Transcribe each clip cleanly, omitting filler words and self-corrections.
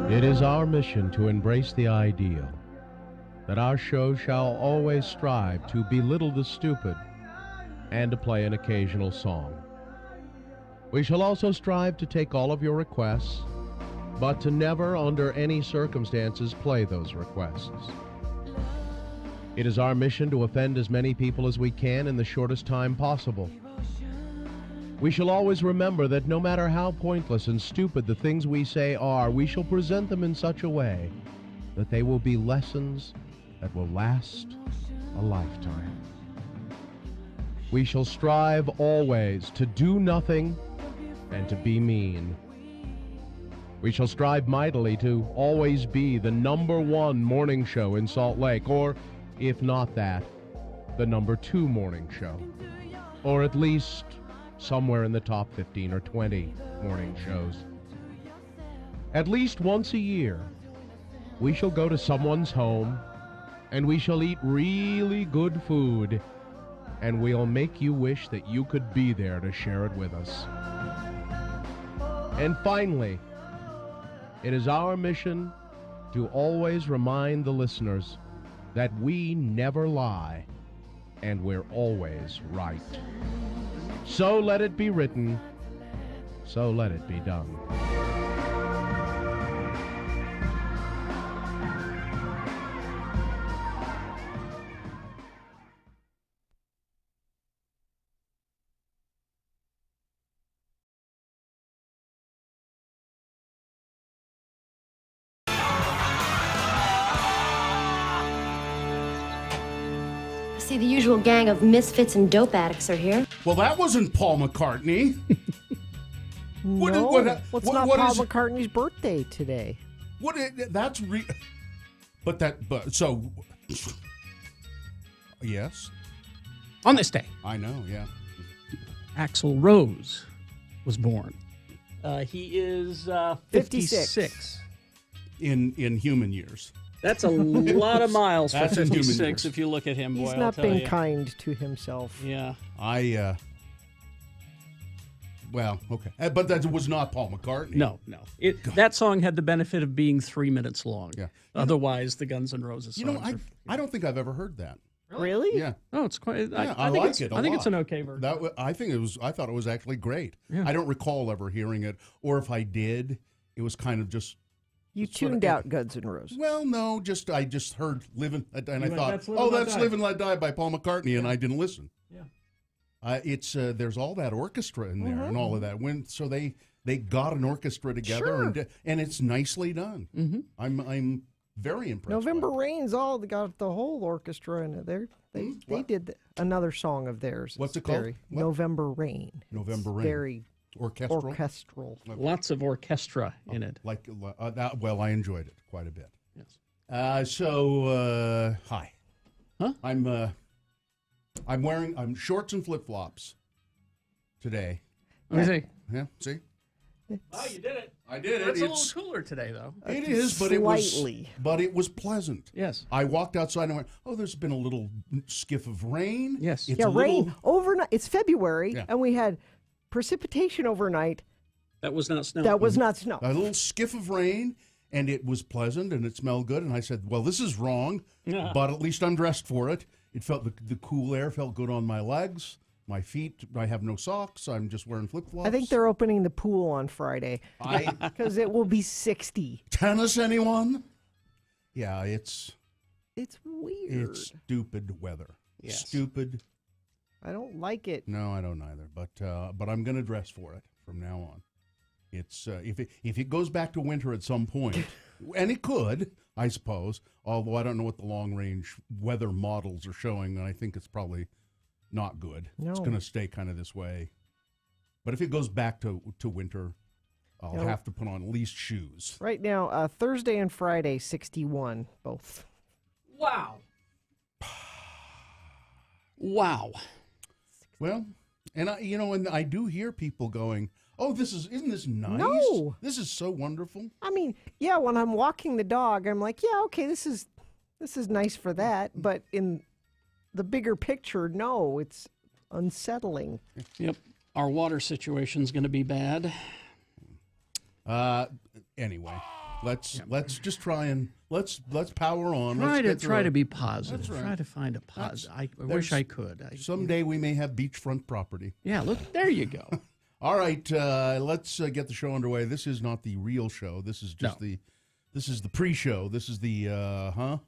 It is our mission to embrace the ideal that our show shall always strive to belittle the stupid and to play an occasional song. We shall also strive to take all of your requests, but to never, under any circumstances, play those requests. It is our mission to offend as many people as we can in the shortest time possible. We shall always remember that no matter how pointless and stupid the things we say are, we shall present them in such a way that they will be lessons that will last a lifetime. We shall strive always to do nothing and to be mean. We shall strive mightily to always be the #1 morning show in Salt Lake, or, if not that, the #2 morning show, or at least somewhere in the top 15 or 20 morning shows. At least once a year, we shall go to someone's home, and we shall eat really good food, and we'll make you wish that you could be there to share it with us. And finally, it is our mission to always remind the listeners that we never lie, and we're always right. So let it be written, so let it be done. See, the usual gang of misfits and dope addicts are here. Well, that wasn't Paul McCartney. What not Paul McCartney's birthday today? Yes. On this day, I know, yeah. Axl Rose was born. He is 56. In human years. That's a lot of miles for That's in human 56 years. if you look at him, boy. He's not been kind to himself. Yeah. Well, okay. But that was not Paul McCartney. No. That song had the benefit of being 3 minutes long. Yeah. Otherwise, the Guns N' Roses songs I don't think I've ever heard that. Really? Yeah. Oh, it's quite. Yeah, I like it a I think lot. it's an okay version. I thought it was actually great. Yeah. I don't recall ever hearing it, or if I did, it was kind of just. You tuned out Guns N' Roses. Well, no, I just heard "Livin'" and I thought, That's "Live and Let Die" by Paul McCartney, and I didn't listen. Yeah. It's there's all that orchestra in there and all of that. So they got an orchestra together, and it's nicely done. Mm-hmm. I'm very impressed. November Rain's got the whole orchestra in it. They did another song of theirs. What's it called? November Rain. November Rain. Very orchestral. Lots of orchestra in it. Well, I enjoyed it quite a bit. Yes. Hi. Huh? I'm shorts and flip flops today. Let me see. Yeah. See. Oh, you did it. I did it. It's a little cooler today, though. It is, but it was pleasant. Yes. I walked outside and went, "Oh, there's been a little skiff of rain." Yes. Rain overnight. It's February, and we had precipitation overnight. That was not snow. That was not snow. A little skiff of rain, and it was pleasant, and it smelled good. And I said, "Well, this is wrong, but at least I'm dressed for it." It felt the cool air felt good on my legs. My feet, I have no socks. I'm just wearing flip-flops. I think they're opening the pool on Friday because it will be 60. Tennis, anyone? Yeah, it's weird. It's stupid weather. Yes. Stupid. I don't like it. No, I don't either. But I'm going to dress for it from now on. It's if it goes back to winter at some point, and it could, I suppose. Although I don't know what the long-range weather models are showing, and I think it's probably not good. No. It's going to stay kind of this way. But if it goes back to winter, I'll have to put on at least shoes. Right now, Thursday and Friday, 61 both. Wow. Wow. Well, and I do hear people going, "Oh, isn't this nice? No. This is so wonderful." I mean, yeah, when I'm walking the dog, I'm like, yeah, okay, this is nice for that. But in the bigger picture, no, it's unsettling. Yep. Our water situation's going to be bad. Anyway, let's just try and let's power on. Try to be positive. That's right. Try to find a positive. I wish I could. Someday we may have beachfront property. Yeah, look, there you go. All right, let's get the show underway. This is not the real show. This is just this is the pre-show. This is the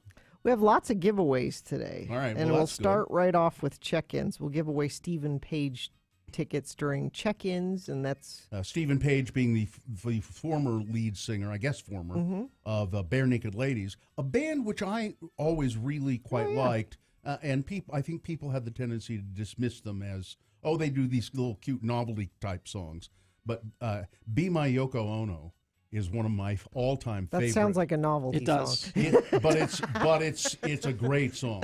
We have lots of giveaways today. All right, and well, we'll that's start right off with check-ins. We'll give away Stephen Page tickets during check-ins, and that's Stephen Page being the former lead singer, I guess of Bare Naked Ladies, a band which I always really quite liked, and I think people have the tendency to dismiss them as, they do these little cute novelty type songs. But Be My Yoko Ono is one of my all-time favorites. That sounds like a novelty does. song. But it's a great song.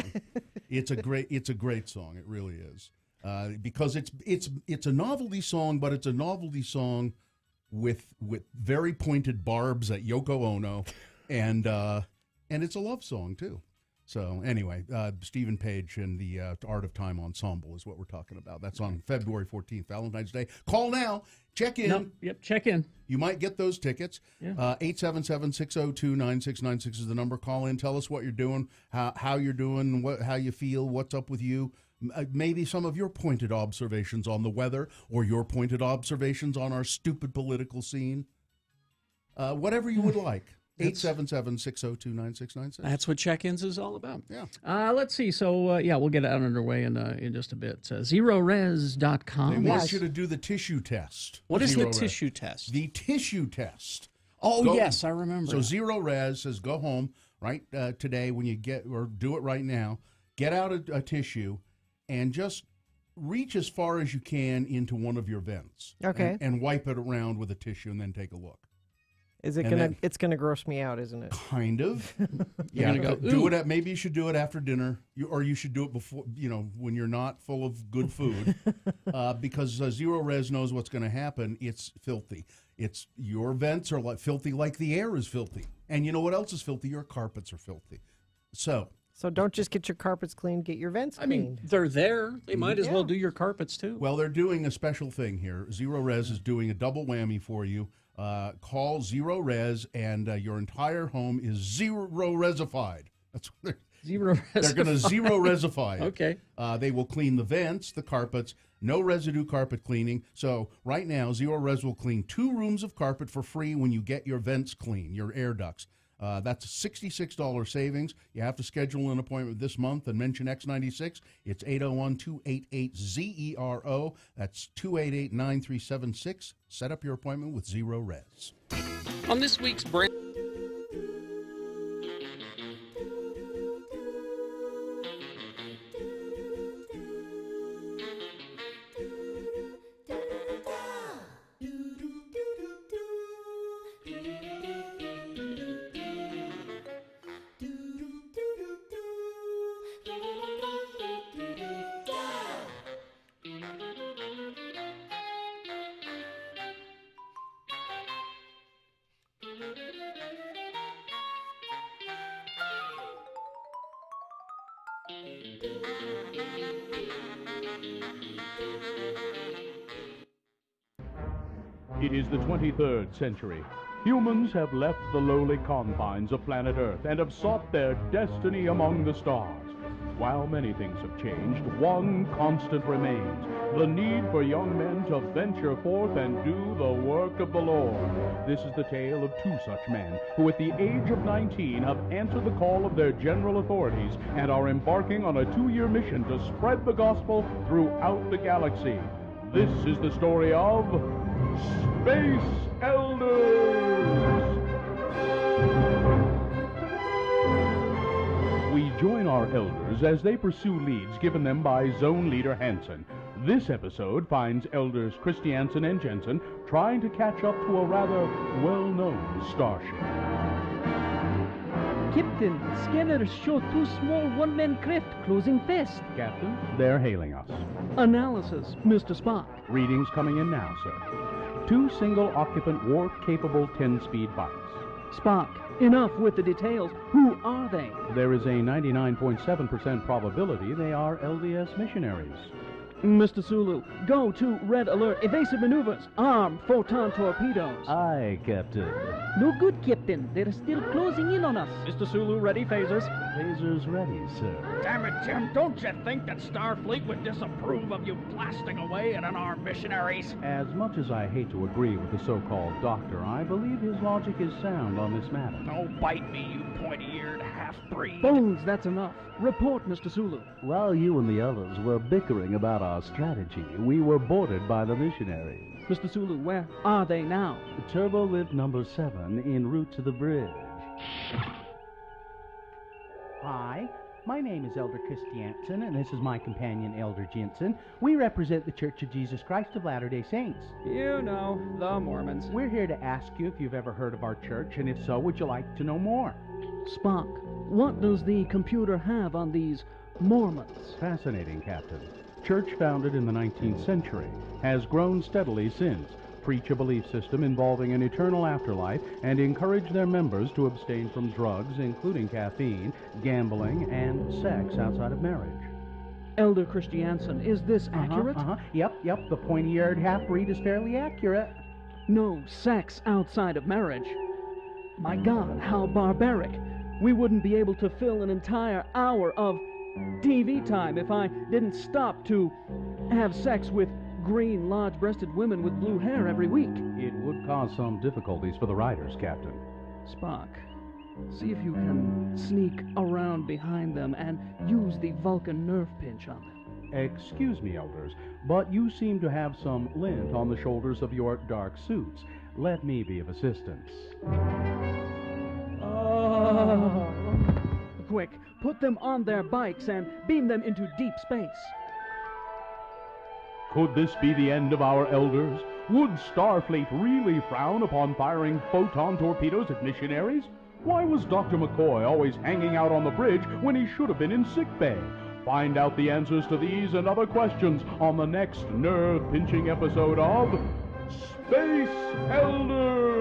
It's a great song. It really is. Because it's a novelty song, but it's a novelty song with very pointed barbs at Yoko Ono, and it's a love song too. So anyway, Stephen Page and the Art of Time Ensemble is what we're talking about. That's on February 14th, Valentine's Day. Call now. Check in. Nope. Yep, check in. You might get those tickets. Yeah. 877-602-9696 is the number. Call in. Tell us what you're doing, how you're doing, how you feel, what's up with you. Maybe some of your pointed observations on the weather or your pointed observations on our stupid political scene. Whatever you would like. 877-602-9696. That's what check-ins is all about. Yeah. Let's see. So, we'll get it out underway in just a bit. ZeroRes.com. They want you to do the tissue test. What is the Zero Res. tissue test? The tissue test. Oh, yes, I remember. So Zero Res says go home right today when you get, or do it right now, get out a tissue and just reach as far as you can into one of your vents. Okay. And wipe it around with a tissue and then take a look. Is it it's gonna gross me out, isn't it? Kind of. You're gonna go, do it maybe you should do it after dinner, or you should do it before, when you're not full of good food, because Zero Res knows what's going to happen. It's filthy. Your vents are filthy, like the air is filthy, and you know what else is filthy? Your carpets are filthy. So don't just get your carpets cleaned, get your vents cleaned. I mean, they're there. They might as well do your carpets too. Well, they're doing a special thing here. Zero Res is doing a double whammy for you. Call Zero Res, and your entire home is zero resified. That's what they're Zero They're going to zero resify it. Okay. They will clean the vents, the carpets, no residue carpet cleaning. So right now, Zero Res will clean 2 rooms of carpet for free when you get your vents clean, your air ducts. That's a $66 savings. You have to schedule an appointment this month and mention X96. It's 801-288-ZERO. That's 288-9376. Set up your appointment with Zero Res. On this week's brand. It is the 23rd century. Humans have left the lowly confines of planet Earth and have sought their destiny among the stars. While many things have changed, one constant remains: the need for young men to venture forth and do the work of the Lord. This is the tale of 2 such men who at the age of 19 have answered the call of their general authorities and are embarking on a 2-year mission to spread the gospel throughout the galaxy. This is the story of Space Elders! We join our elders as they pursue leads given them by Zone Leader Hansen. This episode finds elders Christiansen and Jensen trying to catch up to a rather well-known starship. Captain, scanners show 2 small one-man craft closing fast. Captain, they're hailing us. Analysis, Mr. Spock. Readings coming in now, sir. 2 single-occupant warp-capable 10-speed bikes. Spock, enough with the details. Who are they? There is a 99.7% probability they are LDS missionaries. Mr. Sulu, go to red alert. Evasive maneuvers. Arm photon torpedoes. Aye, Captain. No good, Captain. They're still closing in on us. Mr. Sulu, ready phasers. Phasers ready, sir. Damn it, Jim, don't you think that Starfleet would disapprove of you blasting away at unarmed missionaries? As much as I hate to agree with the so-called doctor, I believe his logic is sound on this matter. Don't bite me, you pointy-eared half-breed. Bones, that's enough. Report, Mr. Sulu. While you and the others were bickering about our strategy, we were boarded by the missionaries. Mr. Sulu, where are they now? Turbo lift number 7 en route to the bridge. Hi, my name is Elder Christiansen, and this is my companion, Elder Jensen. We represent the Church of Jesus Christ of Latter-day Saints. You know, the Mormons. We're here to ask you if you've ever heard of our church, and if so, would you like to know more? Spock, what does the computer have on these Mormons? Fascinating, Captain. Church founded in the 19th century, has grown steadily since, preach a belief system involving an eternal afterlife, and encourage their members to abstain from drugs, including caffeine, gambling, and sex outside of marriage. Elder Christiansen, is this accurate? Yep, the pointy-eared half-breed is fairly accurate. No sex outside of marriage. My God, how barbaric. We wouldn't be able to fill an entire hour of TV time if I didn't stop to have sex with green, large-breasted women with blue hair every week. It would cause some difficulties for the riders, Captain. Spock, see if you can sneak around behind them and use the Vulcan nerve pinch on them. Excuse me, elders, but you seem to have some lint on the shoulders of your dark suits. Let me be of assistance. Quick, put them on their bikes and beam them into deep space. Could this be the end of our elders? Would Starfleet really frown upon firing photon torpedoes at missionaries? Why was Dr. McCoy always hanging out on the bridge when he should have been in sickbay? Find out the answers to these and other questions on the next nerve-pinching episode of Space Elders!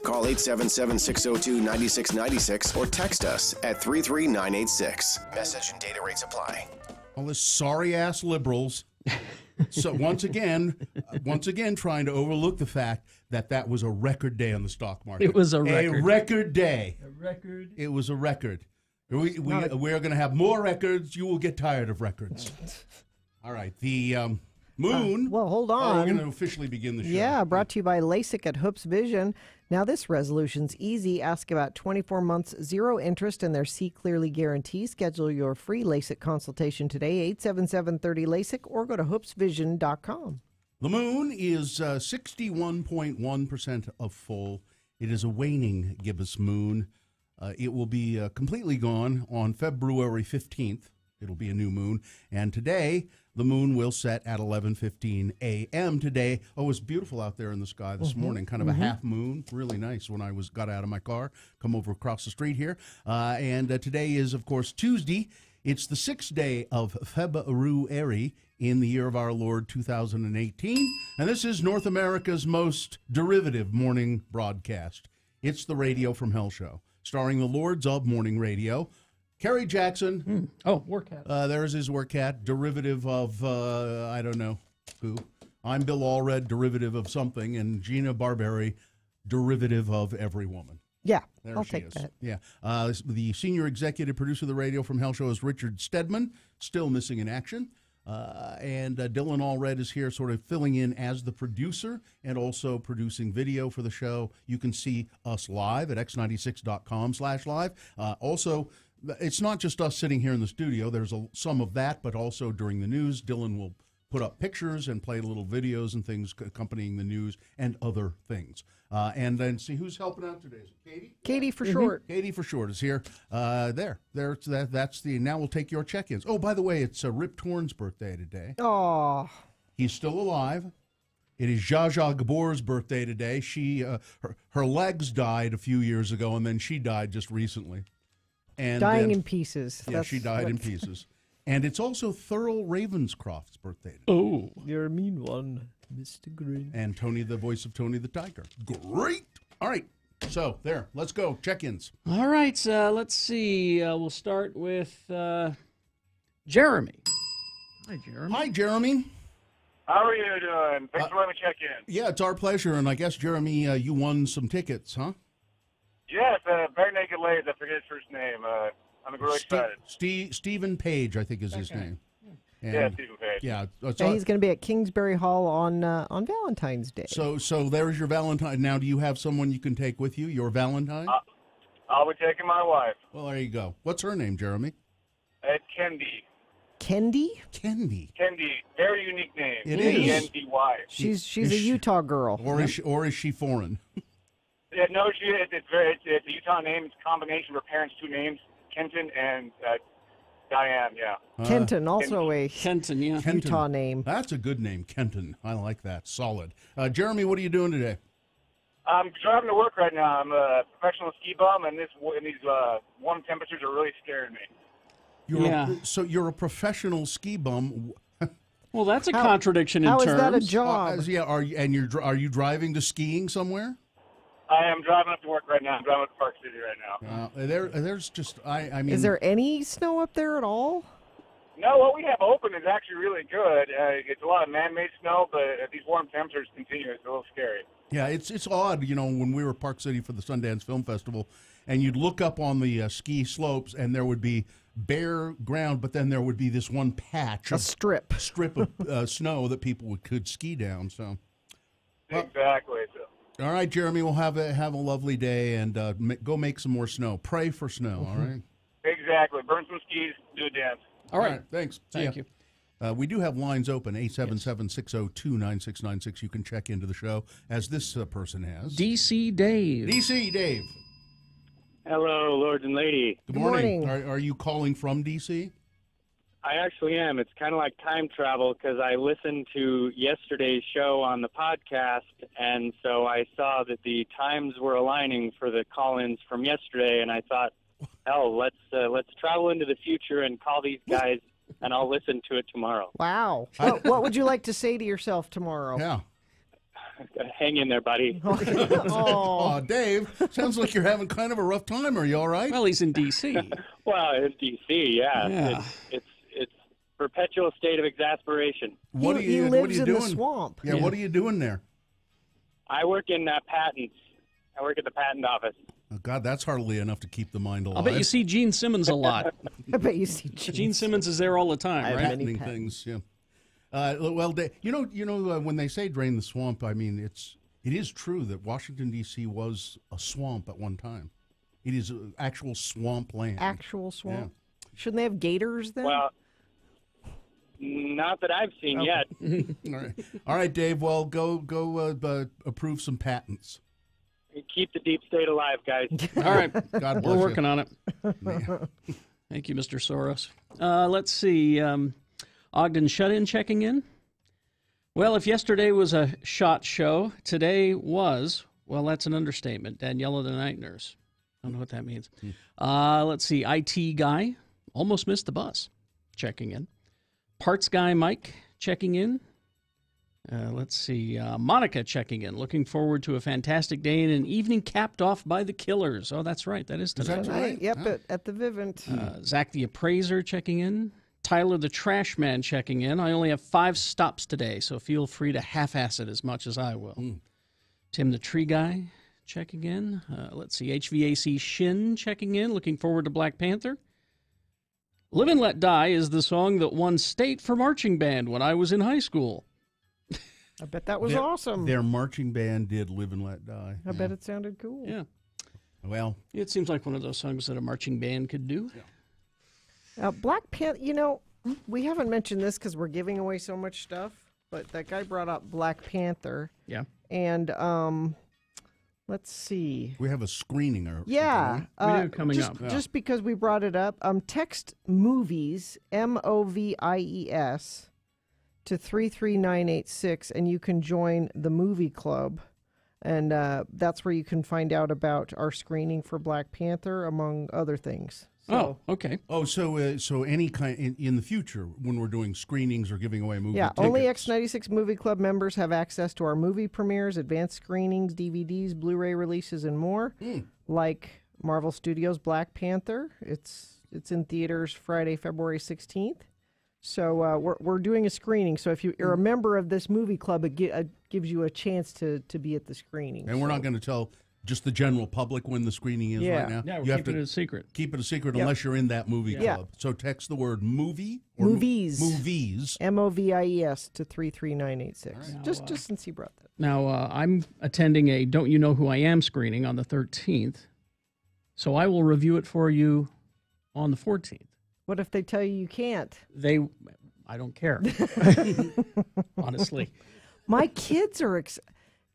Call 877-602-9696 or text us at 33986. Message and data rates apply. All this sorry-ass liberals. So once again, trying to overlook the fact that that was a record day on the stock market. It was a record. A record day. A record. It was a record. We're going to have more records. You will get tired of records. All right. The moon. Well, hold on. We're going to officially begin the show. Yeah, brought to you by LASIK at Hoops Vision. Now, this resolution's easy. Ask about 24 months, zero interest, and their See Clearly guarantee. Schedule your free LASIK consultation today, 877-30-LASIK, or go to hoopsvision.com. The moon is 61.1% of full. It is a waning gibbous moon. It will be completely gone on February 15th. It'll be a new moon. And today, The moon will set at 11:15 a.m. today. Oh, it's beautiful out there in the sky this morning. Kind of a half moon. Really nice when I got out of my car, come over across the street here. And today is, of course, Tuesday. It's the 6th day of February in the year of our Lord 2018. And this is North America's most derivative morning broadcast. It's the Radio from Hell show, starring the lords of morning radio. Kerry Jackson. Oh, work hat. There's his work hat, derivative of, I don't know who. I'm Bill Allred, derivative of something, and Gina Barberi, derivative of every woman. Yeah, There I'll she take is. that. Yeah. The senior executive producer of the Radio from Hell show is Richard Stedman, still missing in action. And Dylan Allred is here sort of filling in as the producer and also producing video for the show. You can see us live at x96.com/live. Also, it's not just us sitting here in the studio. There's some of that, but also during the news, Dylan will put up pictures and play little videos and things accompanying the news and other things. And then see who's helping out today. Is it Katie? Katie for short. Katie for short is here. That's the. Now we'll take your check-ins. Oh, by the way, it's Rip Torn's birthday today. Oh, He's still alive. It is Zsa Zsa Gabor's birthday today. She her legs died a few years ago, and then she died just recently. And dying in pieces. Yeah, she died in pieces. And it's also Thurl Ravenscroft's birthday today. Oh. You're a mean one, Mr. Green. And Tony, the voice of Tony the Tiger. Great. All right. So, there. Let's go. Check-ins. All right, let's see. We'll start with Jeremy. Hi, Jeremy. Hi, Jeremy. How are you doing? Thanks for letting me check in. Yeah, it's our pleasure. And I guess, Jeremy, you won some tickets, huh? Yes, Bare Naked Ladies. I forget his first name. I'm really excited. Stephen Page, I think, is his name. And, yeah, Stephen Page. Yeah, And he's going to be at Kingsbury Hall on Valentine's Day. So there's your Valentine. Now, do you have someone you can take with you, your Valentine? I'll be taking my wife. Well, there you go. What's her name, Jeremy? It's Kendi. Kendi? Kendi. Kendi. Very unique name. It is. K-E-N-D-Y. She's a Utah girl. Or is she foreign? Yeah, no, it's a Utah name. It's a combination of her parents' two names, Kenton and Diane, yeah. Kenton, also a Kenton, yeah. Utah name. That's a good name, Kenton. I like that. Solid. Jeremy, what are you doing today? I'm driving to work right now. I'm a professional ski bum, and these warm temperatures are really scaring me. So you're a professional ski bum. Well, that's a contradiction in how terms. How is that a job? Are you driving to skiing somewhere? I am driving up to work right now. I'm driving up to Park City right now. There's just I mean. Is there any snow up there at all? No, what we have open is actually really good. It's a lot of man-made snow, but if these warm temperatures continue, it's a little scary. Yeah, it's odd, when we were at Park City for the Sundance Film Festival, and you'd look up on the ski slopes, and there would be bare ground, but then there would be this one patch, a strip of snow that people could ski down. So exactly. All right, Jeremy, we'll have a lovely day and go make some more snow. Pray for snow. All right. Exactly. Burn some skis. Do a dance. All right. Thanks. Thank you. We do have lines open, 877-602-9696. You can check into the show, as this person has. DC Dave. DC Dave. Hello, lords and lady. Good morning. Are you calling from DC? I actually am. It's kind of like time travel because I listened to yesterday's show on the podcast, and so I saw that the times were aligning for the call-ins from yesterday, and I thought, hell, let's travel into the future and call these guys, and I'll listen to it tomorrow. Wow. What would you like to say to yourself tomorrow? Yeah. Hang in there, buddy. Oh, Dave, sounds like you're having kind of a rough time. Are you all right? Well, he's in D.C. Well, in D.C., yeah. It's perpetual state of exasperation. He lives in the swamp. Yeah, what are you doing there? I work in patents. I work at the patent office. Oh, God, that's hardly enough to keep the mind alive. I bet you see Gene Simmons a lot. I bet you see Gene Simmons is there all the time, right? Patenting things, yeah. Well, when they say drain the swamp, I mean, it is true that Washington, D.C. was a swamp at one time. It is actual swamp land. Actual swamp? Yeah. Shouldn't they have gators then? Well, not that I've seen yet. All right, Dave. Well, go approve some patents. Keep the deep state alive, guys. All right. God bless We're working you. on it. Thank you, Mr. Soros. Let's see. Ogden Shut-In checking in. Well, if yesterday was a shot show, today was, well, that's an understatement. Daniela, the night nurse. I don't know what that means. Let's see. IT guy, almost missed the bus, checking in. Parts guy Mike, checking in. Let's see. Monica checking in. Looking forward to a fantastic day and an evening capped off by the Killers. Oh, that's right. That is tonight. Is that right? Yep, at the Vivint. Zach the Appraiser checking in. Tyler the Trash Man checking in. I only have 5 stops today, so feel free to half-ass it as much as I will. Tim the Tree Guy checking in. Let's see. HVAC Shin checking in. Looking forward to Black Panther. Live and Let Die is the song that won state for marching band when I was in high school. I bet that was awesome. Their marching band did Live and Let Die. I bet it sounded cool. Yeah. Well, it seems like one of those songs that a marching band could do. Black Panther, we haven't mentioned this because we're giving away so much stuff, but that guy brought up Black Panther. Yeah. And let's see. We have a screening. Yeah. We do coming up. Just because we brought it up, text MOVIES, MOVIES, to 33986, and you can join the movie club. And that's where you can find out about our screening for Black Panther, among other things. So, okay. Oh, so any kind in the future when we're doing screenings or giving away movie tickets. Only X96 Movie Club members have access to our movie premieres, advanced screenings, DVDs, Blu-ray releases, and more. Like Marvel Studios' Black Panther. It's in theaters Friday, February 16th. So we're doing a screening. So if you're a member of this movie club, it gives you a chance to be at the screening. And we're not going to tell just the general public when the screening is right now. Yeah, you have keep it a secret. Keep it a secret unless you're in that movie club. So text the word movie or movies. Movies. MOVIES to 33986. Right. Just since you brought that. Now, I'm attending a Don't You Know Who I Am screening on the 13th. So I will review it for you on the 14th. What if they tell you can't? I don't care. Honestly. My kids are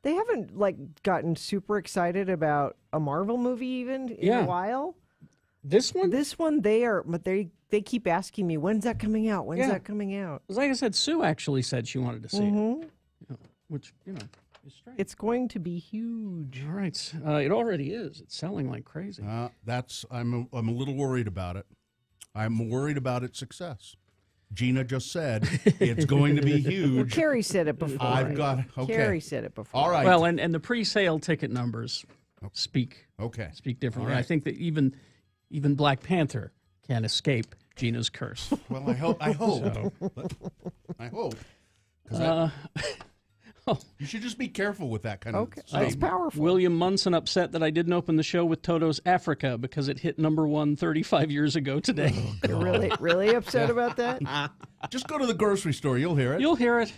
they haven't gotten super excited about a Marvel movie even in a while. This one they are, but they keep asking me, when's that coming out? When's that coming out? Like I said, Sue actually said she wanted to see it. Which, is strange. It's going to be huge. All right. It already is. It's selling like crazy. I'm a little worried about it. I'm worried about its success. Gina just said it's going to be huge. Well, Carrie said it before. Okay. Carrie said it before. All right. Well, and the pre-sale ticket numbers speak differently. Right. I think that even Black Panther can't escape Gina's curse. Well, I hope. I hope. You should just be careful with that kind of statement. That's powerful. William Munson upset that I didn't open the show with Toto's Africa because it hit #1 35 years ago today. You're really upset about that? Just go to the grocery store. You'll hear it. You'll hear it.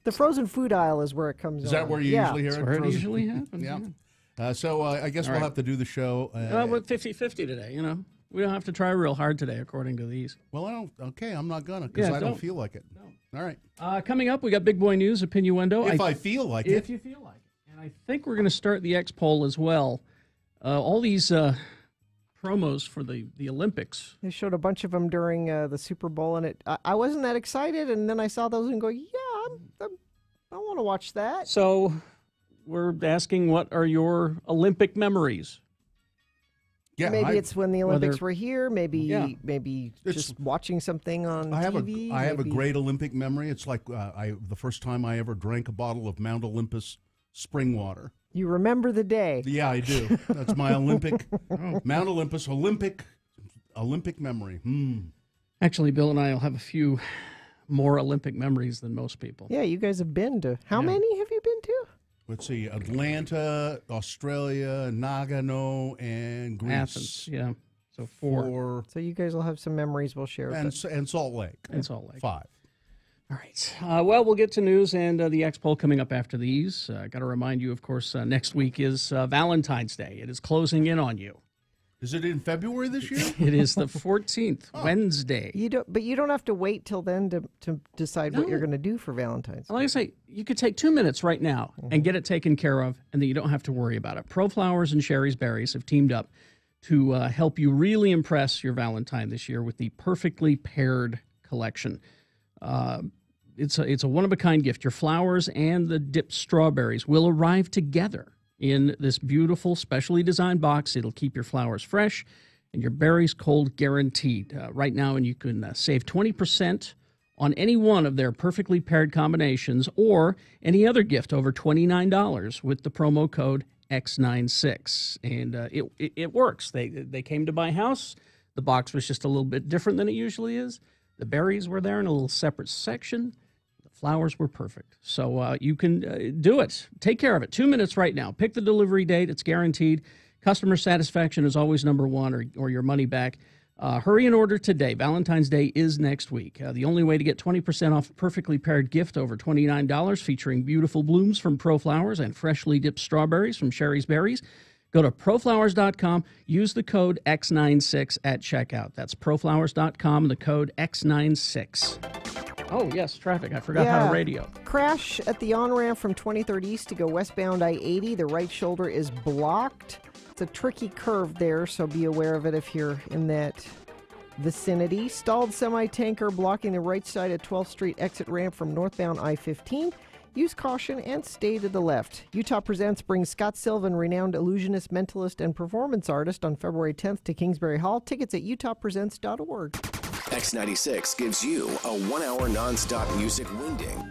The frozen food aisle is where it comes Is that where you usually hear it? That's where it usually happens. Yeah. So I guess we'll have to do the show. With 50-50 today, We don't have to try real hard today, according to these. Well, I don't. Okay, I'm not gonna because I don't feel like it. No. All right. Coming up, we got big boy news, Opinioendo. If I feel like it. If you feel like it. And I think we're going to start the X poll as well. All these promos for the Olympics. They showed a bunch of them during the Super Bowl, and I wasn't that excited. And then I saw those and go, I want to watch that. So we're asking, what are your Olympic memories? Yeah, maybe it's when the Olympics were here. Maybe just watching something on TV. I have a great Olympic memory. It's like the first time I ever drank a bottle of Mount Olympus spring water. You remember the day? Yeah, I do. That's my Olympic Mount Olympus Olympic memory. Actually, Bill and I will have a few more Olympic memories than most people. Yeah, you guys have been to. How many have you been to? Let's see, Atlanta, Australia, Nagano, and Greece. Athens, yeah. So 4. So you guys will have some memories we'll share. And Salt Lake. And Salt Lake. 5. All right. Well, we'll get to news and the X poll coming up after these. Got to remind you, of course, next week is Valentine's Day. It is closing in on you. Is it in February this year? It is the 14th, Wednesday. But you don't have to wait till then to decide what you're going to do for Valentine's Day. Like I say, you could take 2 minutes right now and get it taken care of, and then you don't have to worry about it. Pro Flowers and Sherry's Berries have teamed up to help you really impress your Valentine this year with the Perfectly Paired collection. It's a one-of-a-kind gift. Your flowers and the dipped strawberries will arrive together in this beautiful, specially designed box. It'll keep your flowers fresh and your berries cold guaranteed. Right now, and you can save 20% on any one of their perfectly paired combinations or any other gift over $29 with the promo code X96. And it works. They came to my house. The box was just a little bit different than it usually is. The berries were there in a little separate section. The flowers were perfect. So you can do it. Take care of it. 2 minutes right now. Pick the delivery date. It's guaranteed. Customer satisfaction is always number one, or your money back. Hurry and order today. Valentine's Day is next week. The only way to get 20% off a perfectly paired gift over $29 featuring beautiful blooms from ProFlowers and freshly dipped strawberries from Sherry's Berries. Go to proflowers.com. Use the code X96 at checkout. That's proflowers.com, the code X96. Oh, yes, traffic. I forgot how to radio. Crash at the on-ramp from 23rd East to go westbound I-80. The right shoulder is blocked. It's a tricky curve there, so be aware of it if you're in that vicinity. Stalled semi-tanker blocking the right side of 12th Street exit ramp from northbound I-15. Use caution and stay to the left. Utah Presents brings Scott Sylvan, renowned illusionist, mentalist, and performance artist, on February 10th to Kingsbury Hall. Tickets at utahpresents.org. X96 gives you a 1 hour nonstop music wingding.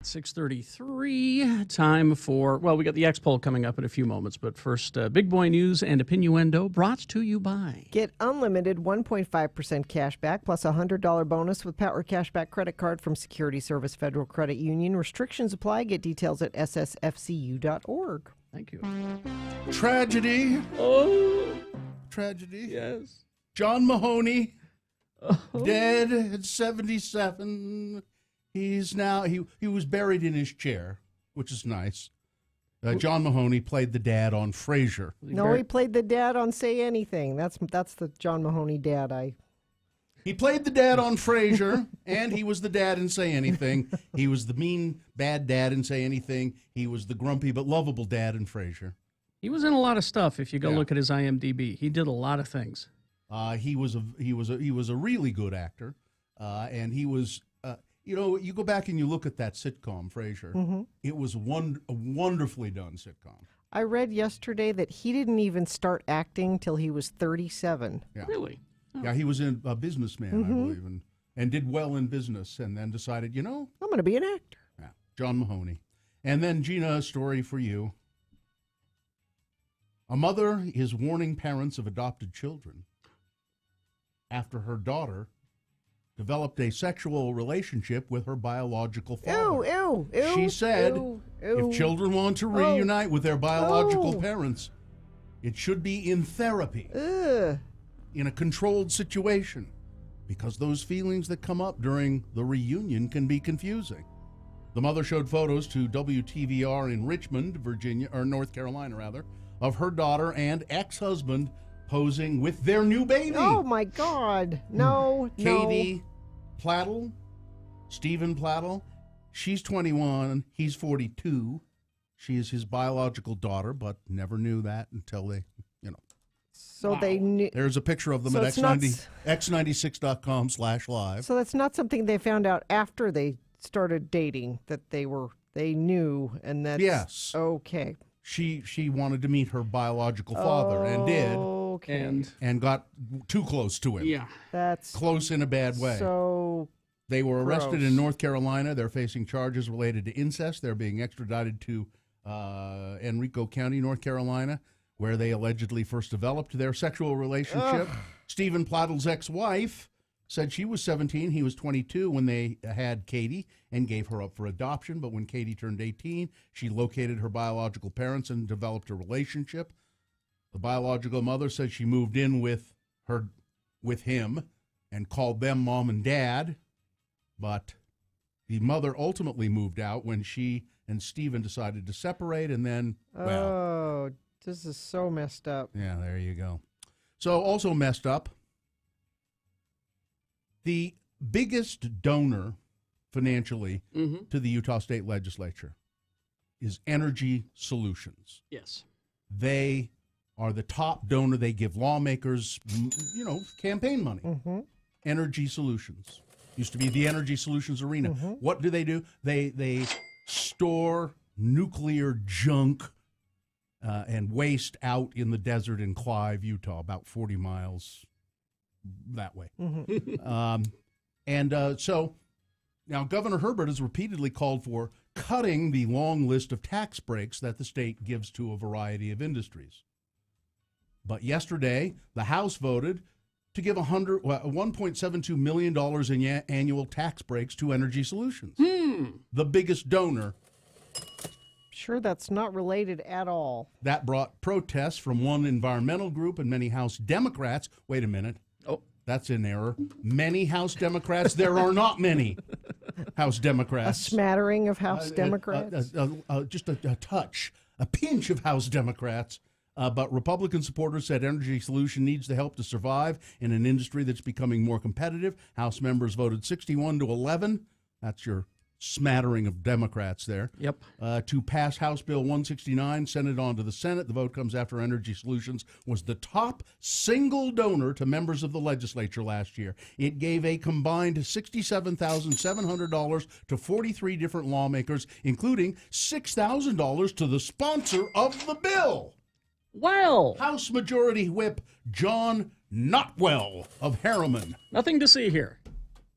6:33, time for, well, we got the X poll coming up in a few moments, but first, Big Boy News and Opinioendo brought to you by. Get unlimited 1.5% cash back plus a $100 bonus with Power Cashback credit card from Security Service Federal Credit Union. Restrictions apply. Get details at ssfcu.org. Thank you. Tragedy. Oh. Tragedy. Yes. John Mahoney, dead at 77. He's now, he was buried in his chair, which is nice. John Mahoney played the dad on Frasier. No, he played the dad on Say Anything. That's the John Mahoney dad. He played the dad on Frasier, and he was the dad in Say Anything. He was the mean, bad dad in Say Anything. He was the grumpy but lovable dad in Frasier. He was in a lot of stuff. If you go look at his IMDb, he did a lot of things. He was a really good actor, and he was. You know, you go back and you look at that sitcom, Frasier. Mm-hmm. It was a wonderfully done sitcom. I read yesterday that he didn't even start acting till he was 37. Yeah. Really? Oh. Yeah, he was a businessman, I believe, and did well in business, and then decided, you know, I'm going to be an actor. Yeah, John Mahoney. And then, Gina, a story for you. A mother is warning parents of adopted children after her daughter developed a sexual relationship with her biological father. Ew, ew, she said, ew. if children want to reunite with their biological parents, it should be in therapy, in a controlled situation, because those feelings that come up during the reunion can be confusing. The mother showed photos to WTVR in Richmond, Virginia, or North Carolina, rather, of her daughter and ex-husband posing with their new baby. Oh, my God. No, Katie Plattle, Stephen Plattle, she's 21, he's 42. She is his biological daughter, but never knew that until they, you know. So they knew. There's a picture of them So at it's not x96.com/live. So that's not something they found out after they started dating, that they knew, and that's Yes. okay. She wanted to meet her biological father and did. Okay. And got too close to him. Yeah. That's close in a bad way. So they were arrested gross. in North Carolina. They're facing charges related to incest. They're being extradited to Henrico County, North Carolina, where they allegedly first developed their sexual relationship. Stephen Plattle's ex-wife said she was 17, he was 22 when they had Katie and gave her up for adoption. But when Katie turned 18, she located her biological parents and developed a relationship. The biological mother said she moved in with him and called them mom and dad. But the mother ultimately moved out when she and Stephen decided to separate, and then, well. Oh, this is so messed up. Yeah, there you go. So also messed up, the biggest donor financially to the Utah State Legislature is Energy Solutions. Yes. They are the top donor. They give lawmakers, you know, campaign money. Energy Solutions. Used to be the Energy Solutions Arena. What do? They store nuclear junk and waste out in the desert in Clive, Utah, about 40 miles that way. So now Governor Herbert has repeatedly called for cutting the long list of tax breaks that the state gives to a variety of industries. But yesterday, the House voted to give $1.72 million in annual tax breaks to Energy Solutions, the biggest donor. Sure, that's not related at all. That brought protests from one environmental group and many House Democrats. Wait a minute. Oh, that's in error. Many House Democrats. There are not many House Democrats. A smattering of House Democrats? Just a touch, a pinch of House Democrats. But Republican supporters said Energy Solution needs the help to survive in an industry that's becoming more competitive. House members voted 61-11. That's your smattering of Democrats there. Yep. To pass House Bill 169, send it on to the Senate. The vote comes after Energy Solutions was the top single donor to members of the legislature last year. It gave a combined $67,700 to 43 different lawmakers, including $6,000 to the sponsor of the bill. Wow. House Majority Whip John Notwell of Harriman. Nothing to see here.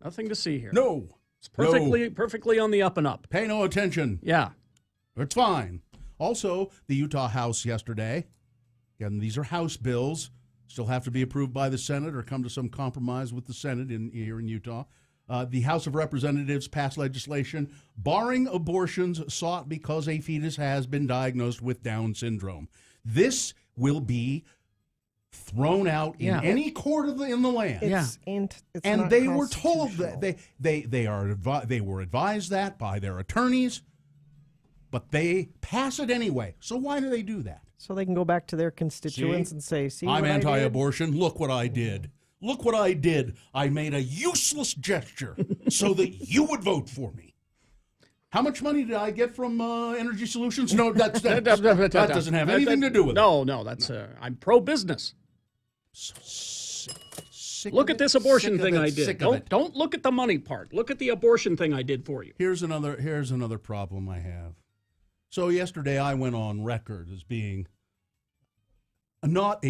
Nothing to see here. No. It's perfectly on the up and up. Pay no attention. Yeah. It's fine. Also, the Utah House yesterday, again, these are House bills, still have to be approved by the Senate or come to some compromise with the Senate here in Utah. The House of Representatives passed legislation barring abortions sought because a fetus has been diagnosed with Down syndrome. This will be thrown out in any court in the land. And they were told that they were advised that by their attorneys, but they pass it anyway. So why do they do that? So they can go back to their constituents and say, see, I'm what anti-abortion. Look what I did. Look what I did. I made a useless gesture so that you would vote for me. How much money did I get from Energy Solutions? No, that doesn't have anything to do with it. No, that's I'm pro-business. Look at this abortion thing I did. Don't look at the money part. Look at the abortion thing I did for you. Here's another problem I have. So yesterday I went on record as being I'm not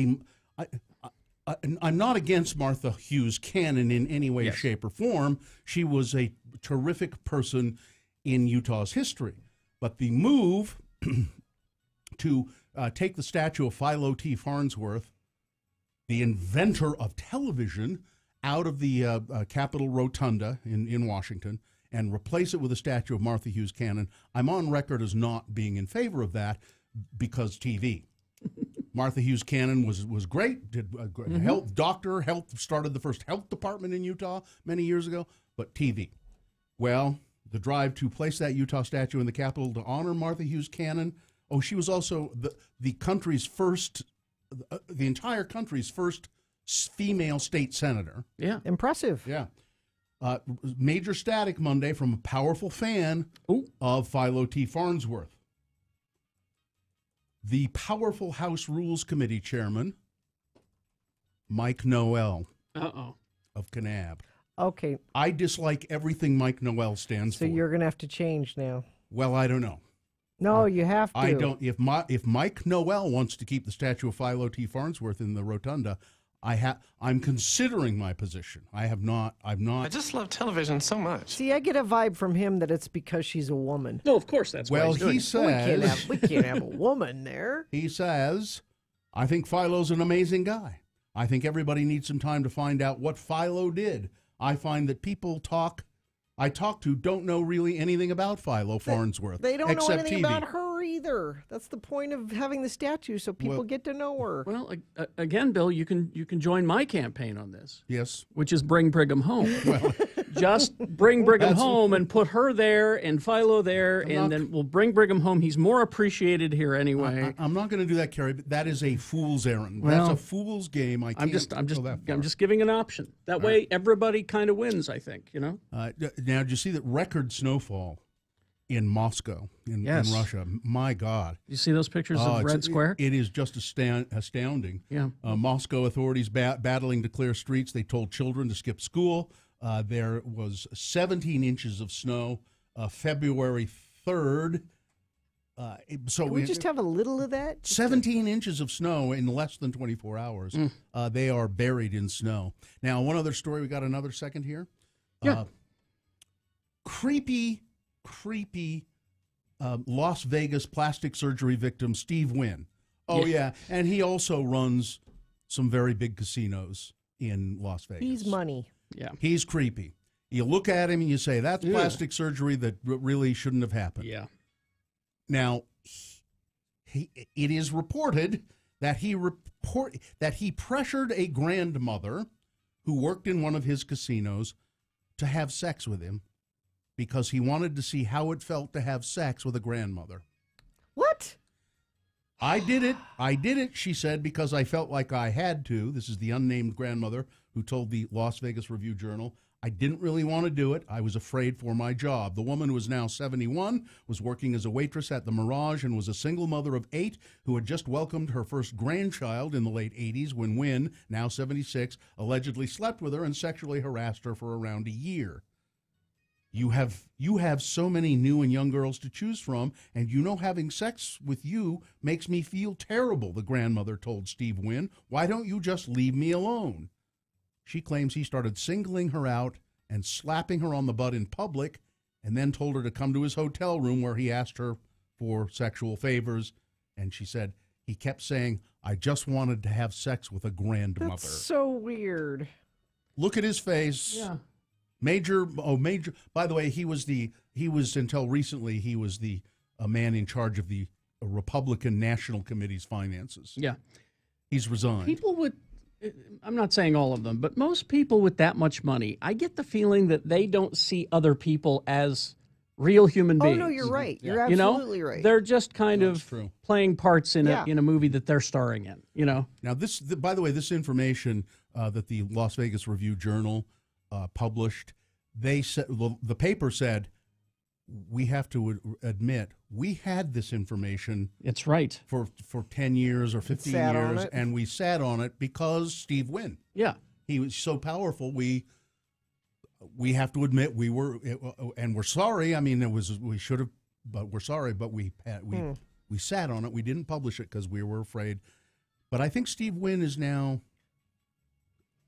against Martha Hughes Cannon in any way, shape, or form. She was a terrific person in Utah's history. But the move to take the statue of Philo T. Farnsworth, the inventor of television, out of the Capitol Rotunda in Washington and replace it with a statue of Martha Hughes Cannon, I'm on record as not being in favor of that because TV. Martha Hughes Cannon was great, did a great started the first health department in Utah many years ago, but TV. Well, the drive to place that Utah statue in the Capitol to honor Martha Hughes Cannon, she was also the country's first, the entire country's first female state senator. Yeah. Impressive. Yeah. Major static Monday from a powerful fan of Philo T. Farnsworth. The powerful House Rules Committee chairman, Mike Noel of Kanab. Okay. I dislike everything Mike Noel stands for. So you're going to have to change now. Well, I don't know. No, you have to. I don't. If Mike Noel wants to keep the statue of Philo T. Farnsworth in the rotunda, I'm considering my position. I'm not. I just love television so much. See, I get a vibe from him that it's because she's a woman. No, of course that's why he's doing it. We can't have a woman there. He says, I think Philo's an amazing guy. I think everybody needs some time to find out what Philo did. I find that people I talk to don't know really anything about Philo Farnsworth. They don't know anything TV. about her either. That's the point of having the statue, so people get to know her. Well, again, Bill, you can join my campaign on this. Yes. Which is bring Brigham home. Well, just bring Brigham home and put her there and Philo there, and then we'll bring Brigham home. He's more appreciated here anyway. I'm not going to do that, Kerry. But that is a fool's errand. Well, that's a fool's game. I'm just giving an option. That way, everybody kind of wins. I think Now, did you see that record snowfall in Moscow in Russia? My God! You see those pictures of Red Square? It is just astounding. Yeah. Moscow authorities battling to clear streets. They told children to skip school. There was 17 inches of snow February 3rd. Can we just have a little of that? 17 inches of snow in less than 24 hours. They are buried in snow. Now, one other story. We got another second here. Yeah. Creepy Las Vegas plastic surgery victim Steve Wynn. Yeah. And he also runs some very big casinos in Las Vegas. He's money. Yeah. He's creepy. You look at him and you say, that's plastic surgery that really shouldn't have happened. Yeah. Now, it is reported that he pressured a grandmother who worked in one of his casinos to have sex with him because he wanted to see how it felt to have sex with a grandmother. What? I did it, she said, because I felt like I had to. This is the unnamed grandmother who told the Las Vegas Review-Journal. I didn't really want to do it. I was afraid for my job. The woman, who is now 71, was working as a waitress at the Mirage and was a single mother of 8 who had just welcomed her first grandchild in the late 80s when Wynn, now 76, allegedly slept with her and sexually harassed her for around a year. You have so many new and young girls to choose from, and having sex with you makes me feel terrible, the grandmother told Steve Wynn. Why don't you just leave me alone? She claims he started singling her out and slapping her on the butt in public, and then told her to come to his hotel room where he asked her for sexual favors. And she said, he kept saying, I just wanted to have sex with a grandmother. That's so weird. Look at his face. Yeah. Major. By the way, he was until recently, he was a man in charge of the Republican National Committee's finances. Yeah. He's resigned. People with, I'm not saying all of them, but most people with that much money, I get the feeling that they don't see other people as real human beings. Oh, no, you're right. You're absolutely right. They're just kind of playing parts in Yeah. a movie that they're starring in, Now, by the way, this information that the Las Vegas Review-Journal published, they said, the paper said, we have to admit we had this information. It's right. For 10 years or 15 years, and we sat on it because Steve Wynn. Yeah. He was so powerful. We have to admit we were, and we're sorry. I mean, we should have, but we're sorry. But we sat on it. We didn't publish it because we were afraid. But I think Steve Wynn is now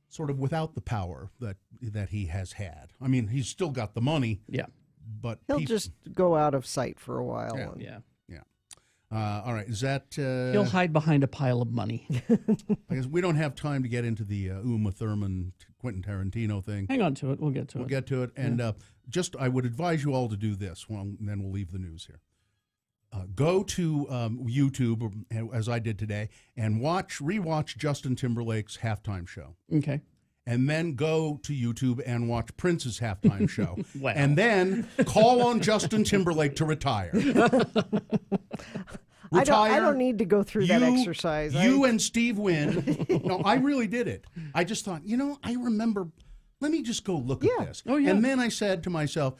sort of without the power that he has had. I mean, he's still got the money. Yeah. But he'll just go out of sight for a while. Yeah. All right. Is that he'll hide behind a pile of money? I guess we don't have time to get into the Uma Thurman, Quentin Tarantino thing. Hang on to it. We'll get to it. We'll get to it. And I would advise you all to do this. And then we'll leave the news here. Go to YouTube, as I did today, and rewatch Justin Timberlake's halftime show. Okay. And then go to YouTube and watch Prince's halftime show. Wow. And then call on Justin Timberlake to retire. I don't need to go through that exercise. And Steve Wynn. No, I really did it. I just thought, I remember, let me just go look at this. Oh, yeah. And then I said to myself,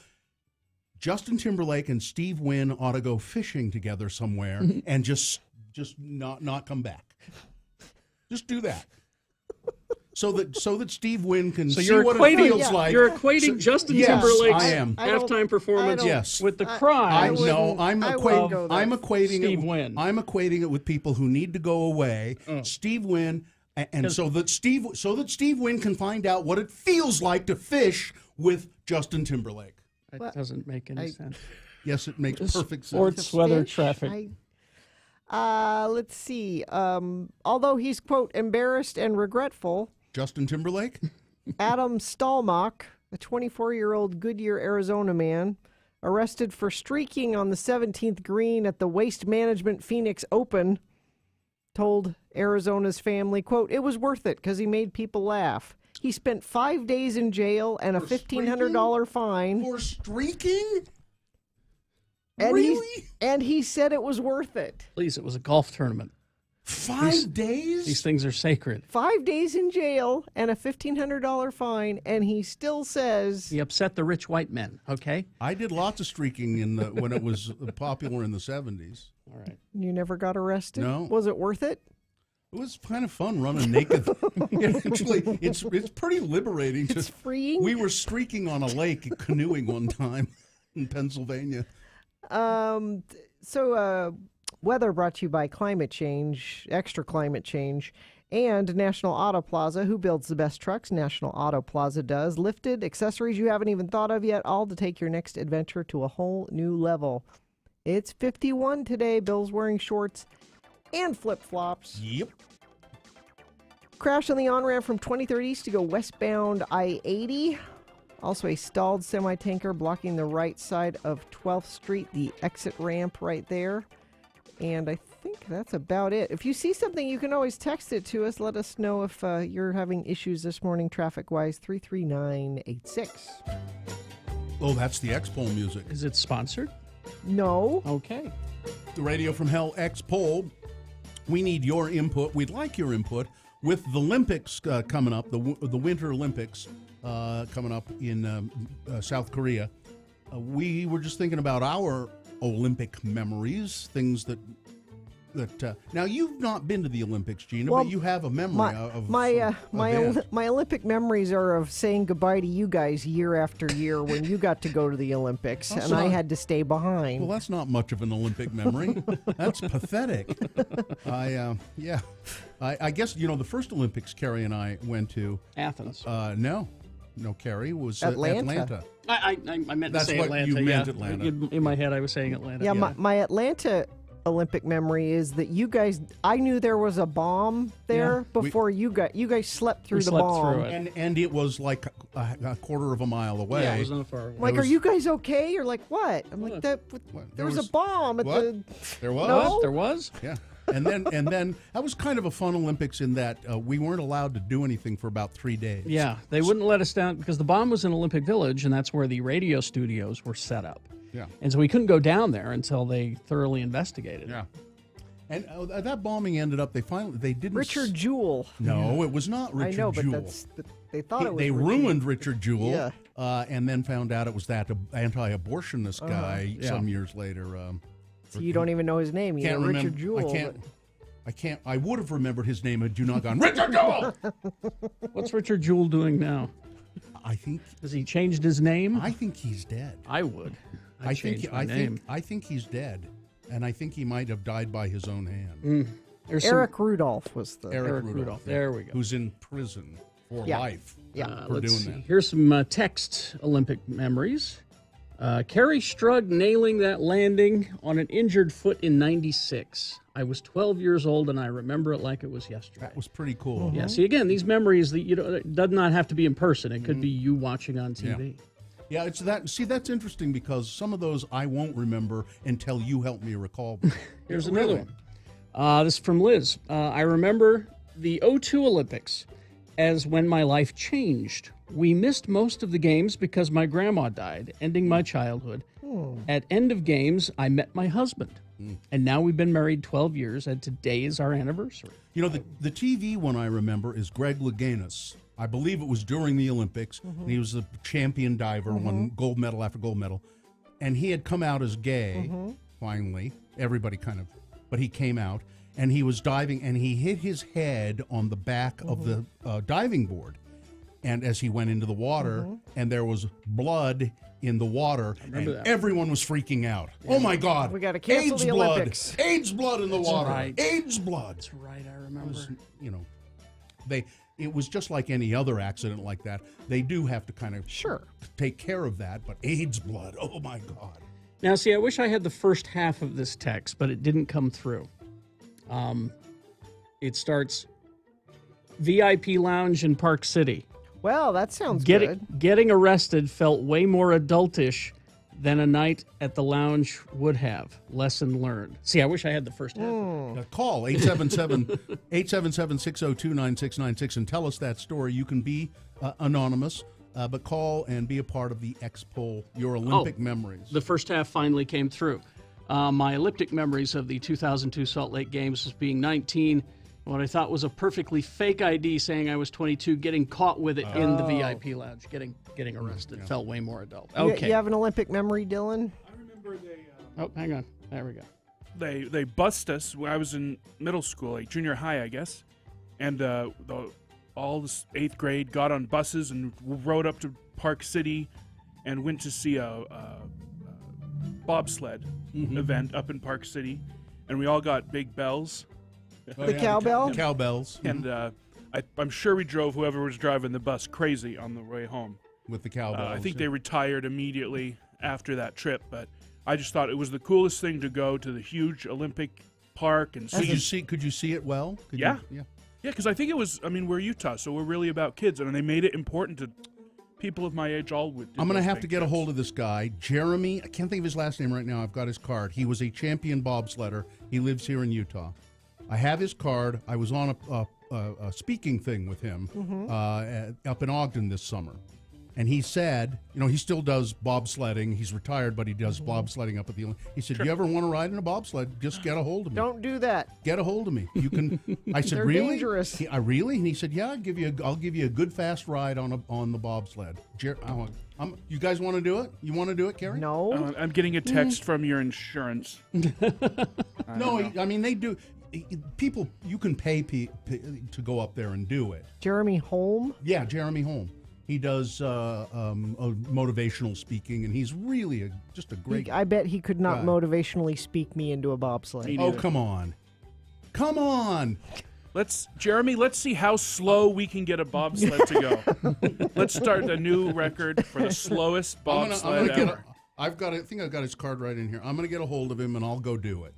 Justin Timberlake and Steve Wynn ought to go fishing together somewhere and just not come back. Just do that. So that Steve Wynn can see what it feels like. You're equating Justin Timberlake's halftime performance with the crime. I'm equating Steve Wynn. I'm equating it with people who need to go away. Steve Wynn, and so that Steve Wynn can find out what it feels like to fish with Justin Timberlake. That doesn't make any sense. Yes, it makes perfect sense. Sports, weather, traffic. Let's see. Although he's, quote, embarrassed and regretful. Justin Timberlake? Adam Stalmach, a 24-year-old Goodyear, Arizona man, arrested for streaking on the 17th green at the Waste Management Phoenix Open, told Arizona's family, quote, it was worth it because he made people laugh. He spent 5 days in jail and a $1,500 fine. For streaking? And really? He said it was worth it. Please, it was a golf tournament. 5 days? These things are sacred. 5 days in jail and a $1,500 fine, and he still says he upset the rich white men. Okay, I did lots of streaking when it was popular in the 70s. All right, you never got arrested? No. Was it worth it? It was kind of fun running naked. Actually, it's pretty liberating. It's freeing. We were streaking on a lake canoeing one time in Pennsylvania. Weather brought to you by Climate Change, Extra Climate Change, and National Auto Plaza. Who builds the best trucks? National Auto Plaza does. Lifted accessories you haven't even thought of yet, all to take your next adventure to a whole new level. It's 51 today. Bill's wearing shorts and flip-flops. Yep. Crash on the on-ramp from 23rd East to go westbound I-80. Also a stalled semi-tanker blocking the right side of 12th Street, the exit ramp right there. And I think that's about it. If you see something, you can always text it to us. Let us know if you're having issues this morning traffic-wise, 33986. Oh, that's the X-Poll music. Is it sponsored? No. Okay. The Radio from Hell X-Poll. We need your input. We'd like your input with the Olympics coming up, the Winter Olympics coming up in South Korea. We were just thinking about our Olympic memories, things that now you've not been to the Olympics, Gina, but you have a memory of my Olympic memories are of saying goodbye to you guys year after year when you got to go to the Olympics and I had to stay behind. Well, that's not much of an Olympic memory. That's pathetic. I guess the first Olympics Carrie and I went to Athens. No. No, Carrie, was Atlanta. I meant That's to say what Atlanta. you meant, yeah. Atlanta. In my head, I was saying Atlanta. Yeah, my Atlanta Olympic memory is that you guys. I knew there was a bomb there before you guys slept through the bomb. And it was like a quarter of a mile away. Yeah, it was not far away. Like, are you guys okay? You're like, what? I'm like, there was a bomb at the. There was. No? There was. Yeah. And then that was kind of a fun Olympics in that we weren't allowed to do anything for about 3 days. Yeah, they wouldn't let us down because the bomb was in Olympic Village, and that's where the radio studios were set up. Yeah. And so we couldn't go down there until they thoroughly investigated. Yeah. And that bombing ended up. They didn't. Richard Jewell. No, it was not Richard Jewell. I know, but they thought it was. They Richard. ruined Richard Jewell. Yeah. And then found out it was that anti-abortionist guy some years later. So you don't even know his name. You know Richard Jewell. I can't. I would have remembered his name had you not gone Richard Jewell. What's Richard Jewell doing now? I think. Has he changed his name? I think he's dead. I would. I think he's dead, and I think he might have died by his own hand. Eric Rudolph was the Eric Rudolph. Yeah. There we go. Who's in prison for life? Yeah, for let's doing see. that. Here's some text Olympic memories. Kerry Strug nailing that landing on an injured foot in '96. I was 12 years old, and I remember it like it was yesterday. That was pretty cool. Yeah. See, again, these memories that it does not have to be in person. It could be you watching on TV. Yeah, it's that. See, that's interesting because some of those I won't remember until you help me recall them. Here's another one. This is from Liz. I remember the '02 Olympics as when my life changed. We missed most of the games because my grandma died, ending my childhood. At end of games, I met my husband. And now we've been married 12 years, and today is our anniversary. You know, the TV one I remember is Greg Louganis. I believe it was during the Olympics. And he was a champion diver, won gold medal after gold medal. And he had come out as gay, finally. Everybody kind of, but he came out. And he was diving, and he hit his head on the back of the diving board. And as he went into the water, and there was blood in the water, and everyone was freaking out. Yeah. Oh my God! We got to cancel AIDS the blood. Olympics. AIDS blood in the water. Right. AIDS blood. That's right. I remember. It was just like any other accident like that. They do have to kind of take care of that. But AIDS blood. Oh my God! Now, see, I wish I had the first half of this text, but it didn't come through. It starts VIP lounge in Park City. Well, that sounds good. Getting arrested felt way more adultish than a night at the lounge would have. Lesson learned. See, I wish I had the first half. Call 877-602-9696 and tell us that story. You can be anonymous, but call and be a part of the X poll, your Olympic memories. The first half finally came through. My elliptic memories of the 2002 Salt Lake Games as being 19. What I thought was a perfectly fake ID saying I was 22, getting caught with it in the VIP lounge, getting arrested. Felt way more adult. Okay. You have an Olympic memory, Dylan? I remember they... oh, hang on. There we go. They bussed us when I was in middle school, like junior high, I guess. And all this 8th grade got on buses and rode up to Park City and went to see a bobsled event up in Park City. And we all got big bells. The cowbell? The cowbells. And I'm sure we drove whoever was driving the bus crazy on the way home. With the cowbells. I think they retired immediately after that trip, but I just thought it was the coolest thing to go to the huge Olympic park and see. Could you see it well? Yeah, because I think it was. I mean, we're Utah, so we're really about kids, and they made it important to people of my age. All would. I'm going to have to get a hold of this guy, Jeremy. I can't think of his last name right now. I've got his card. He was a champion bobsledder. He lives here in Utah. I have his card. I was on a speaking thing with him up in Ogden this summer. And he said, he still does bobsledding. He's retired, but he does bobsledding up at the... He said, you ever want to ride in a bobsled, just get a hold of me. Don't do that. Get a hold of me. You can... I said, They're really? dangerous. Really? And he said, yeah, I'll give you a good fast ride on the bobsled. You guys want to do it? You want to do it, Carrie? No. I'm getting a text from your insurance. No, I mean, they do... People, you can pay to go up there and do it. Jeremy Holm? Yeah, Jeremy Holm. He does motivational speaking, and he's really just a great... I bet he could not motivationally speak me into a bobsled. Oh, come on. Come on. Jeremy, let's see how slow we can get a bobsled to go. Let's start a new record for the slowest bobsled ever. I think I've got his card right in here. I'm going to get a hold of him, and I'll go do it.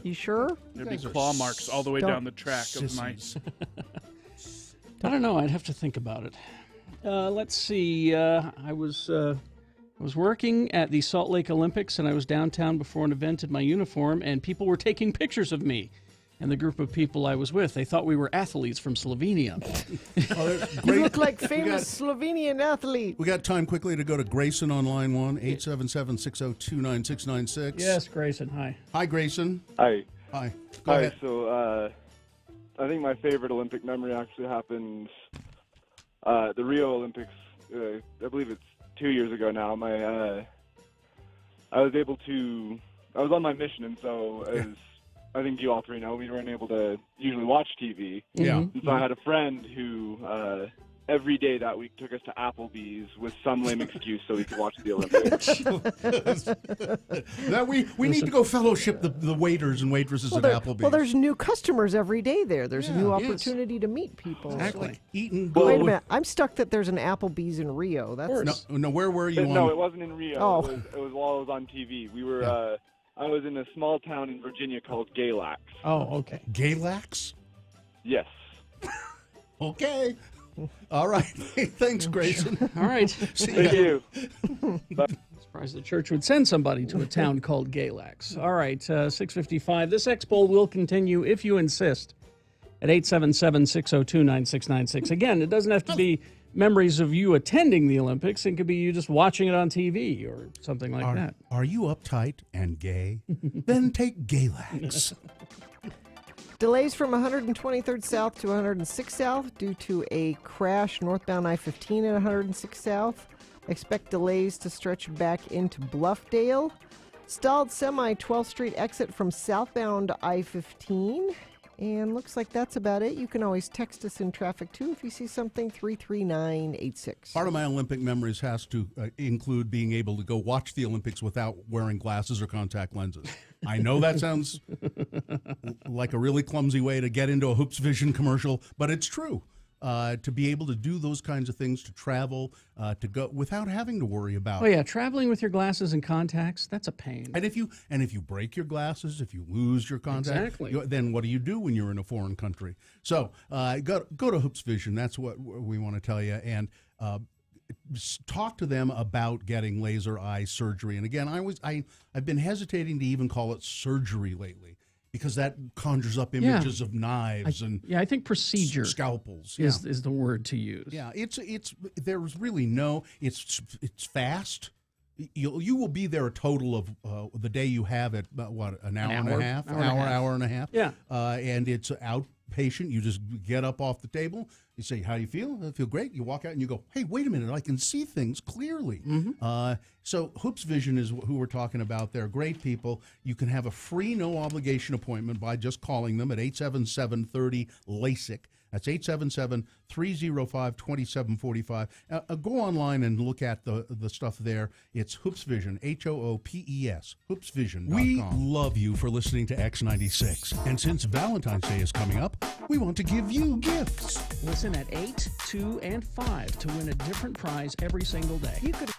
You sure? There'd be claw marks all the way down the track of my... I don't know. I'd have to think about it. Let's see. I was working at the Salt Lake Olympics, and I was downtown before an event in my uniform, and people were taking pictures of me. And the group of people I was with, they thought we were athletes from Slovenia. You look like famous Slovenian athlete. We got time quickly to go to Grayson on line 1, 877-602-9696. Yes, Grayson. Hi. Hi, Grayson. Hi. Hi. Go ahead. So I think my favorite Olympic memory actually happened the Rio Olympics. I believe it's 2 years ago now. I was on my mission, and so as I think you all three know, we weren't able to usually watch TV. Yeah. And so I had a friend who every day that week took us to Applebee's with some lame excuse so we could watch the Olympics. we need to go fellowship the waiters and waitresses at Applebee's. Well, there's new customers every day there. There's a new opportunity to meet people. Exactly. Like eat and go. go. Wait a minute. I'm stuck that there's an Applebee's in Rio. That's No, where were you? No, it wasn't in Rio. Oh. It was while I was on TV. We were... I was in a small town in Virginia called Galax. Oh, okay. Galax? Yes. Okay. All right. Thanks, Grayson. All right. Thank you. Surprised the church would send somebody to a town called Galax. All right, 6:55. This X-Poll will continue if you insist at 877-602-9696. Again, it doesn't have to be memories of you attending the Olympics. It could be you just watching it on TV or something like that. Are you uptight and gay? Then take Galax. Delays from 123rd South to 106 South due to a crash northbound I-15 at 106 South. Expect delays to stretch back into Bluffdale. Stalled semi 12th Street exit from southbound I-15. And looks like that's about it. You can always text us in traffic, too, if you see something, 33986. Part of my Olympic memories has to include being able to go watch the Olympics without wearing glasses or contact lenses. I know that sounds like a really clumsy way to get into a Hoops Vision commercial, but it's true. To be able to do those kinds of things, to travel, to go without having to worry about. Oh yeah, traveling with your glasses and contacts, that's a pain. And if you break your glasses, if you lose your contacts, then what do you do when you're in a foreign country? So go to Hoops Vision. That's what we want to tell you, and talk to them about getting laser eye surgery. And again, I've been hesitating to even call it surgery lately, because that conjures up images of knives I think procedure scalpels is the word to use. Yeah, it's there's really it's fast. You will be there a total of the day you have it an hour and a half. Yeah, and it's outpatient. You just get up off the table. You say, "How do you feel?" I feel great. You walk out and you go, "Hey, wait a minute! I can see things clearly." So Hoops Vision is who we're talking about. They're great people. You can have a free, no obligation appointment by just calling them at 877-30-LASIK. That's 877-305-2745. Go online and look at the stuff there. It's Hoops Vision, Hoopes, hoopsvision.com. We love you for listening to X96. And since Valentine's Day is coming up, we want to give you gifts. Listen at 8, 2, and 5 to win a different prize every single day. You could.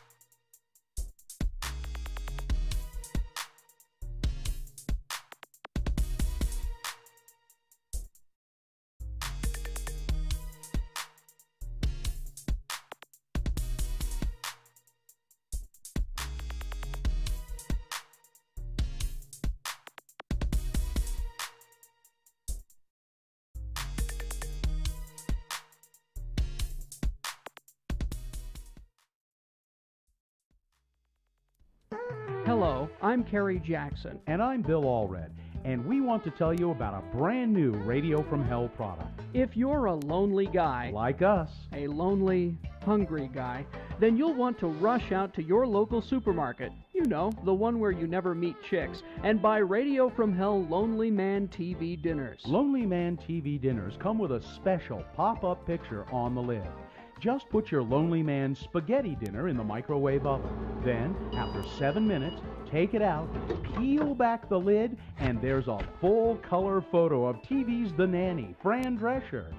Hello, I'm Kerry Jackson. And I'm Bill Allred. And we want to tell you about a brand new Radio from Hell product. If you're a lonely guy, like us, a lonely, hungry guy, then you'll want to rush out to your local supermarket. You know, the one where you never meet chicks, and buy Radio from Hell Lonely Man TV dinners. Lonely Man TV dinners come with a special pop-up picture on the lid. Just put your Lonely Man spaghetti dinner in the microwave oven. Then, after 7 minutes, take it out, peel back the lid, and there's a full-color photo of TV's The Nanny, Fran Drescher.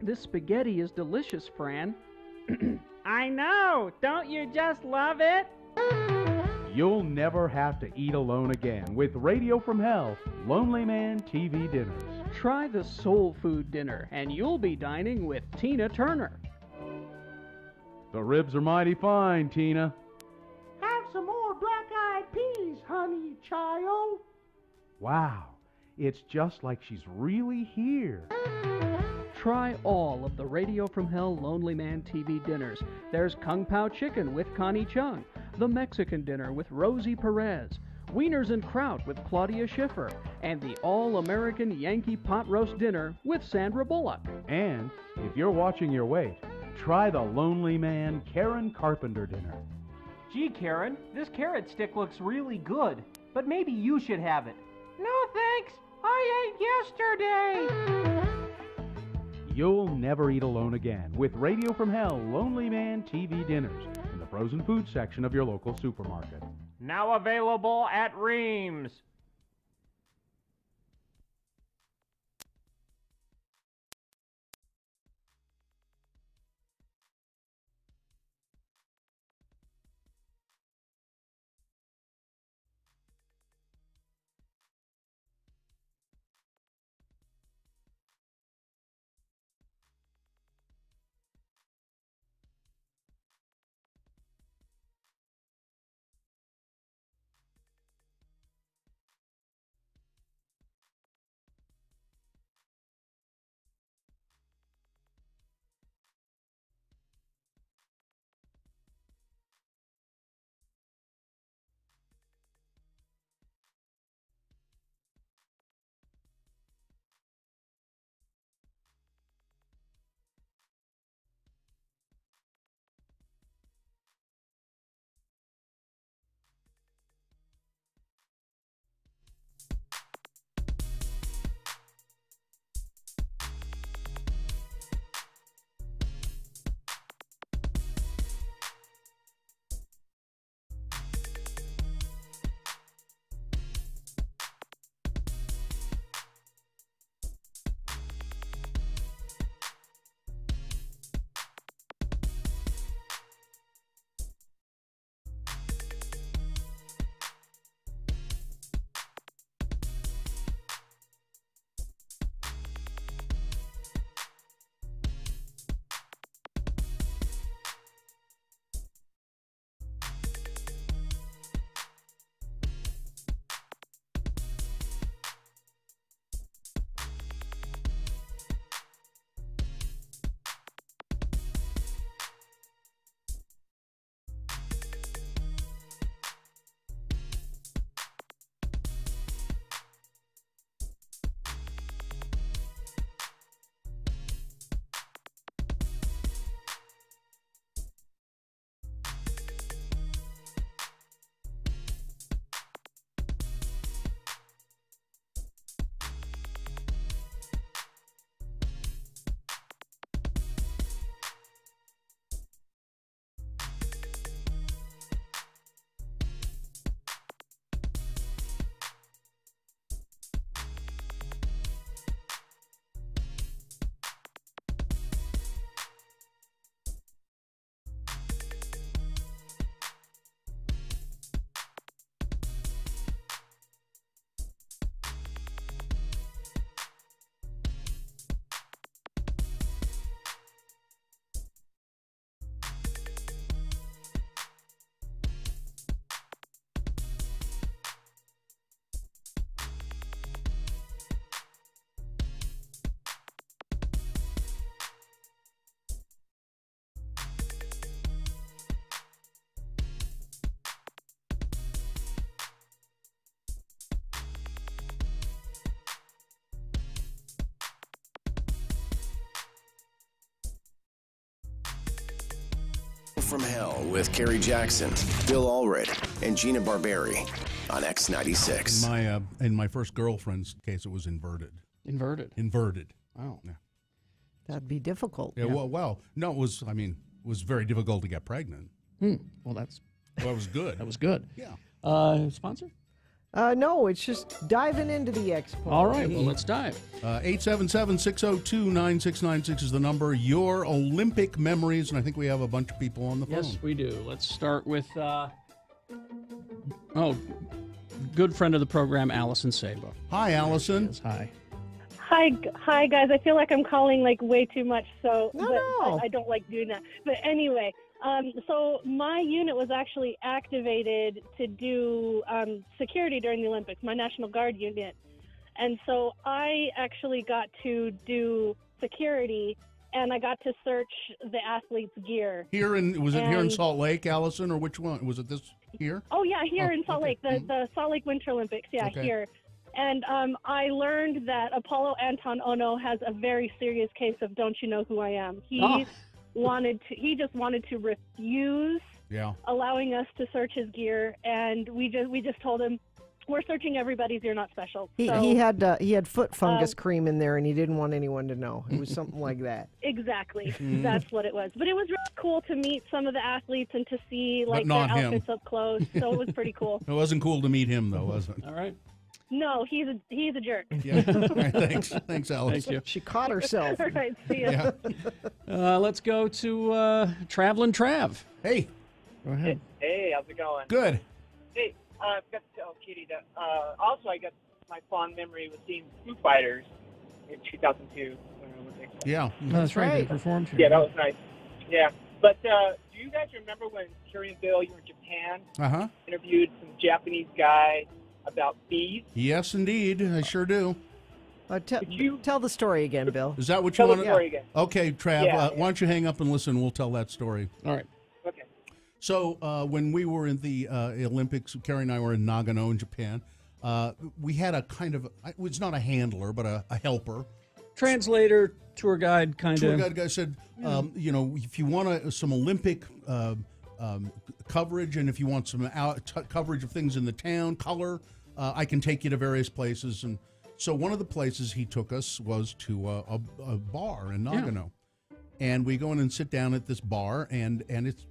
This spaghetti is delicious, Fran. I know! Don't you just love it? You'll never have to eat alone again with Radio from Hell, Lonely Man TV dinners. Try the soul food dinner, and you'll be dining with Tina Turner. The ribs are mighty fine, Tina. Have some more black-eyed peas, honey child. Wow, it's just like she's really here. Try all of the Radio from Hell Lonely Man TV dinners. There's Kung Pao Chicken with Connie Chung, the Mexican dinner with Rosie Perez, Wieners and Kraut with Claudia Schiffer, and the all-American Yankee pot roast dinner with Sandra Bullock. And if you're watching your weight, try the Lonely Man Karen Carpenter dinner. Gee, Karen, this carrot stick looks really good, but maybe you should have it. No thanks, I ate yesterday. You'll never eat alone again with Radio from Hell Lonely Man TV dinners in the frozen food section of your local supermarket. Now available at Reams. From Hell with Kerry Jackson, Bill Allred, and Gina Barberi on X96. In my first girlfriend's case, it was inverted. Inverted. Inverted. Wow. Yeah. That'd be difficult. Yeah, well, no, it was. I mean, it was very difficult to get pregnant. Well, that was good. That was good. Yeah. Sponsor? No, it's just diving into the expo. All right, well, let's dive. 877-602-9696 is the number. Your Olympic memories, and I think we have a bunch of people on the phone. Yes, we do. Let's start with, good friend of the program, Allison Sabo. Hi, Allison. Yes, hi. Hi, guys. I feel like I'm calling like way too much, so No. I don't like doing that. But anyway, so my unit was actually activated to do security during the Olympics, my National Guard unit. And so I actually got to do security, and I got to search the athletes' gear. Was it here in Salt Lake, Allison, or which one? Was it this here? Oh, yeah, here in Salt Lake, the Salt Lake Winter Olympics, here. And I learned that Apollo Anton Ono has a very serious case of "Don't you know who I am?" He just wanted to refuse allowing us to search his gear, and we just told him, "We're searching everybody's. You're not special." He had foot fungus cream in there, and he didn't want anyone to know. It was something like that. Exactly, that's what it was. But it was really cool to meet some of the athletes and to see like their not him. outfits up close. So it was pretty cool. It wasn't cool to meet him, though, was it? All right. No, he's a jerk. Yeah. All right, thanks, Alice. Thank you. She caught herself. All right, see ya. Let's go to Traveling Trav. Hey. Go ahead. Hey, how's it going? Good. Hey, I've got to tell Katie that also I got my fond memory with seeing Foo Fighters in 2002. Yeah. That's right. They performed here. Yeah, that was nice. Yeah. But do you guys remember when Carrie and Bill, you were in Japan, interviewed some Japanese guy about bees? Yes, indeed. I sure do. Tell the story again, Bill. Is that what you Tell want the to story again. Okay, Trav, Yeah, why don't you hang up and listen? We'll tell that story. All right. Okay. So when we were in the Olympics, Carrie and I were in Nagano in Japan. We had a kind of, it's not a handler, but a helper. Translator, tour guide, kind of. Tour guide guy said, if you want some Olympic coverage, and if you want some coverage of things in the town, color, I can take you to various places. And so one of the places he took us was to a bar in Nagano. And we go in and sit down at this bar, and it's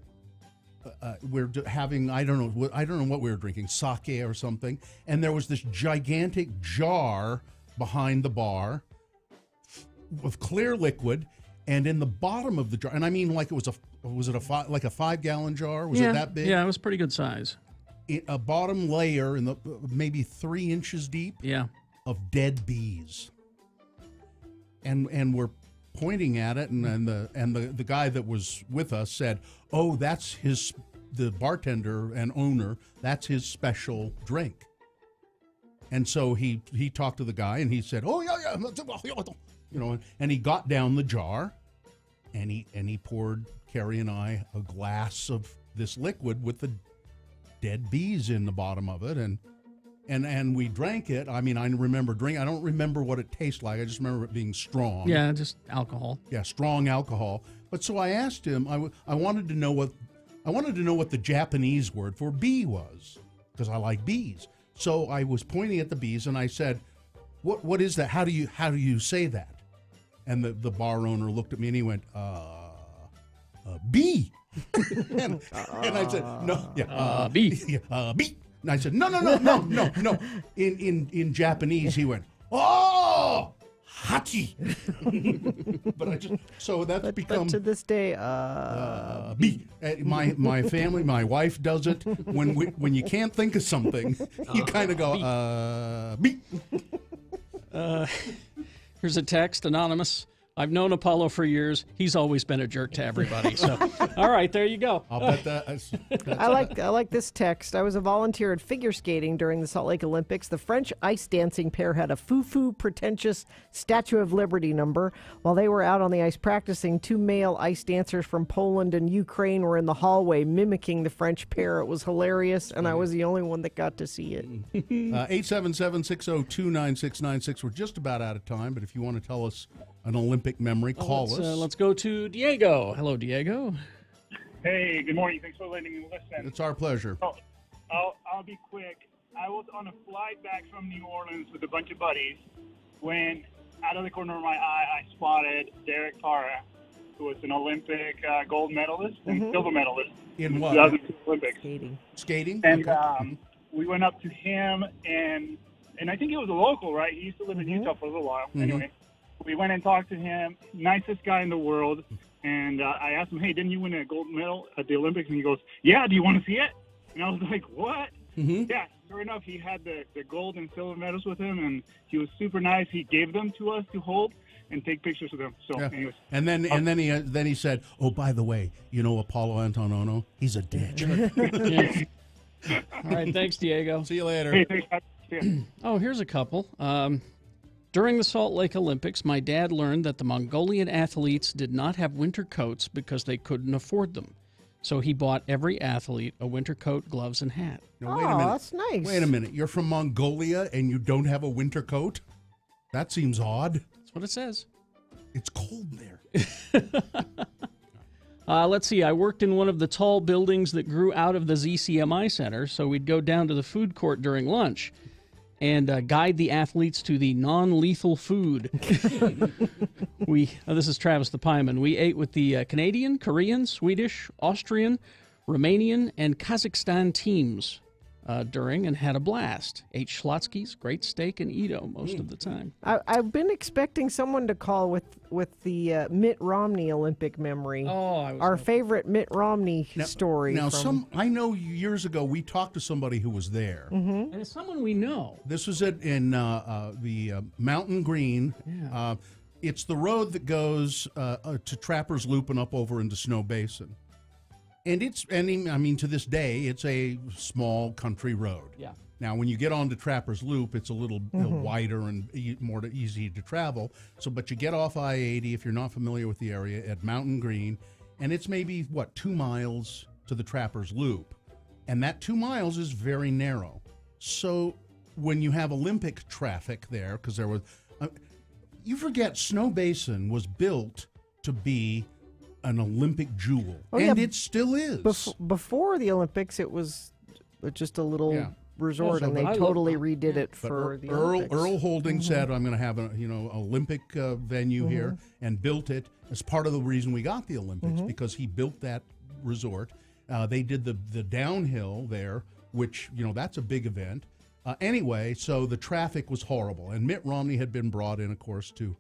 we're having I don't know what we were drinking, sake or something, and there was this gigantic jar behind the bar of clear liquid, and in the bottom of the jar, and I mean like it was it a 5-gallon jar? Was it that big? Yeah, it was pretty good size. A bottom layer in the maybe 3 inches deep. Yeah. Of dead bees, and we're pointing at it, and the guy that was with us said, "Oh, that's the bartender and owner. That's his special drink." And so he talked to the guy, and he said, "Oh yeah, and he got down the jar, and he poured Carrie and I a glass of this liquid with the dead bees in the bottom of it, and we drank it. I mean, I remember drinking. I don't remember what it tastes like. I just remember it being strong. Yeah, just alcohol. Yeah, strong alcohol. But so I asked him. I wanted to know what the Japanese word for bee was, because I like bees. So I was pointing at the bees, and I said, "What is that? How do you say that?" And the bar owner looked at me, and he went, "Bee." and I said, "No, bee, bee." And I said, no. In Japanese, he went, "Oh, hachi." But that's become. But to this day, bee. My family, my wife does it when you can't think of something, you kind of go, bee. Here's a text, anonymous. I've known Apollo for years. He's always been a jerk to everybody. So, all right, there you go. I'll bet that's I like this text. I was a volunteer at figure skating during the Salt Lake Olympics. The French ice dancing pair had a foo-foo pretentious Statue of Liberty number. While they were out on the ice practicing, 2 male ice dancers from Poland and Ukraine were in the hallway mimicking the French pair. It was hilarious, and I was the only one that got to see it. 877-602-9696. We're just about out of time, but if you want to tell us an Olympic memory, call us. Let's go to Diego. Hello, Diego. Hey, good morning. Thanks for letting me listen. It's our pleasure. Oh, I'll be quick. I was on a flight back from New Orleans with a bunch of buddies when out of the corner of my eye, I spotted Derek Carr, who was an Olympic gold medalist and silver medalist in what? 2002 Olympics. Skating. And Okay. we went up to him, and I think he was a local, right? He used to live in Utah for a little while. Anyway, we went and talked to him. Nicest guy in the world. And I asked him, hey, didn't you win a gold medal at the Olympics? And he goes, yeah, do you want to see it? And I was like, what? Yeah, sure enough, he had the gold and silver medals with him, and he was super nice. He gave them to us to hold and take pictures with them. So, anyways. And then he said, oh, by the way, you know Apollo Anton Ono? He's a ditch. Yes. All right, thanks, Diego. See you later. Hey, thanks. See ya. Oh, here's a couple. During the Salt Lake Olympics, my dad learned that the Mongolian athletes did not have winter coats because they couldn't afford them. So he bought every athlete a winter coat, gloves, and hat. Now, wait a minute. That's nice. Wait a minute. You're from Mongolia and you don't have a winter coat? That seems odd. That's what it says. It's cold there. Let's see. I worked in one of the tall buildings that grew out of the ZCMI Center, so we'd go down to the food court during lunch and guide the athletes to the non-lethal food. This is Travis the Pieman. We ate with the Canadian, Korean, Swedish, Austrian, Romanian, and Kazakhstan teams during and had a blast. Ate Schlotzky's, great steak, and Edo most of the time. I've been expecting someone to call with the Mitt Romney Olympic memory. Our favorite Mitt Romney story. Now, I know years ago we talked to somebody who was there. And it's someone we know. This was in the Mountain Green. Yeah. It's the road that goes to Trappers Loop and up over into Snow Basin. And to this day, it's a small country road. Yeah. Now, when you get onto Trappers Loop, it's a little wider and more easy to travel. But you get off I-80 if you're not familiar with the area at Mountain Green, and it's maybe 2 miles to the Trappers Loop, and that 2 miles is very narrow. So when you have Olympic traffic there, because there was, you forget Snow Basin was built to be an Olympic jewel, and it still is. Before the Olympics, it was just a little resort, and they totally redid it for the Olympics. Earl Holding said, "I'm going to have an Olympic venue here," and built it as part of the reason we got the Olympics because he built that resort. They did the downhill there, which that's a big event. Anyway, so the traffic was horrible, and Mitt Romney had been brought in, of course, to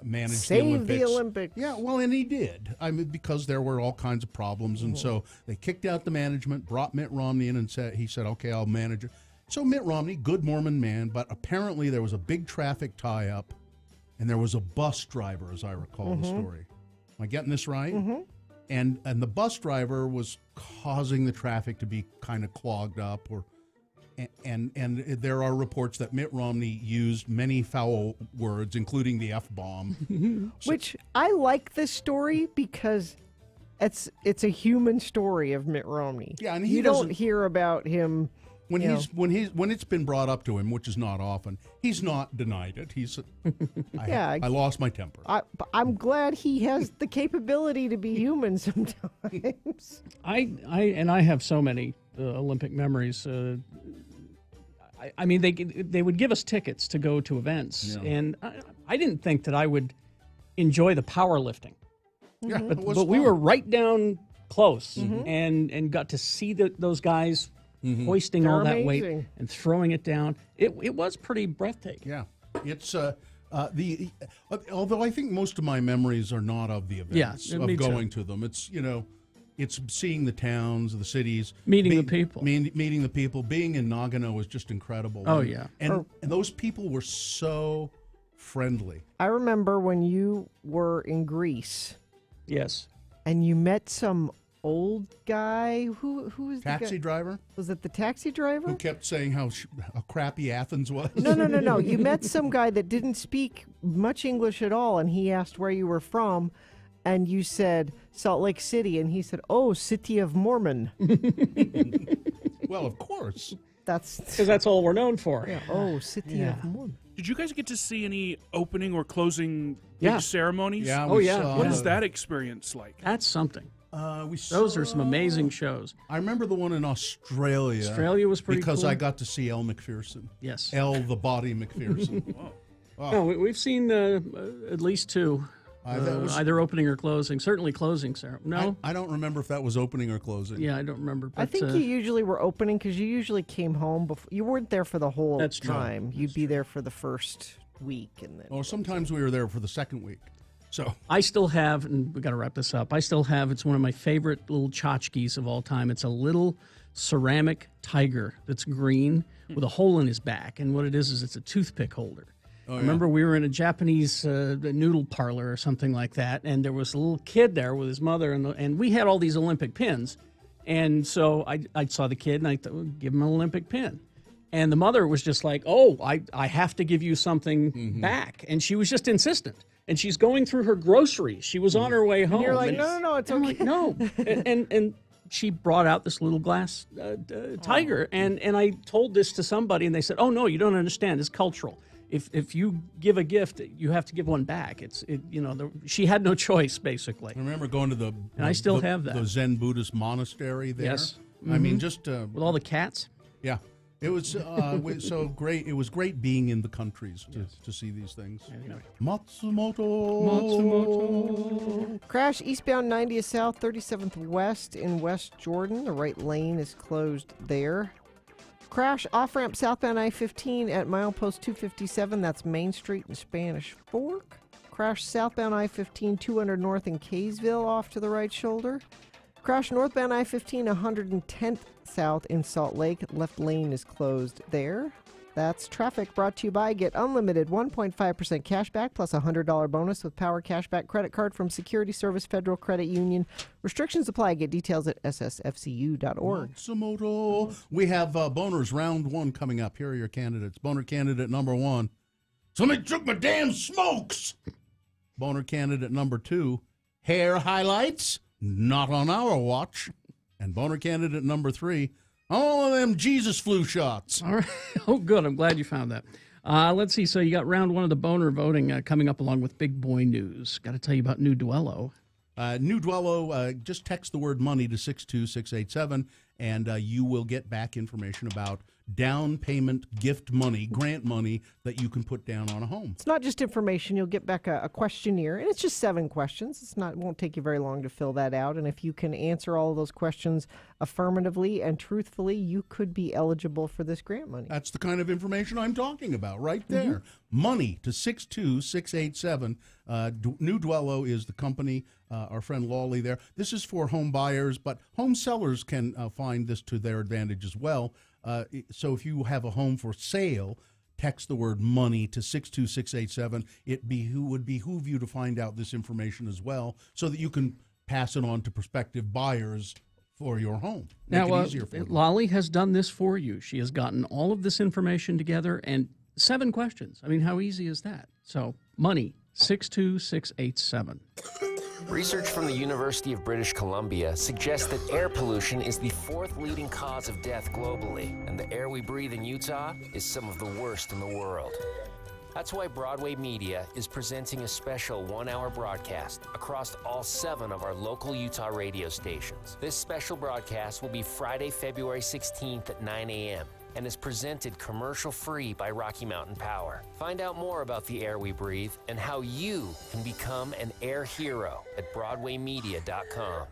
manage Save the Olympics. Yeah, well, and he did. Because there were all kinds of problems, and so they kicked out the management, brought Mitt Romney in, and he said, okay, I'll manage it. So Mitt Romney, good Mormon man, but apparently there was a big traffic tie-up, and there was a bus driver, as I recall the story. Am I getting this right? And the bus driver was causing the traffic to be kind of clogged up, and there are reports that Mitt Romney used many foul words, including the F-bomb. Which I like this story because it's a human story of Mitt Romney. Yeah, and you don't hear about him when it's been brought up to him, which is not often. He's not denied it. I lost my temper. I'm glad he has the capability to be human sometimes. I have so many Olympic memories. They would give us tickets to go to events, and I didn't think that I would enjoy the powerlifting. Yeah, but we were right down close and got to see those guys hoisting all that weight and throwing it down. It was pretty breathtaking. Yeah, it's although I think most of my memories are not of the events of going to them. It's it's seeing the towns, the cities, meeting the people. Meeting the people. Being in Nagano was just incredible. Oh, yeah. And those people were so friendly. I remember when you were in Greece. Yes. And you met some old guy. Who was the guy? Taxi driver? Was it the taxi driver? Who kept saying how crappy Athens was? No. You met some guy that didn't speak much English at all, and he asked where you were from. And you said Salt Lake City, and he said, "Oh, City of Mormon." Well, of course. Because that's all we're known for. Yeah. Oh, City of Mormon. Did you guys get to see any opening or closing big ceremonies? Yeah. What is that experience like? That's something. Those are some amazing shows. I remember the one in Australia. Australia was pretty because cool. I got to see Elle McPherson. Yes. Elle the Body McPherson. Oh. No, we've seen at least two. Either opening or closing. Certainly closing, Sarah. No? I don't remember if that was opening or closing. Yeah, I don't remember. But, I think you usually were opening because you usually came home before. You weren't there for the whole That's true. time. You'd be there for the first week. And then. Or sometimes we were there for the second week. So I still have, and we got to wrap this up, I still have, it's one of my favorite little tchotchkes of all time. It's a little ceramic tiger that's green with a hole in his back. And what it is it's a toothpick holder. Oh, I remember we were in a Japanese noodle parlor or something like that, and there was a little kid there with his mother, and we had all these Olympic pins. And so I saw the kid, and I thought, well, give him an Olympic pin. And the mother was just like, oh, I have to give you something back. And she was just insistent. And she's going through her groceries. She was on her way home. And you're like, no, it's okay. Like, no. and she brought out this little glass tiger, and I told this to somebody, and they said, oh, no, you don't understand. It's cultural. If you give a gift, you have to give one back. She had no choice, basically. I remember going to I still have that. The Zen Buddhist monastery there. Yes. I mean, just with all the cats. Yeah, it was so great. It was great being in the countries to see these things. Anyway. Matsumoto. Crash eastbound 90th South, 37th West in West Jordan. The right lane is closed there. Crash off-ramp southbound I-15 at milepost 257. That's Main Street in Spanish Fork. Crash southbound I-15 200 north in Kaysville off to the right shoulder. Crash northbound I-15 110th south in Salt Lake. Left lane is closed there. That's traffic brought to you by Get Unlimited 1.5% cash back plus a $100 bonus with Power Cashback credit card from Security Service Federal Credit Union. Restrictions apply. Get details at ssfcu.org. Matsumoto. We have boners round one coming up. Here are your candidates. Boner candidate number 1. Somebody took my damn smokes. Boner candidate number 2. Hair highlights. Not on our watch. And boner candidate number 3. All of them Jesus flu shots. All right. Oh, good. I'm glad you found that. Let's see. So you got round one of the boner voting coming up along with Big Boy News. Got to tell you about New Duello. New Duello, just text the word money to 62687, and you will get back information about down payment, gift money, grant money that you can put down on a home. It's not just information. You'll get back a questionnaire, and it's just 7 questions. It won't take you very long to fill that out, and if you can answer all of those questions affirmatively and truthfully, you could be eligible for this grant money. That's the kind of information I'm talking about right there. Money to 62687. New Duello is the company, our friend Lawley there. This is for home buyers, but home sellers can find this to their advantage as well. So if you have a home for sale, text the word money to 62687. It would behoove you to find out this information as well so that you can pass it on to prospective buyers for your home. Make it easier for them. Lolly has done this for you. She has gotten all of this information together and 7 questions. I mean, how easy is that? So, money, 62687. Research from the University of British Columbia suggests that air pollution is the 4th leading cause of death globally, and the air we breathe in Utah is some of the worst in the world. That's why Broadway Media is presenting a special 1-hour broadcast across all 7 of our local Utah radio stations. This special broadcast will be Friday, February 16th at 9 a.m. and is presented commercial-free by Rocky Mountain Power. Find out more about the air we breathe and how you can become an air hero at BroadwayMedia.com.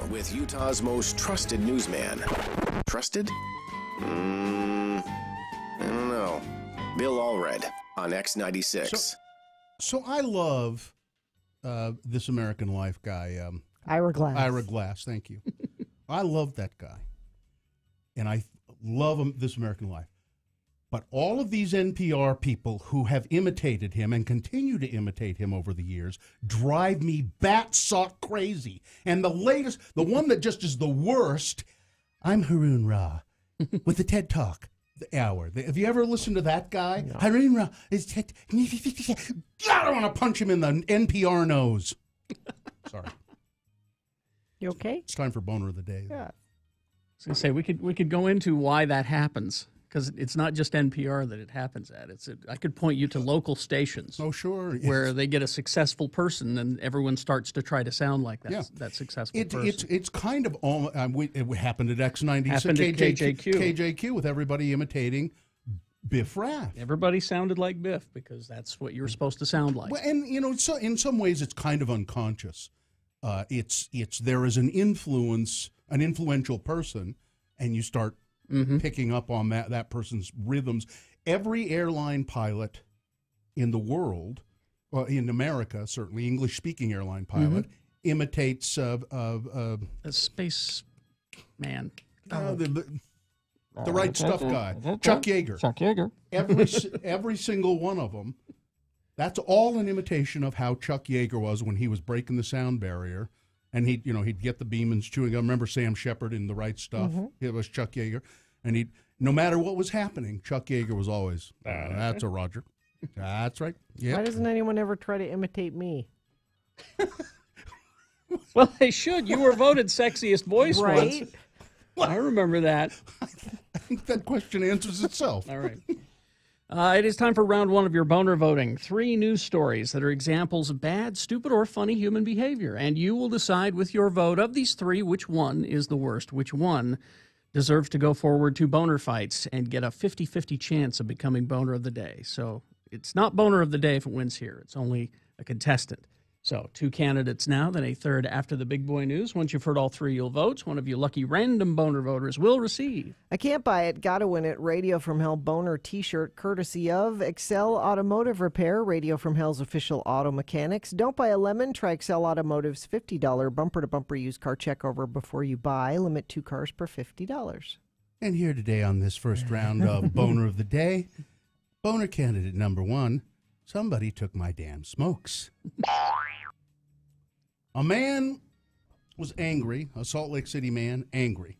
with Utah's most trusted newsman. Trusted? I don't know. Bill Allred on X96. So I love This American Life guy. Ira Glass. Ira Glass, thank you. I love that guy. And I love This American Life. But all of these NPR people who have imitated him and continue to imitate him over the years drive me bat-sock crazy. And the latest, the one that just is the worst, I'm Haroon Ra with the TED Talk hour. Have you ever listened to that guy? No. Haroon Ra is TED. God, I want to punch him in the NPR nose. Sorry. You okay? It's time for Boner of the Day. Yeah. I was going to say, we could go into why that happens, because it's not just NPR that it happens at. I could point you to local stations. Oh, sure. Where yes. they get a successful person and everyone starts to try to sound like that successful person. It's kind of, it happened at X96. Happened at KJQ. KJQ with everybody imitating Biff Rath. Everybody sounded like Biff because that's what you're supposed to sound like. Well, and, so in some ways it's kind of unconscious. There is an influential person, and you start picking up on that person's rhythms. Every airline pilot in the world, in America certainly, English-speaking airline pilot, imitates a space man. The right stuff guy, Chuck Yeager. Chuck Yeager. Every single one of them. That's all an imitation of how Chuck Yeager was when he was breaking the sound barrier, and he'd get the Beemans chewing gum. Remember Sam Shepard in The Right Stuff? It was Chuck Yeager, and no matter what was happening, Chuck Yeager was always that's a Roger. That's right. Yeah. Why doesn't anyone ever try to imitate me? Well, they should. You were voted sexiest voice right? once. I remember that. I think that question answers itself. All right. It is time for round one of your boner voting. 3 news stories that are examples of bad, stupid, or funny human behavior. And you will decide with your vote of these 3 which one is the worst, which one deserves to go forward to boner fights and get a 50-50 chance of becoming boner of the day. So it's not boner of the day if it wins here. It's only a contestant. So 2 candidates now, then a third after the big boy news. Once you've heard all 3 you'll vote. One of you lucky random boner voters will receive. I can't buy it, gotta win it. Radio from Hell boner t-shirt courtesy of Excel Automotive Repair, Radio from Hell's official auto mechanics. Don't buy a lemon. Try Excel Automotive's $50 bumper-to-bumper used car checkover before you buy. Limit 2 cars per $50. And here today on this first round of Boner of the Day, boner candidate number 1, somebody took my damn smokes. A man was angry, a Salt Lake City man, angry,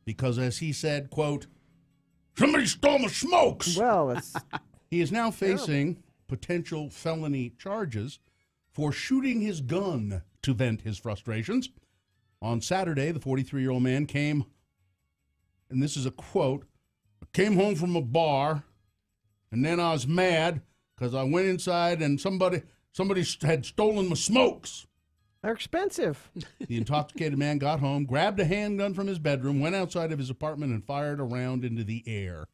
because as he said, quote, somebody stole my smokes. Well, he is now facing potential felony charges for shooting his gun to vent his frustrations. On Saturday, the 43-year-old man came, and this is a quote, came home from a bar, and then I was mad because I went inside and somebody had stolen my smokes. They're expensive. The intoxicated man got home, grabbed a handgun from his bedroom, went outside of his apartment, and fired a round into the air,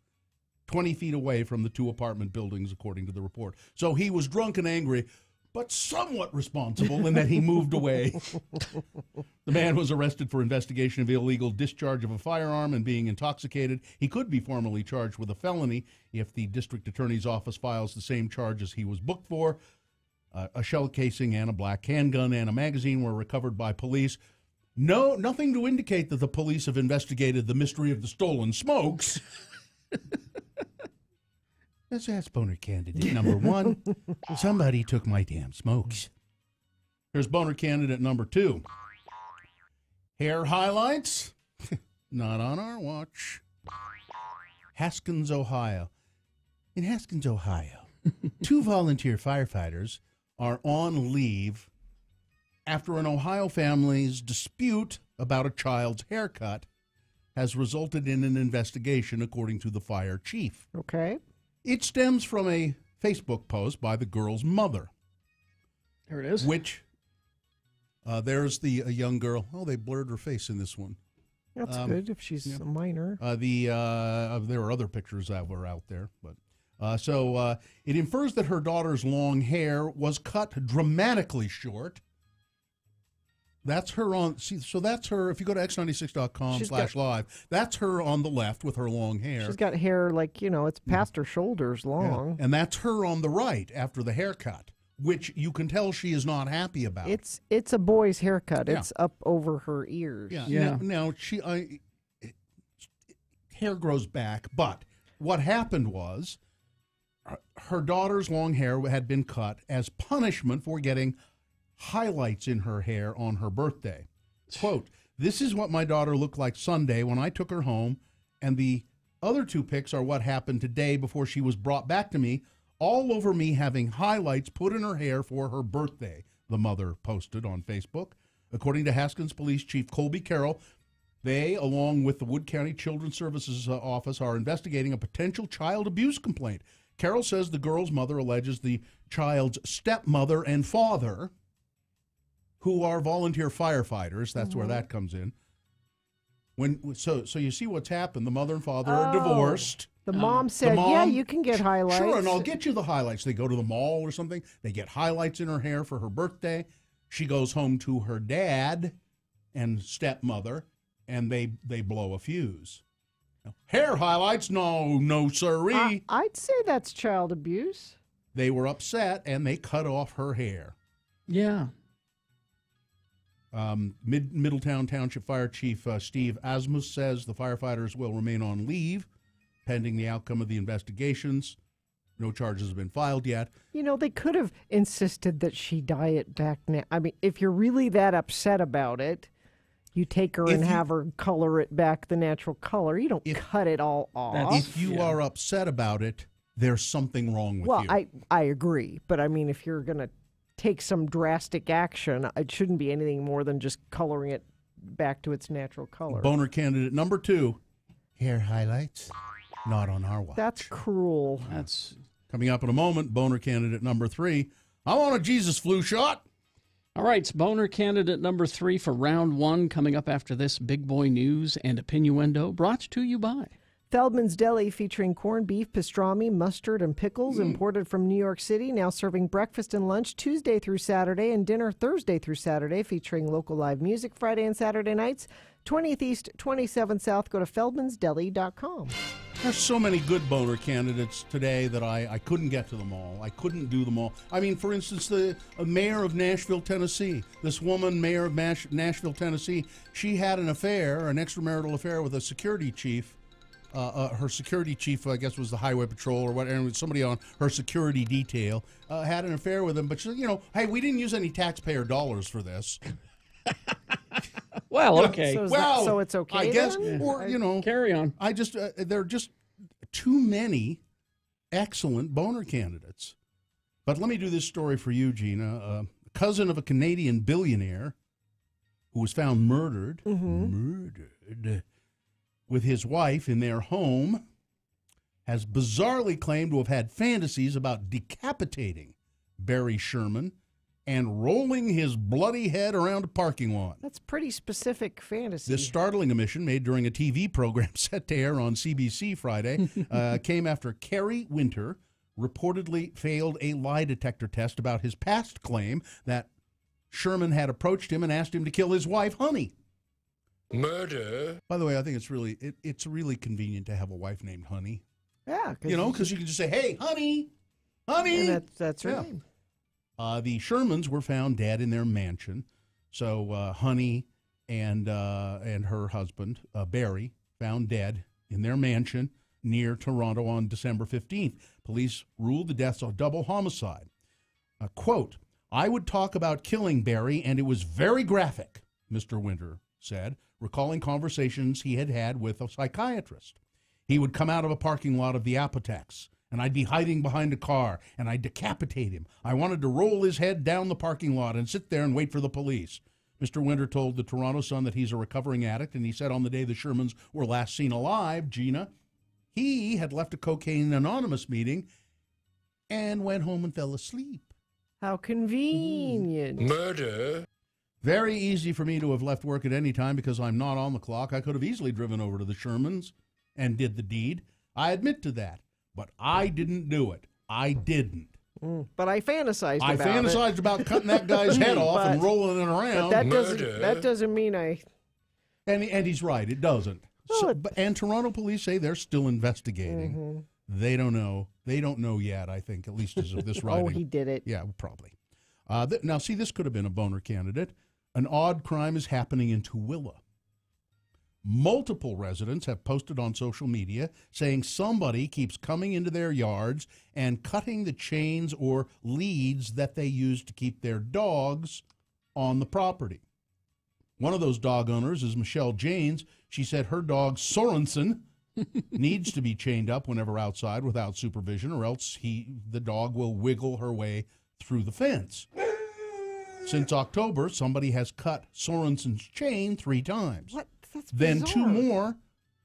20 feet away from the 2 apartment buildings, according to the report. So he was drunk and angry, but somewhat responsible in that he moved away. The man was arrested for investigation of illegal discharge of a firearm and being intoxicated. He could be formally charged with a felony if the district attorney's office files the same charges he was booked for. A shell casing and a black handgun and a magazine were recovered by police. Nothing to indicate that the police have investigated the mystery of the stolen smokes. That's boner candidate number 1. Somebody took my damn smokes. Here's boner candidate number 2. Hair highlights? Not on our watch. Haskins, Ohio. In Haskins, Ohio, 2 volunteer firefighters are on leave after an Ohio family's dispute about a child's haircut has resulted in an investigation, according to the fire chief. Okay. It stems from a Facebook post by the girl's mother. There it is. Which, there's a young girl. Oh, they blurred her face in this one. That's good if she's a minor. There are other pictures that were out there, but it infers that her daughter's long hair was cut dramatically short. That's her on. See, so that's her. If you go to x96.com/live, that's her on the left with her long hair. She's got hair like, it's past her shoulders long. Yeah. And that's her on the right after the haircut, which you can tell she is not happy about. It's a boy's haircut. Yeah. It's up over her ears. Yeah. Now hair grows back, but what happened was her daughter's long hair had been cut as punishment for getting highlights in her hair on her birthday. Quote, "This is what my daughter looked like Sunday when I took her home, and the other two pics are what happened today before she was brought back to me, all over me having highlights put in her hair for her birthday," the mother posted on Facebook. According to Haskins Police Chief Colby Carroll, they, along with the Wood County Children's Services Office, are investigating a potential child abuse complaint. Carroll says the girl's mother alleges the child's stepmother and father, who are volunteer firefighters, that's where that comes in. So you see what's happened. The mother and father are divorced. The mom said, yeah, you can get highlights. Sure, and I'll get you the highlights. They go to the mall or something. They get highlights in her hair for her birthday. She goes home to her dad and stepmother, and they blow a fuse. Hair highlights? No, sirree. I'd say that's child abuse. They were upset, and they cut off her hair. Yeah. Middletown Township Fire Chief Steve Asmus says the firefighters will remain on leave pending the outcome of the investigations. No charges have been filed yet. They could have insisted that she dye it back now. I mean, if you're really that upset about it, you take her and have her color it back the natural color. You don't cut it all off. If you are upset about it, there's something wrong with you. Well, I agree. But, I mean, if you're going to take some drastic action, it shouldn't be anything more than just coloring it back to its natural color. Boner candidate number 2, hair highlights, not on our watch. That's cruel. That's coming up in a moment. Boner candidate number 3, I want a Jesus flu shot. All right, it's boner candidate number 3 for round 1 coming up after this big boy news and opinioendo brought to you by Feldman's Deli, featuring corned beef, pastrami, mustard, and pickles, imported from New York City, now serving breakfast and lunch Tuesday through Saturday and dinner Thursday through Saturday, featuring local live music Friday and Saturday nights. 20th East, 27th South. Go to feldmansdeli.com. There's so many good boner candidates today that I couldn't get to them all. I couldn't do them all. I mean, for instance, the mayor of Nashville, Tennessee. This woman, mayor of Nashville, Tennessee, she had an affair, an extramarital affair with a security chief. Her security chief, I guess, was the highway patrol or whatever. Somebody on her security detail had an affair with him. But, hey, we didn't use any taxpayer dollars for this. Well, okay. So it's okay, I guess, then? or, carry on. I just, there are just too many excellent boner candidates. But let me do this story for you, Gina. A cousin of a Canadian billionaire who was found murdered with his wife in their home has bizarrely claimed to have had fantasies about decapitating Barry Sherman and rolling his bloody head around a parking lot. That's pretty specific fantasy. This startling admission, made during a TV program set to air on CBC Friday, came after Kerry Winter reportedly failed a lie detector test about his past claim that Sherman had approached him and asked him to kill his wife, Honey. Murder. By the way, I think it's really convenient to have a wife named Honey. Yeah. Because you can just say, hey, Honey, Honey. And that's her name. The Shermans were found dead in their mansion. So Honey and her husband, Barry, found dead in their mansion near Toronto on December 15th. Police ruled the deaths a double homicide. Quote, I would talk about killing Barry, and it was very graphic, Mr. Winter said, recalling conversations he had had with a psychiatrist. He would come out of a parking lot of the Apotex, and I'd be hiding behind a car, and I'd decapitate him. I wanted to roll his head down the parking lot and sit there and wait for the police. Mr. Winter told the Toronto Sun that he's a recovering addict, and he said on the day the Shermans were last seen alive, Gina, he had left a Cocaine Anonymous meeting and went home and fell asleep. How convenient. Murder. Very easy for me to have left work at any time because I'm not on the clock. I could have easily driven over to the Shermans and did the deed. I admit to that. But I didn't do it. I didn't. But I fantasized I about fantasized about cutting that guy's head off and rolling it around. But that doesn't mean I... And he's right, it doesn't. And Toronto police say they're still investigating. They don't know. They don't know yet, I think, at least as of this writing. Oh, he did it. Yeah, probably. Now, see, this could have been a boner candidate. An odd crime is happening in Tooele. Multiple residents have posted on social media saying somebody keeps coming into their yards and cutting the chains or leads that they use to keep their dogs on the property. One of those dog owners is Michelle Janes. She said her dog, Sorensen, needs to be chained up whenever outside without supervision, or else the dog will wiggle her way through the fence. Since October, somebody has cut Sorensen's chain 3 times. What? That's Then bizarre. 2 more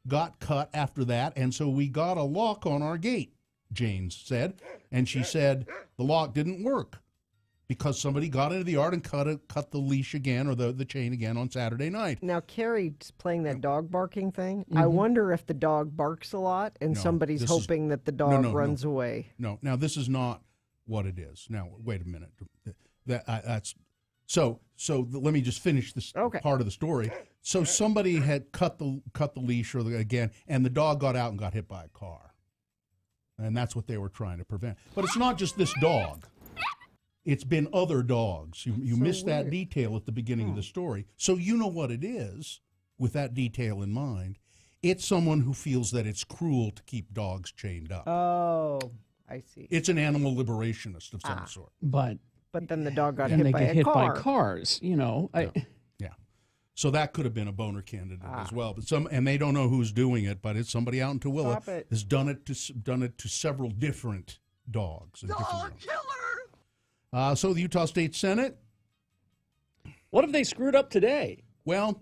got cut after that, and so we got a lock on our gate, Janes said. And she said the lock didn't work because somebody got into the yard and cut the leash again, or the chain again, on Saturday night. Now, Carrie's playing that dog barking thing. I wonder if the dog barks a lot and somebody's hoping that the dog runs away. No, now this is not what it is. Now, wait a minute. That's so. Let me just finish this part of the story. So somebody had cut the leash again, and the dog got out and got hit by a car, and that's what they were trying to prevent. But it's not just this dog. It's been other dogs. You missed that detail at the beginning of the story. So you know what it is with that detail in mind. It's someone who feels that it's cruel to keep dogs chained up. Oh, I see. It's an animal liberationist of some sort. But then the dog got and hit they by get a hit car. by cars, you know. Yeah. So that could have been a boner candidate as well. But and they don't know who's doing it, but it's somebody out in Tooele has done it to several different dogs. Dog killer! So the Utah State Senate. What have they screwed up today? Well,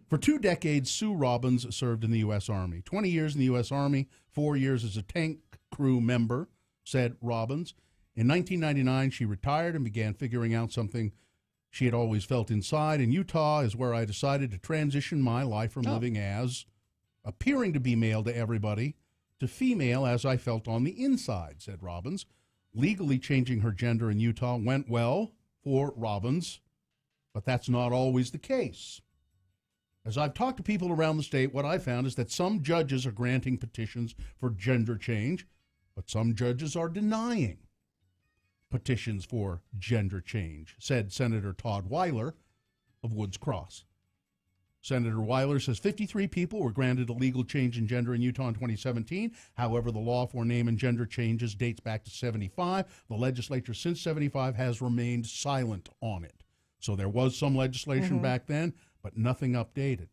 for 2 decades, Sue Robbins served in the U.S. Army. 20 years in the U.S. Army, 4 years as a tank crew member, said Robbins. In 1999, she retired and began figuring out something she had always felt inside. In Utah is where I decided to transition my life from living as appearing to be male to everybody to female as I felt on the inside, said Robbins. Legally changing her gender in Utah went well for Robbins, but that's not always the case. As I've talked to people around the state, what I found is that some judges are granting petitions for gender change, but some judges are denying petitions for gender change, said Senator Todd Weiler of Woods Cross. Senator Weiler says 53 people were granted a legal change in gender in Utah in 2017. However, the law for name and gender changes dates back to 75. The legislature since 75 has remained silent on it. So there was some legislation back then, but nothing updated.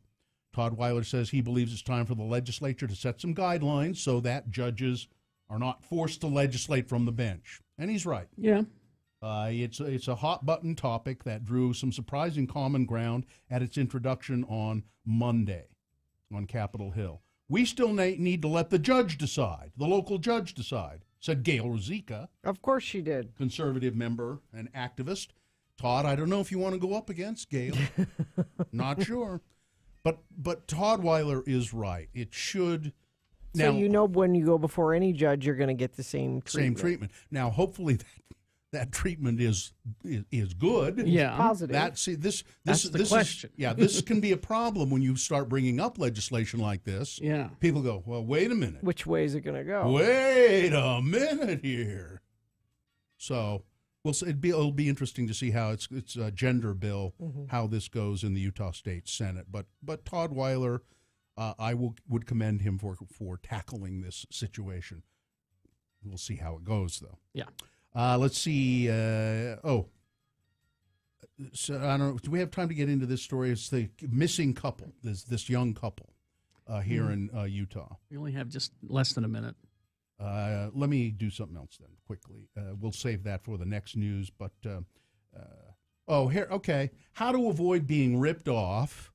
Todd Weiler says he believes it's time for the legislature to set some guidelines so that judges are not forced to legislate from the bench. And he's right. Yeah. It's a hot-button topic that drew some surprising common ground at its introduction on Monday on Capitol Hill. We still need to let the judge decide, the local judge decide, said Gail Ruzicka. Of course she did. Conservative member and activist. Todd, I don't know if you want to go up against Gail. Not sure. But Todd Weiler is right. It should... So now, when you go before any judge, you're going to get the same treatment. Same treatment. Now, hopefully that treatment is good. Yeah. Positive. That's the question. This can be a problem when you start bringing up legislation like this. Yeah. People go, well, wait a minute. Which way is it going to go? Wait a minute here. So it'll be interesting to see how it's a gender bill, how this goes in the Utah State Senate. But Todd Weiler, I would commend him for tackling this situation. We'll see how it goes, though. Yeah. Let's see. So I don't know. Do we have time to get into this story? It's the missing couple. This young couple here in Utah. We only have just less than a minute. Let me do something else then quickly. We'll save that for the next news. But here. Okay. How to avoid being ripped off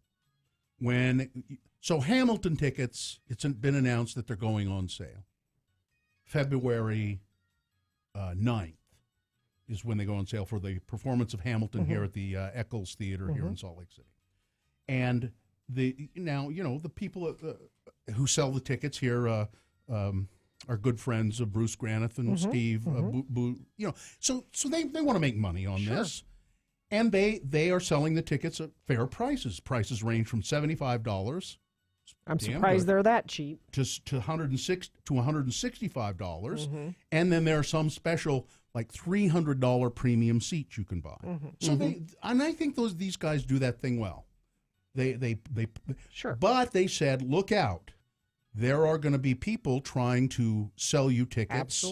So Hamilton tickets, it's been announced that they're going on sale. February 9th is when they go on sale for the performance of Hamilton here at the Eccles Theater here in Salt Lake City. And the people who sell the tickets here, are good friends of Bruce Graniff and Steve. So they want to make money on this, and they are selling the tickets at fair prices. Prices range from $75. I'm surprised they're that cheap. To $165, and then there are some special like $300 premium seats you can buy. So I think these guys do that thing well. They but they said, look out. There are going to be people trying to sell you tickets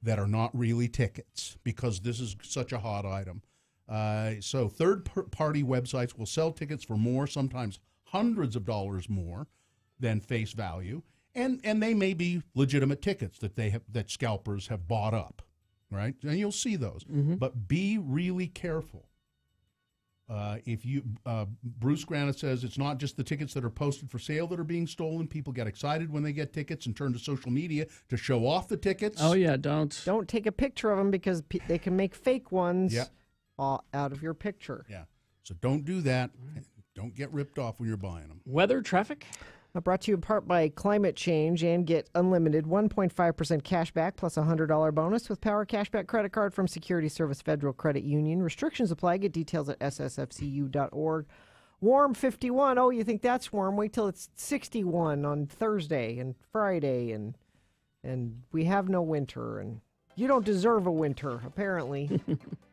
that are not really tickets because this is such a hot item. So third-party websites will sell tickets for more, sometimes hundreds of dollars more than face value, and they may be legitimate tickets that scalpers have bought up, right? And you'll see those. But be really careful. Bruce Graniff says it's not just the tickets that are posted for sale that are being stolen. People get excited when they get tickets and turn to social media to show off the tickets. Oh yeah, don't take a picture of them because they can make fake ones out of your picture. Yeah, so don't do that. Don't get ripped off when you're buying them. Weather, traffic. Brought to you in part by Climate Change, and get unlimited 1.5% cash back plus a $100 bonus with Power Cashback credit card from Security Service Federal Credit Union. Restrictions apply. Get details at ssfcu.org. Warm 51. Oh, you think that's warm? Wait till it's 61 on Thursday and Friday, and we have no winter, and you don't deserve a winter, apparently.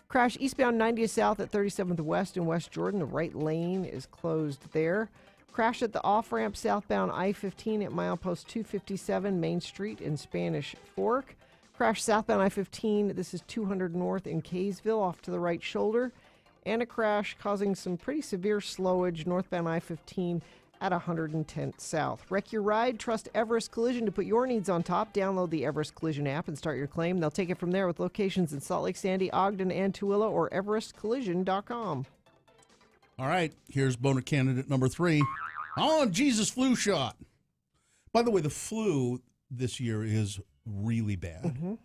Crash eastbound 90th South at 37th West in West Jordan. The right lane is closed there. Crash at the off-ramp southbound I-15 at milepost 257 Main Street in Spanish Fork. Crash southbound I-15, this is 200 north in Kaysville off to the right shoulder. And a crash causing some pretty severe slowage northbound I-15 at 110th South. Wreck your ride, trust Everest Collision to put your needs on top. Download the Everest Collision app and start your claim. They'll take it from there with locations in Salt Lake, Sandy, Ogden, and Tooele or everestcollision.com. All right, here's boner candidate number 3. Jesus flu shot. By the way, the flu this year is really bad.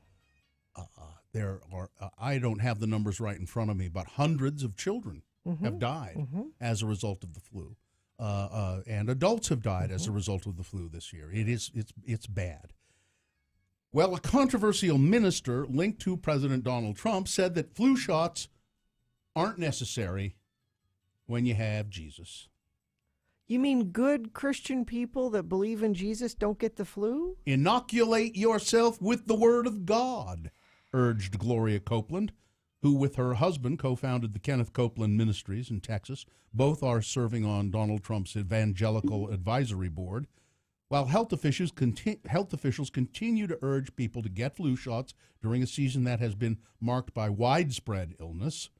There are, I don't have the numbers right in front of me, but hundreds of children have died as a result of the flu. And adults have died as a result of the flu this year. It's bad. Well, a controversial minister linked to President Donald Trump said that flu shots aren't necessary when you have Jesus. You mean good Christian people that believe in Jesus don't get the flu? Inoculate yourself with the Word of God, urged Gloria Copeland, who with her husband co-founded the Kenneth Copeland Ministries in Texas. Both are serving on Donald Trump's Evangelical Advisory Board. While health officials continue to urge people to get flu shots during a season that has been marked by widespread illness,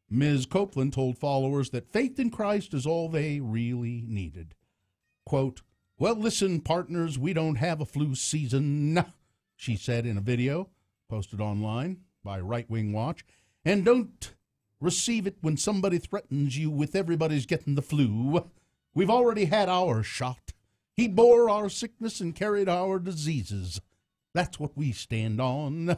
Ms. Copeland told followers that faith in Christ is all they really needed. Quote, "Well, listen, partners, we don't have a flu season," she said in a video posted online by Right Wing Watch, "and don't receive it when somebody threatens you with everybody's getting the flu. We've already had our shot. He bore our sickness and carried our diseases. That's what we stand on."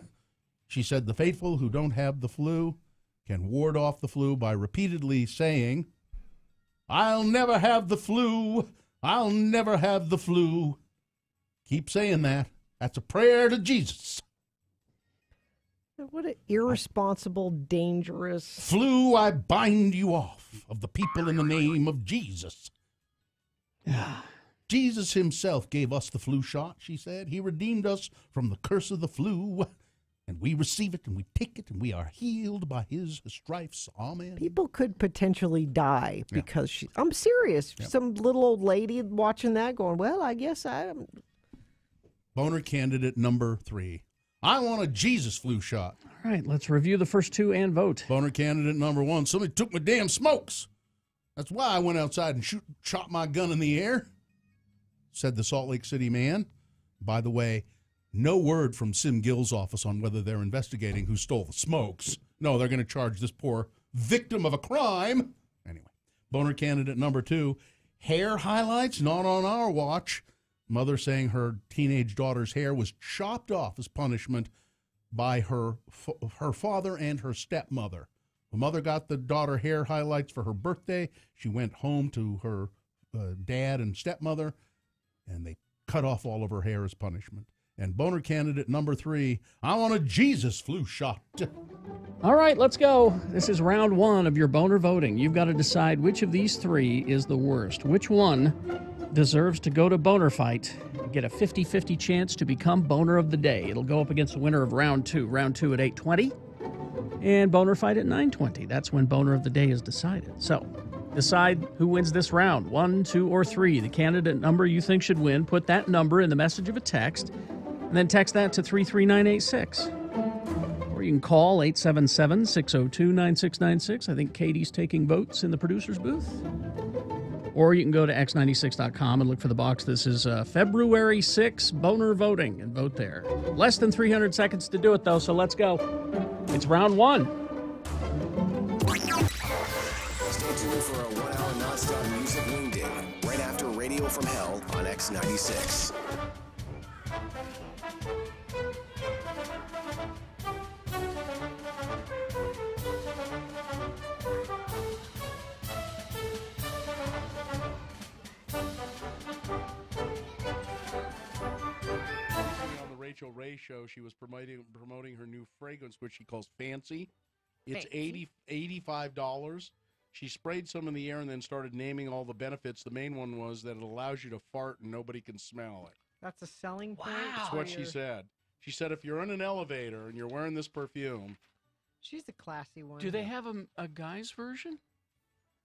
She said the faithful who don't have the flu can ward off the flu by repeatedly saying, "I'll never have the flu. I'll never have the flu." Keep saying that. That's a prayer to Jesus. What an irresponsible, dangerous... "Flu, I bind you off of the people in the name of Jesus." Jesus himself gave us the flu shot, she said. He redeemed us from the curse of the flu. And we receive it, and we take it, and we are healed by his stripes. Amen. People could potentially die because I'm serious. Yep. Some little old lady watching that going, well, I guess I'm... Boner candidate number 3. I want a Jesus flu shot. All right, let's review the first 2 and vote. Boner candidate number 1. Somebody took my damn smokes. That's why I went outside and shot my gun in the air, said the Salt Lake City man. By the way, no word from Sim Gill's office on whether they're investigating who stole the smokes. No, they're going to charge this poor victim of a crime. Anyway, boner candidate number 2. Hair highlights, not on our watch. Mother saying her teenage daughter's hair was chopped off as punishment by her father and her stepmother. The mother got the daughter hair highlights for her birthday. She went home to her dad and stepmother, and they cut off all of her hair as punishment. And boner candidate number 3, I want a Jesus flu shot. All right, let's go. This is round 1 of your boner voting. You've got to decide which of these 3 is the worst. Which one deserves to go to Boner Fight and get a 50-50 chance to become Boner of the Day. It'll go up against the winner of round 2. Round 2 at 8:20 and Boner Fight at 9:20. That's when Boner of the Day is decided. So decide who wins this round, 1, 2, or 3. The candidate number you think should win, put that number in the message of a text, and then text that to 33986. Or you can call 877-602-9696. I think Katie's taking votes in the producer's booth. Or you can go to x96.com and look for the box. This is February 6 Boner Voting and vote there. Less than 300 seconds to do it, though, so let's go. It's round 1. Stay tuned for a 1-hour nonstop music wingding right after Radio from Hell on X96. Rachel Ray show, she was promoting her new fragrance, which she calls Fancy. It's $85. She sprayed some in the air and then started naming all the benefits. The main one was that it allows you to fart and nobody can smell it. That's a selling point. That's what she said. She said if you're in an elevator and you're wearing this perfume. She's a classy one. Do they have a guy's version?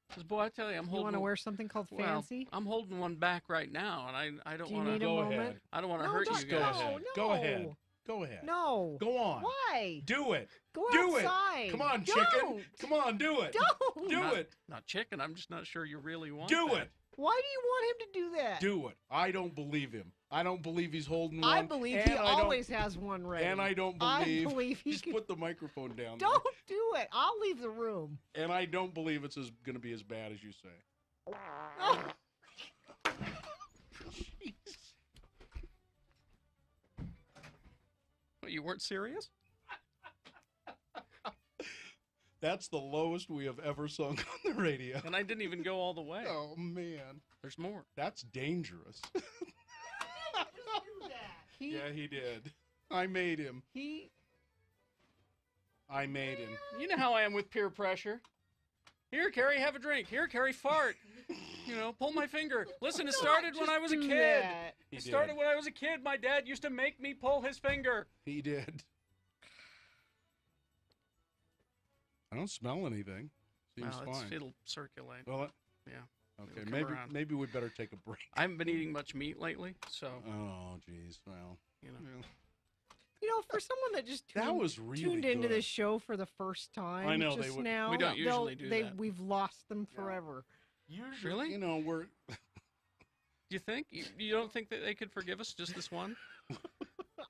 Because, boy, I tell you, I'm holding... You want to wear something called Fancy? I'm holding one back right now, and I don't want to... Go ahead. I don't want to hurt you guys. Go ahead. Go ahead. No. Go on. Why? Do it. Go do outside. It. Come on, Don't. chicken. Come on, do it. Don't. Do it. Not chicken. I'm just not sure you really want Do that. it. Why do you want him to do that? Do it. I don't believe him. I don't believe he's holding one. I believe he always has one ready. And I don't believe he just put the microphone down. Don't do it. I'll leave the room. And I don't believe it's going to be as bad as you say. What, you weren't serious? That's the lowest we have ever sung on the radio. And I didn't even go all the way. Oh, man. There's more. That's dangerous. Yeah, he did. I made him. I made him. You know how I am with peer pressure. Here, Carrie, have a drink. Here, Carrie, fart. You know, pull my finger. Listen, it started when I was a kid. It started when I was a kid. My dad used to make me pull his finger. He did. I don't smell anything. Seems fine. It'll circulate. Well, yeah. Okay, maybe we better take a break. I haven't been eating much meat lately, so. Oh, geez. Well, you know. You know, for someone that just really tuned into good. this show for the first time, I know just now, we don't usually do that. We've lost them forever. Usually, really? You know, we're. Do you think? You don't think that they could forgive us just this one?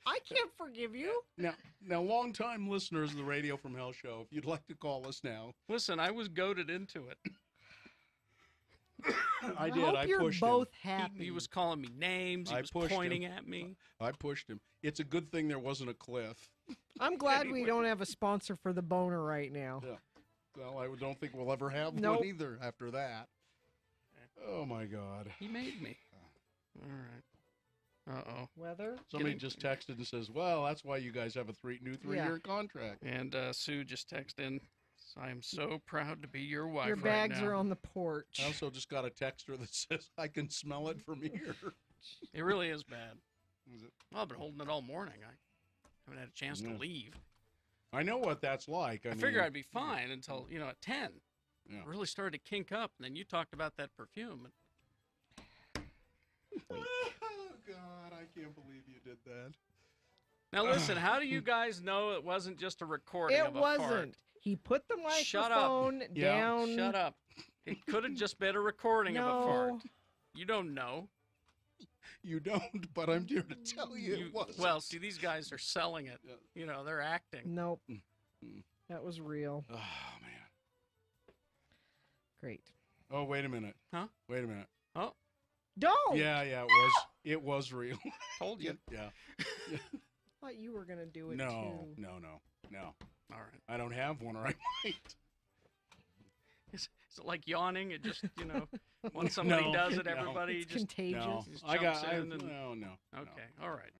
I can't forgive you. Now, long-time listeners of the Radio from Hell show, if you'd like to call us now. Listen, I was goaded into it. I did. Hope I you're pushed both him. happy. He was calling me names. He was pointing at me. I pushed him. It's a good thing there wasn't a cliff. I'm glad we don't have a sponsor for the boner right now. Yeah. Well, I don't think we'll ever have Nope. one either after that. Oh, my God. He made me. All right. Uh-oh. Weather? Somebody just texted and says, well, that's why you guys have a new three-year contract. And Sue just texted in, I am so proud to be your wife Your bags right now. are on the porch. I also just got a texter that says, I can smell it from here. It really is bad. Is it? Well, I've been holding it all morning. I haven't had a chance to leave. I know what that's like. I figure I'd be fine until, at 10. Yeah. I really started to kink up, and then you talked about that perfume. Oh, God, I can't believe you did that. Now, listen, how do you guys know it wasn't just a recording of a fart? It wasn't. He put the microphone Shut up. down. Shut up. It could have just been a recording of a fart. You don't know. You don't, but I'm here to tell you it wasn't. Well, see, these guys are selling it. They're acting. Nope. That was real. Oh, man. Great. Oh, wait a minute. Huh? Wait a minute. Oh. Don't. Yeah, it was real. Told you. Yeah. I thought you were going to do it too. No. All right. I don't have one, or I might. Is it like yawning? It just, when somebody does it, everybody it's just contagious. just jumps in. No. Okay, all right.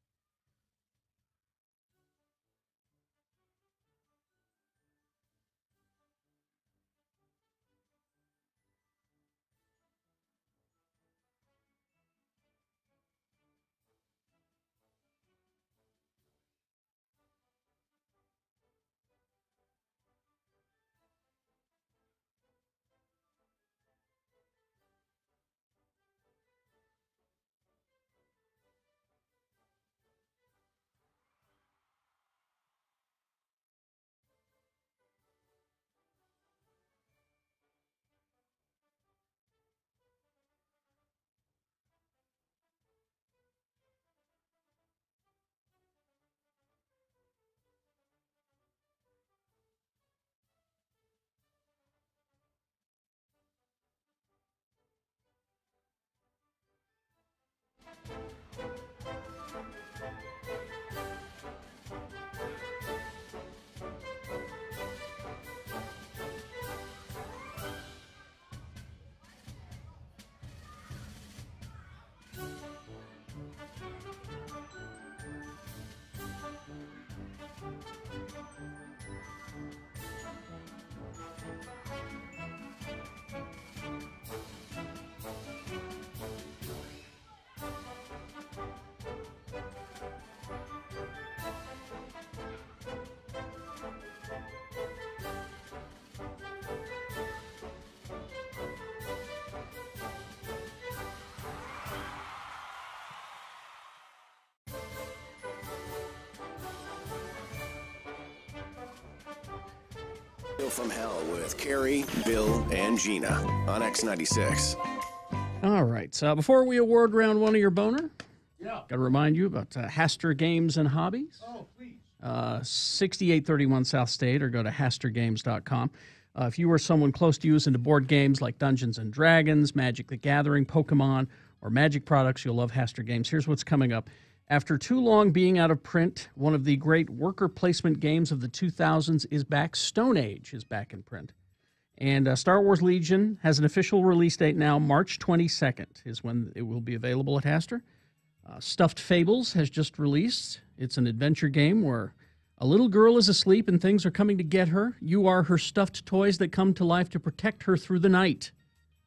From Hell with Carrie, Bill, and Gina on X96. All right. Before we award round one of your boner, got to remind you about Haster Games and Hobbies. Oh, please. 6831 South State, or go to hastergames.com. If you or someone close to you is into board games like Dungeons & Dragons, Magic the Gathering, Pokemon, or Magic products, you'll love Haster Games. Here's what's coming up. After too long being out of print, one of the great worker placement games of the 2000s is back. Stone Age is back in print. And Star Wars Legion has an official release date now. March 22nd is when it will be available at Haster. Stuffed Fables has just released. It's an adventure game where a little girl is asleep and things are coming to get her. You are her stuffed toys that come to life to protect her through the night.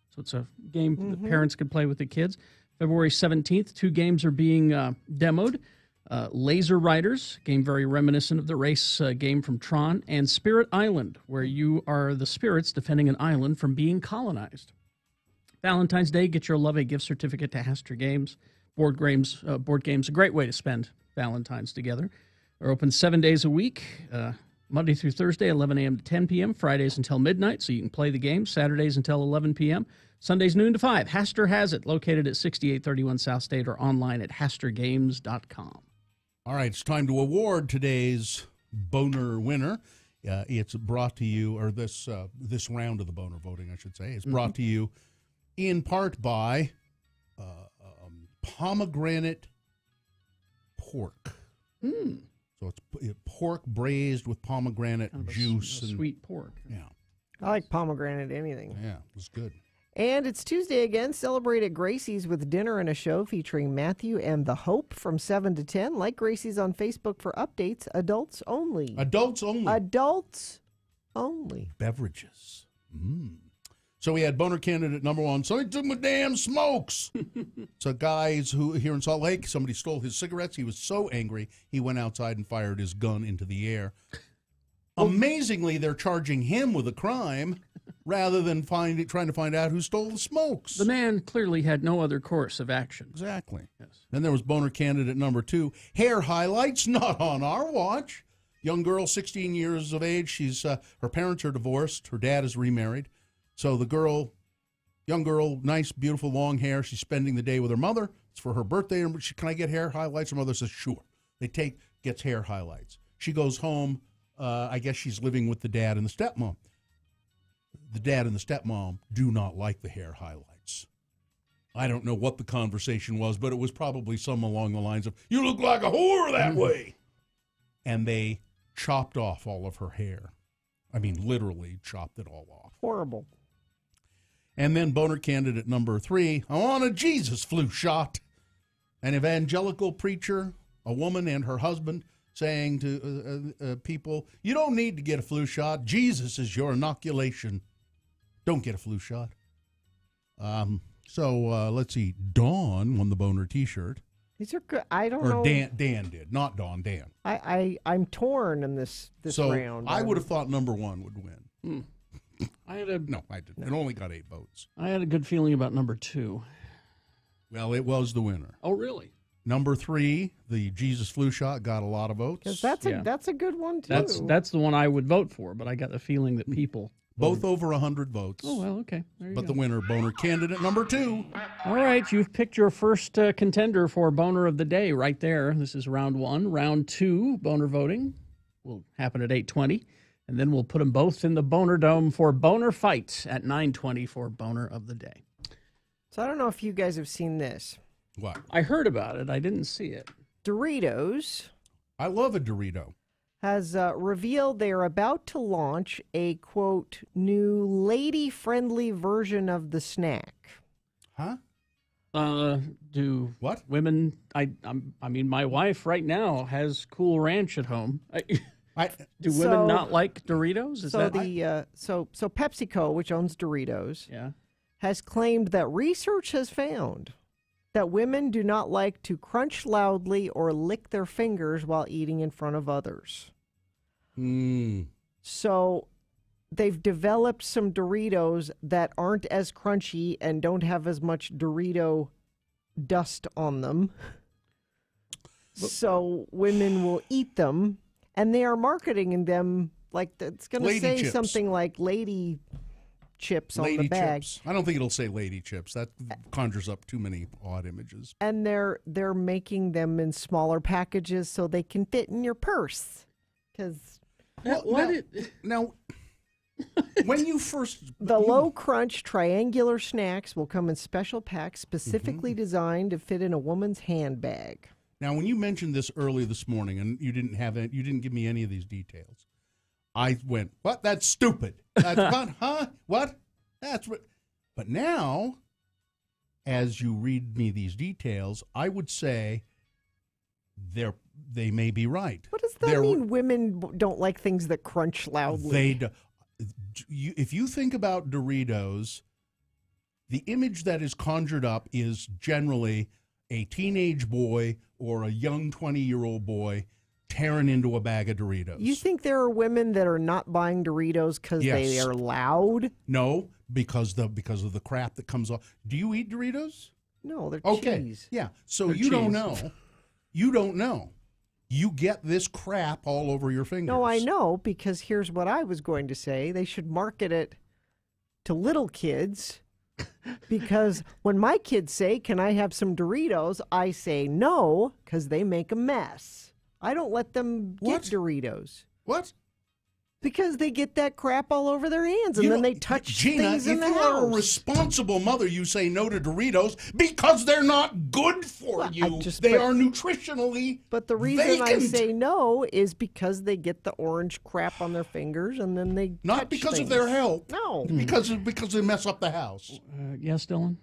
So it's a game that parents can play with the kids. February 17th, 2 games are being demoed. Laser Riders, game very reminiscent of the race game from Tron, and Spirit Island, where you are the spirits defending an island from being colonized. Valentine's Day, get your love a gift certificate to Haster Games. Board games, a great way to spend Valentine's together. They're open 7 days a week, Monday through Thursday, 11 a.m. to 10 p.m., Fridays until midnight, so you can play the game, Saturdays until 11 p.m., Sundays noon to 5. Haster has it, located at 6831 South State or online at hastergames.com. All right, it's time to award today's boner winner. It's brought to you, or this round of the boner voting, I should say, is brought to you in part by pomegranate pork. So it's pork braised with pomegranate juice. And sweet pork. Yeah. I like pomegranate anything. Yeah, it's good. And it's Tuesday again. Celebrate at Gracie's with dinner and a show featuring Matthew and the Hope from 7 to 10. Like Gracie's on Facebook for updates. Adults only. Adults only. Adults only. Beverages. So we had boner candidate number 1. Somebody took my damn smokes. So guys who here in Salt Lake, somebody stole his cigarettes. He was so angry, he went outside and fired his gun into the air. Amazingly, they're charging him with a crime rather than trying to find out who stole the smokes. The man clearly had no other course of action. Exactly. Yes. Then there was boner candidate number 2. Hair highlights, not on our watch. Young girl, 16 years of age. She's her parents are divorced. Her dad is remarried. So the young girl, nice, beautiful, long hair. She's spending the day with her mother. It's for her birthday. Can I get hair highlights? Her mother says, sure. Gets hair highlights. She goes home. I guess she's living with the dad and the stepmom. The dad and the stepmom do not like the hair highlights. I don't know what the conversation was, but it was probably some along the lines of, you look like a whore that way. And they chopped off all of her hair. I mean, literally chopped it all off. Horrible. And then boner candidate number 3, I want a Jesus flu shot. An evangelical preacher, a woman and her husband, saying to people, you don't need to get a flu shot. Jesus is your inoculation. Don't get a flu shot. So let's see. Dawn won the boner T-shirt. These are good. I don't know. Or Dan did, not Dawn. Dan. I'm torn in this round. I would have thought number 1 would win. No, I didn't. It only got 8 votes. I had a good feeling about number 2. Well, it was the winner. Oh, really? Number 3, the Jesus flu shot, got a lot of votes. Because that's a good one too. That's the one I would vote for, but I got the feeling that people both over 100 votes. Oh well, okay. There you but go. the winner, boner candidate number 2. All right, you've picked your first contender for boner of the day right there. This is round 1. Round 2, boner voting, will happen at 8:20, and then we'll put them both in the Boner Dome for boner fight at 9:20 for boner of the day. So I don't know if you guys have seen this. What? I heard about it. I didn't see it. Doritos. I love a Dorito. Has revealed they are about to launch a, quote, new lady-friendly version of the snack. Huh? Do what women? I mean, my wife right now has Cool Ranch at home. Do women not like Doritos? Is so that so PepsiCo, which owns Doritos, yeah, has claimed that research has found that women do not like to crunch loudly or lick their fingers while eating in front of others. So they've developed some Doritos that aren't as crunchy and don't have as much Dorito dust on them. So women will eat them, and they are marketing them like it's going to say chips. something like lady chips lady on the bag. Chips. I don't think it'll say lady chips. That conjures up too many odd images. And they're making them in smaller packages so they can fit in your purse. Because now, when you first the low crunch triangular snacks will come in special packs specifically Mm-hmm. designed to fit in a woman's handbag. Now, when you mentioned this earlier this morning, and you didn't give me any of these details, I went, "What? That's stupid. That's what? Huh? What? That's what." But now, as you read me these details, I would say they may be right. What does that mean? Women don't like things that crunch loudly. If you think about Doritos, the image that is conjured up is generally a teenage boy or a young 20-year-old boy tearing into a bag of Doritos. You think there are women that are not buying Doritos because they are loud? No, because of the crap that comes off. Do you eat Doritos? No, they're okay. cheese. Yeah, so They're you don't cheese. know. You don't know. You get this crap all over your fingers. No, I know, because here's what I was going to say. They should market it to little kids, because when my kids say, "Can I have some Doritos?" I say no, because they make a mess. I don't let them get Doritos. What? Because they get that crap all over their hands, and then they touch Gina, things in if the you house. are a responsible mother, you say no to Doritos because they're not good for you. They are nutritionally But the reason I vacant. say no is because they get the orange crap on their fingers, and then they Not touch because of things. their health. No, because they mess up the house. Yes, Dylan.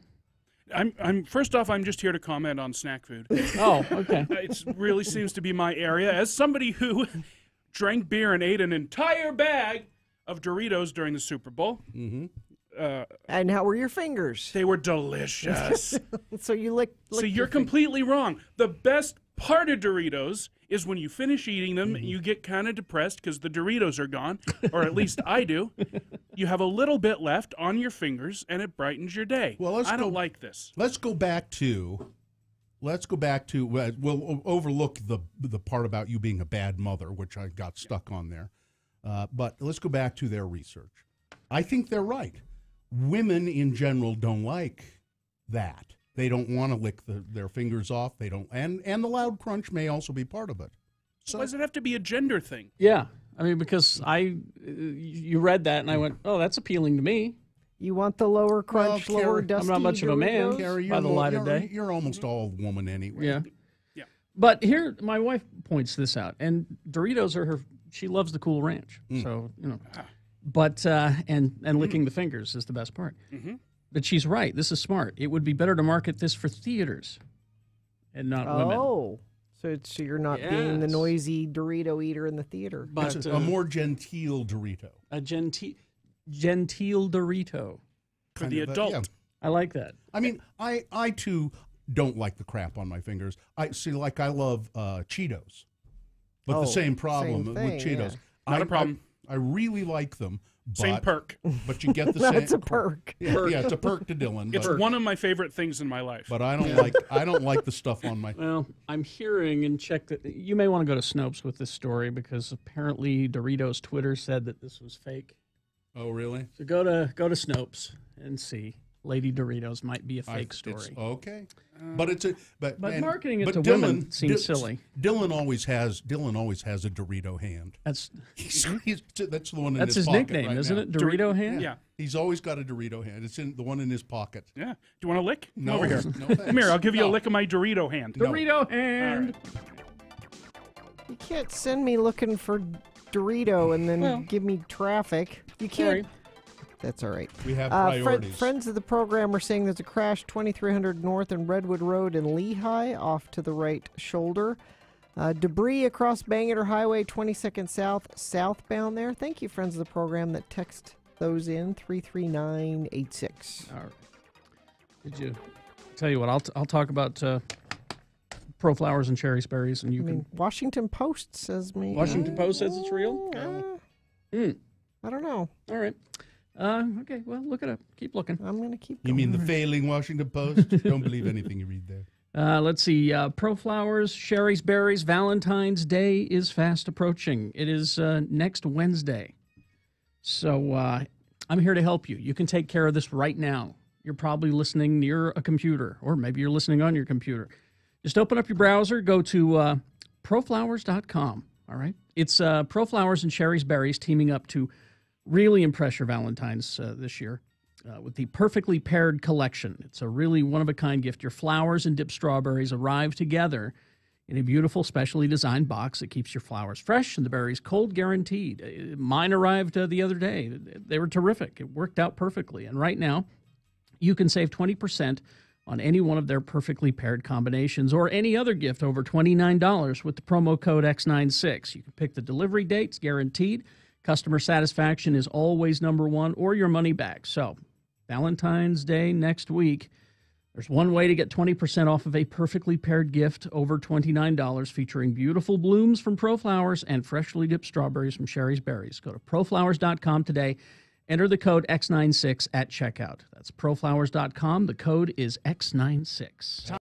I'm first off, I'm just here to comment on snack food. Oh, okay. It really seems to be my area. As somebody who drank beer and ate an entire bag of Doritos during the Super Bowl. Mm-hmm. And how were your fingers? They were delicious. So you lick So your you're completely wrong. The best part of Doritos is when you finish eating them, Mm-hmm. you get kind of depressed because the Doritos are gone, or at least I do. You have a little bit left on your fingers, and it brightens your day. Well, I don't like this. Let's go back to. We'll overlook the part about you being a bad mother, which I got stuck on there. But let's go back to their research. I think they're right. Women in general don't like that. They don't want to lick their fingers off. They don't, and the loud crunch may also be part of it. So Why does it have to be a gender thing? Yeah, I mean, because you read that and I went, "Oh, that's appealing to me." You want the lower crunch, lower dusty. I'm not much of a man Carrie, by the light of day. You're almost all woman anyway. Yeah. But here, my wife points this out, and Doritos are her. She loves the Cool Ranch, so you know. But and licking the fingers is the best part. Mm-hmm. But she's right. This is smart. It would be better to market this for theaters, and not women. Oh, so you're not being the Yes. noisy Dorito eater in the theater. But It's a more genteel Dorito. A genteel Dorito For the adult. Yeah. I like that. I mean, I too don't like the crap on my fingers. I love Cheetos, but the same problem same with thing, Cheetos. yeah. Not a problem. I really like them. But, Same perk. But you get the same. That's a perk. Yeah, it's a perk to Dylan. It's but, one of my favorite things in my life. But I don't like the stuff on my. Well, I'm hearing and check that you may want to go to Snopes with this story because apparently Doritos Twitter said that this was fake. Oh, really? So go to Snopes and see. Lady Doritos might be a fake story. Okay, but it's a but marketing it to Dylan, women seems silly. Dylan always has a Dorito hand. That's that's the one. That's in his his pocket nickname, right isn't now. it? Dorito hand. Yeah. He's always got a Dorito hand. It's in the one in his pocket. Yeah. Do you want a lick? Come No, over here. no thanks. Come here. I'll give you No. a lick of my Dorito hand. Dorito hand. You can't send me looking for Dorito and then give me traffic. You can't. That's all right. We have priorities. Friends of the program are saying there's a crash 2300 North and Redwood Road in Lehigh, off to the right shoulder. Debris across Bangor Highway 22nd South, southbound there. Thank you, friends of the program, that text those in 33986. All right. Did you tell you what? I'll talk about Pro Flowers and Cherry Berries, and you can. Washington Post says me. Washington Post says it's real. I don't know. All right. Okay. Well, look it up. Keep looking. I'm going to keep. You mean the failing Washington Post? Don't believe anything you read there. Let's see. Pro Flowers, Sherry's Berries, Valentine's Day is fast approaching. It is next Wednesday. So I'm here to help you. You can take care of this right now. You're probably listening near a computer, or maybe you're listening on your computer. Just open up your browser, go to proflowers.com, all right? It's Pro Flowers and Sherry's Berries teaming up to really impress your Valentines this year with the Perfectly Paired Collection. It's a really one-of-a-kind gift. Your flowers and dipped strawberries arrive together in a beautiful, specially designed box that keeps your flowers fresh and the berries cold guaranteed. Mine arrived the other day. They were terrific. It worked out perfectly. And right now, you can save 20% on any one of their perfectly paired combinations or any other gift over $29 with the promo code X96. You can pick the delivery dates, guaranteed. Customer satisfaction is always number one, or your money back. So, Valentine's Day next week, there's one way to get 20% off of a perfectly paired gift over $29 featuring beautiful blooms from Pro Flowers and freshly dipped strawberries from Sherry's Berries. Go to proflowers.com today. Enter the code X96 at checkout. That's proflowers.com. The code is X96.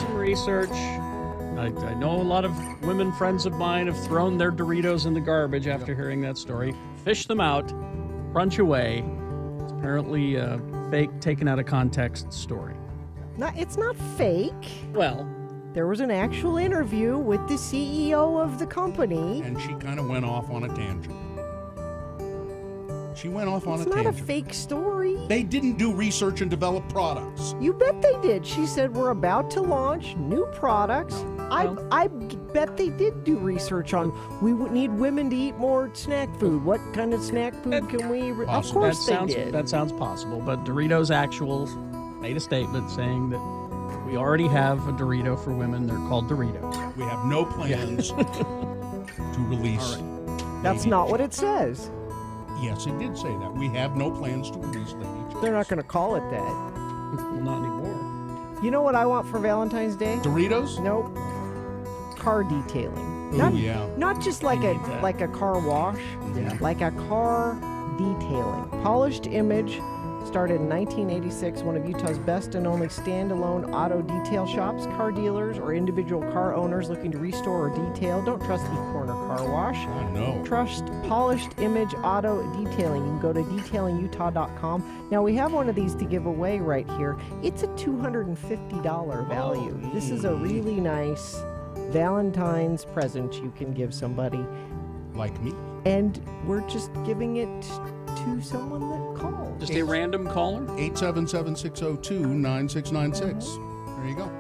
some research. I know a lot of women friends of mine have thrown their Doritos in the garbage after hearing that story. Fish them out, crunch away. It's apparently a fake, taken out of context story. It's not fake. Well, there was an actual interview with the CEO of the company. And she kind of went off on a tangent. She went off on a tangent. It's not a fake story. They didn't do research and develop products. You bet they did. She said, we're about to launch new products. I bet they did do research on, we would need women to eat more snack food. What kind of snack food can we... Of course they did. That sounds possible, but Doritos Actual made a statement saying that we already have a Dorito for women. They're called Doritos. We have no plans to release... That's not what it says. Yes, it did say that. We have no plans to release them. They're not going to call it that. Well, not anymore. You know what I want for Valentine's Day? Doritos? Nope. Car detailing. Ooh, not just like a car wash, like a car detailing. Polished Image started in 1986, one of Utah's best and only standalone auto detail shops. Car dealers or individual car owners looking to restore or detail. Don't trust the corner car wash. No. Trust Polished Image Auto Detailing. You can go to detailingutah.com. Now, we have one of these to give away right here. It's a $250 value. This is a really nice Valentine's present you can give somebody. Like me. And we're just giving it to someone that calls. Just a random caller? 877-602-9696. There you go.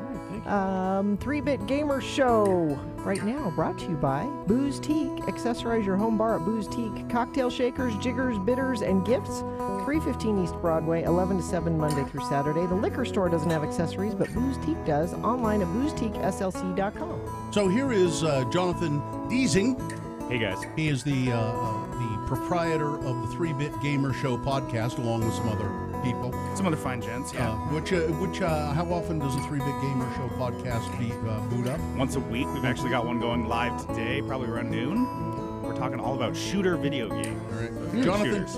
3-Bit Gamer Show right now brought to you by Booze Teak. Accessorize your home bar at Booze Teak. Cocktail shakers, jiggers, bitters, and gifts. 315 East Broadway, 11 to 7 Monday through Saturday. The liquor store doesn't have accessories, but Booze Teak does. Online at boozeteakslc.com. So here is Jonathan Deasing. Hey, guys. He is the proprietor of the 3-Bit Gamer Show podcast, along with some other people. Some other fine gents, yeah. How often does the 3-Bit Gamer Show podcast boot up? Once a week. We've actually got one going live today, probably around noon. We're talking all about shooter video games. All right.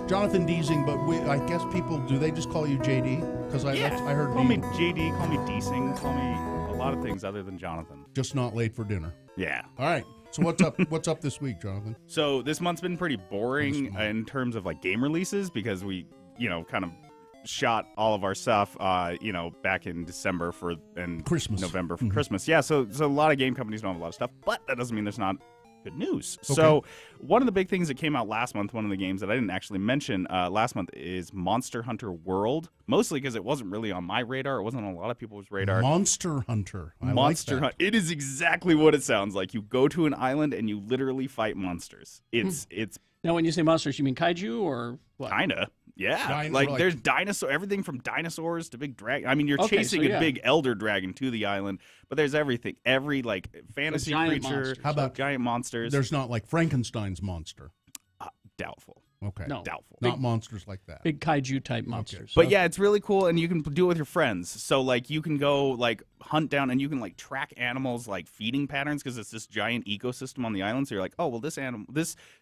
Jonathan Deasing, but I guess people, do they just call you JD? Because I heard call me JD, call me Deasing, call me a lot of things other than Jonathan. Just not late for dinner. Yeah. All right. So what's up? What's up this week, Jonathan? So this month's been pretty boring in terms of like game releases because we, kind of shot all of our stuff, back in December and Christmas, November for Christmas. Yeah. So a lot of game companies don't have a lot of stuff, but that doesn't mean there's not good news. Okay. So one of the big things that came out last month, one of the games that I didn't actually mention last month, is Monster Hunter World. Mostly because it wasn't really on my radar. It wasn't on a lot of people's radar. Monster Hunter. Monster Hunter. It is exactly what it sounds like. You go to an island and you literally fight monsters. It's Now, when you say monsters, you mean kaiju or what? Kinda. Yeah, there's everything from dinosaurs to big dragon. I mean, you're chasing a big elder dragon to the island, but there's everything. Every fantasy creature. Monsters. How about giant monsters? There's not like Frankenstein's monster. Doubtful. Okay. No. Doubtful. Not monsters like that. Big kaiju type monsters. But yeah, it's really cool, and you can do it with your friends. So you can go hunt down, and you can track animals feeding patterns because it's this giant ecosystem on the island. So you're like, oh well, this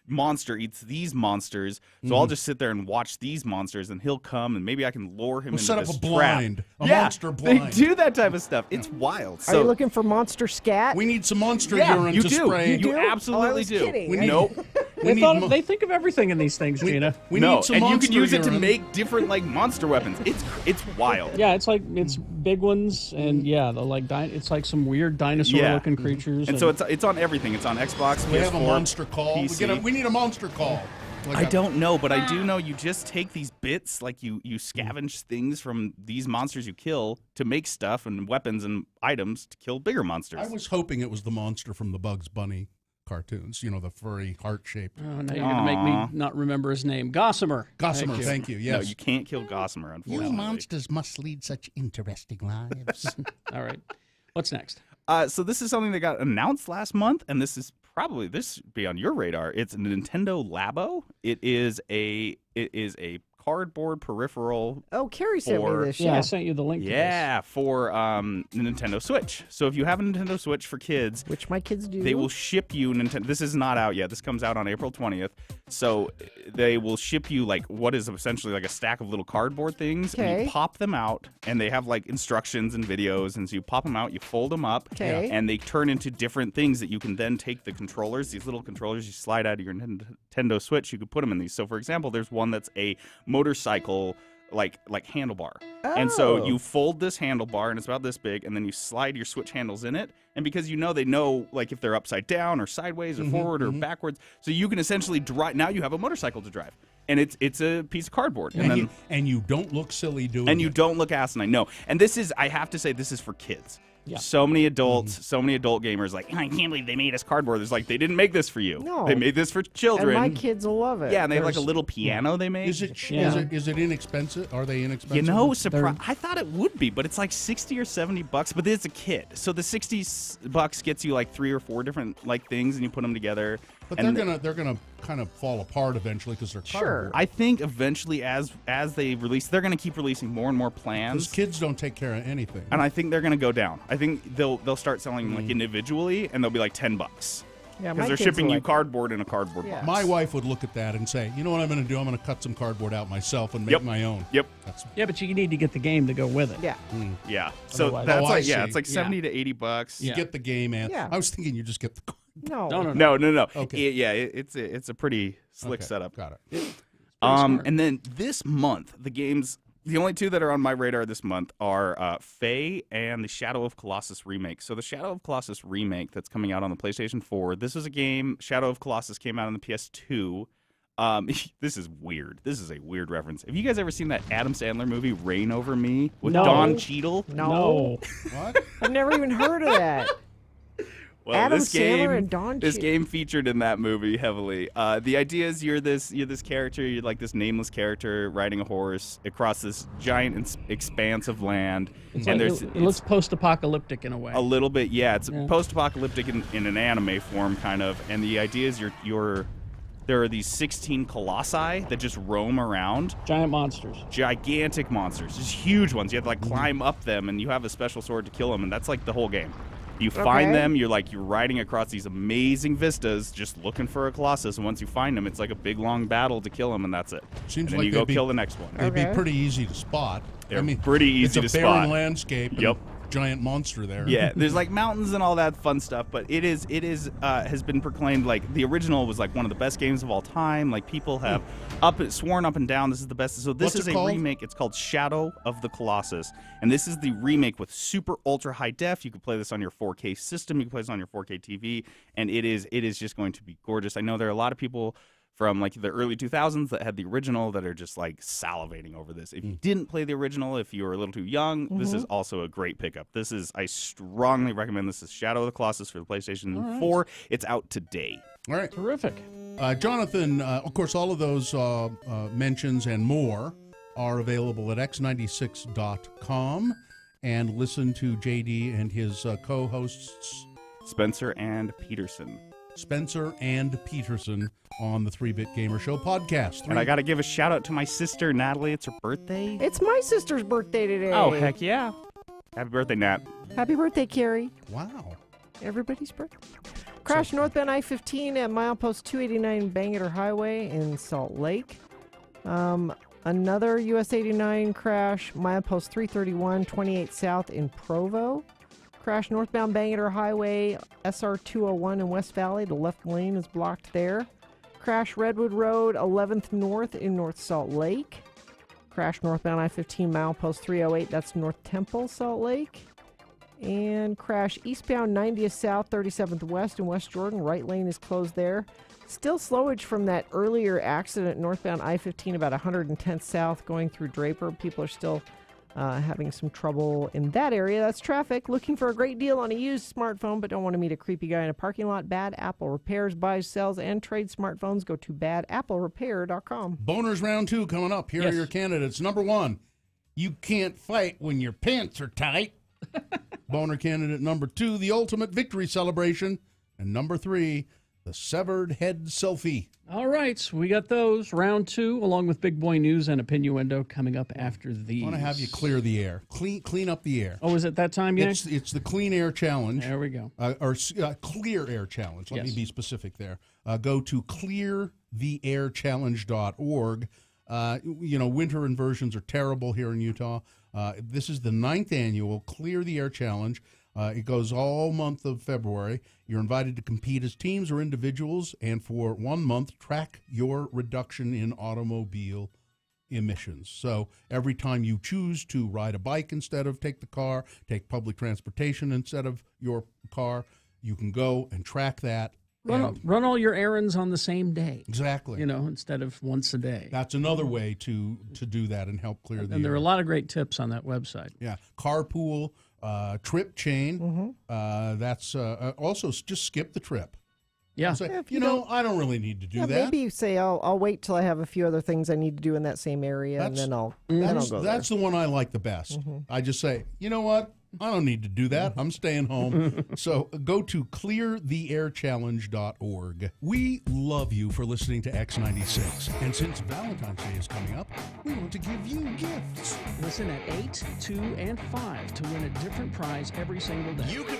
monster eats these monsters, so I'll just sit there and watch these monsters, and he'll come, and maybe I can lure him into set this up a blind, trap. Monster blind. They do that type of stuff. It's wild. Are you looking for monster scat? We need some monster urine to spray. You absolutely I was do. kidding. Nope. They think of everything in these things, Gina. And you can use it to make different monster weapons. It's wild. Yeah, it's big ones, and it's like some weird dinosaur-looking creatures. And so it's on everything. It's on Xbox, we PS4, have a monster call. PC. We need a monster call. I don't know, but I do know you just take these bits, you scavenge things from these monsters you kill to make stuff and weapons and items to kill bigger monsters. I was hoping it was the monster from the Bugs Bunny cartoons, the furry heart-shaped. Oh, now you're going to make me not remember his name. Gossamer. Thank you. Yes. No, you can't kill Gossamer, unfortunately. You monsters must lead such interesting lives. All right. What's next? So this is something that got announced last month, and this should be on your radar. It's Nintendo Labo. It is a cardboard peripheral. Oh, Carrie sent me this. Yeah, I sent you the link. Yeah, for the Nintendo Switch. So if you have a Nintendo Switch for kids, which my kids do, they will ship you Nintendo. This is not out yet. This comes out on April 20th. So they will ship you like what is essentially like a stack of little cardboard things, and Okay. you pop them out, and they have like instructions and videos, and so you pop them out, you fold them up, Okay. and they turn into different things that you can then take the controllers, these little controllers you slide out of your Nintendo Switch, you could put them in these. So for example, there's one that's a motorcycle like handlebar. And so Oh. you fold this handlebar, and it's about this big, and then you slide your Switch handles in it. And because they know like if they're upside down or sideways or forward or backwards, so you can essentially drive. Now you have a motorcycle to drive, and it's a piece of cardboard. And you don't look silly doing it. And you don't look asinine. No. And this is, I have to say, this is for kids. Yeah. So many adults, so many adult gamers like, I can't believe they made us cardboard. It's like, they didn't make this for you. No. They made this for children. And my kids will love it. Yeah, and they have like a little piano they made. Is it inexpensive? Are they inexpensive? You know, I thought it would be, but it's like $60 or $70. But it's a kit, so the $60 gets you like 3 or 4 different like things, and you put them together. But and they're gonna kind of fall apart eventually because they're cardboard. I think eventually, as they release, they're going to keep releasing more and more plans. Because kids don't take care of anything. And I think they're going to go down. I think they'll start selling like individually, and they'll be like $10. Yeah, because they're shipping you cardboard in a cardboard box. My wife would look at that and say, "You know what I'm going to do? I'm going to cut some cardboard out myself and make my own." Yep. Yeah, but you need to get the game to go with it. Yeah. Yeah. So Otherwise- that's I like see. it's like $70 to $80. You get the game, and Yeah. I was thinking you just get the. No. No. Okay. It's a pretty slick Okay, setup. got it. And then this month, the only 2 that are on my radar this month are Faye and the Shadow of Colossus remake. So the Shadow of Colossus remake that's coming out on the PlayStation 4. This is a game. Shadow of Colossus came out on the PS2. This is weird. This is a weird reference. Have you guys ever seen that Adam Sandler movie, Reign Over Me, with No. Don Cheadle? No. What? I've never even heard of that. Well, Adam this Sandler and Don this Cheadle. game featured in that movie heavily. The idea is you're this character, you're like this nameless character riding a horse across this giant expanse of land. It's and like, it looks post-apocalyptic in a way. a little bit, yeah. It's post-apocalyptic in an anime form, kind of. And the idea is there are these 16 colossi that just roam around. Giant monsters. Gigantic monsters, just huge ones. You have to like climb up them, and you have a special sword to kill them, and that's like the whole game. You find them, you're riding across these amazing vistas just looking for a Colossus, and once you find them, it's like a big long battle to kill them, and that's it. Seems and then like you go they'd be- kill the next one. They'd be pretty easy to spot. They're pretty easy to It's a barren spot. landscape. And Yep. Giant monster there. Yeah, there's like mountains and all that fun stuff, but it has been proclaimed like the original was like one of the best games of all time. Like people have sworn up and down this is the best. So this What's is it a called? remake. It's called Shadow of the Colossus, and this is the remake with super ultra high def. You can play this on your 4K system. You can play this on your 4K TV, and it is just going to be gorgeous. I know there are a lot of people from like the early 2000s that had the original that are just like salivating over this. If you didn't play the original, if you were a little too young, this is also a great pickup. I strongly recommend this. Is Shadow of the Colossus for the PlayStation 4. It's out today. All right. Terrific. Jonathan, of course, all of those mentions and more are available at x96.com. And listen to JD and his co-hosts, Spencer and Peterson. On the 3-Bit Gamer Show podcast. And I got to give a shout out to my sister, Natalie. It's her birthday. It's my sister's birthday today. Oh, heck yeah. Happy birthday, Nat. Happy birthday, Carrie. Wow. Everybody's birthday. Crash northbound I-15 at milepost 289 Bangor Highway in Salt Lake. Another US 89 crash, milepost 331, 28 South in Provo. Crash northbound Bangor Highway, SR 201 in West Valley. The left lane is blocked there. Crash Redwood Road, 11th North in North Salt Lake. Crash northbound I-15 milepost 308, that's North Temple, Salt Lake. And crash eastbound 90th South, 37th West in West Jordan. Right lane is closed there. Still slowage from that earlier accident northbound I-15 about 110th South going through Draper. People are still having some trouble in that area. That's traffic. Looking for a great deal on a used smartphone, but don't want to meet a creepy guy in a parking lot? Bad Apple repairs, buys, sells, and trades smartphones. Go to badapplerepair.com. Boners round 2 coming up. Here are your candidates. Number 1, you can't fight when your pants are tight. Boner candidate number 2, the ultimate victory celebration. And number 3, the severed head selfie. All right, we got those. Round 2, along with Big Boy News and Opinioendo coming up after these. I want to have you clear the air. Clean up the air. Oh, is it that time yet? It's the Clean Air Challenge. There we go. Or Clear Air Challenge. Let me be specific there. Go to cleartheairchallenge.org. Winter inversions are terrible here in Utah. This is the 9th annual Clear the Air Challenge. It goes all month of February. You're invited to compete as teams or individuals, and for 1 month, track your reduction in automobile emissions. So every time you choose to ride a bike instead of take the car, take public transportation instead of your car, you can go and track that. Run all your errands on the same day. Exactly. Instead of once a day. That's another way to do that and help clear the And there air. are a lot of great tips on that website. Yeah. Carpool, trip chain. That's also just skip the trip. Yeah. Say, if you don't- I don't really need to do that. Maybe you say, I'll wait till I have a few other things I need to do in that same area, and then I'll go That's the one I like the best. I just say, you know what? I don't need to do that. I'm staying home. So go to cleartheairchallenge.org. We love you for listening to X96. And since Valentine's Day is coming up, we want to give you gifts. Listen at 8, 2, and 5 to win a different prize every single day. You can...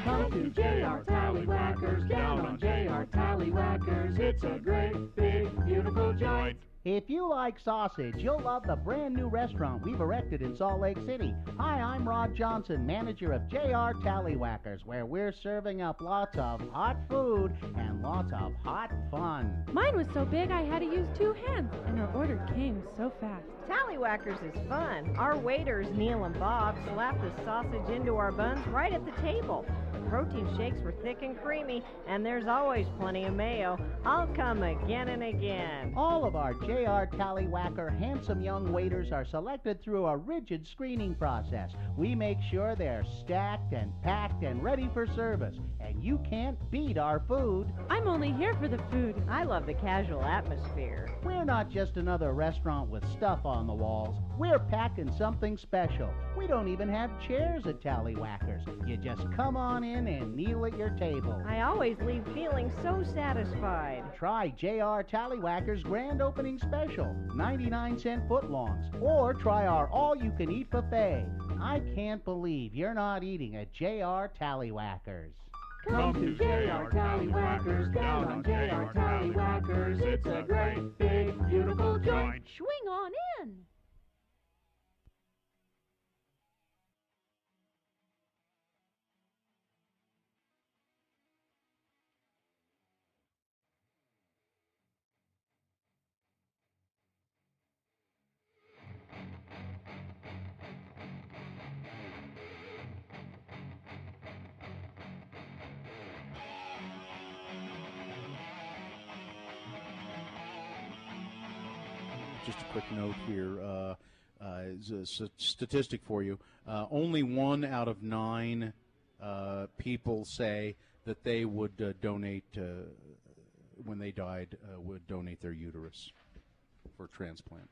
Come to JR Tallywhackers, down on JR Tallywhackers. It's a great, big, beautiful joint. If you like sausage, you'll love the brand new restaurant we've erected in Salt Lake City. Hi, I'm Rod Johnson, manager of JR Tallywhackers, where we're serving up lots of hot food and lots of hot fun. Mine was so big I had to use 2 hands, and our order came so fast. Tallywhackers is fun. Our waiters, Neil and Bob, slap the sausage into our buns right at the table. The protein shakes were thick and creamy, and there's always plenty of mayo. I'll come again and again. All of our JR Tallywhacker handsome young waiters are selected through a rigid screening process. We make sure they're stacked and packed and ready for service, and you can't beat our food. I'm only here for the food. I love the casual atmosphere. We're not just another restaurant with stuff on the walls. We're packing something special. We don't even have chairs at Tallywhackers. You just come on in and kneel at your table. I always leave feeling so satisfied. Try JR Tallywhackers Grand Opening Special, 99-cent footlongs, or try our all-you-can-eat buffet. I can't believe you're not eating at JR Tallywhackers. Come to JR Tallywhackers, down on JR Tallywhackers. It's a great, big, beautiful joint. Swing on in. Just a quick note here, is a statistic for you. Only 1 out of 9 people say that they would donate, when they died, would donate their uterus for transplant.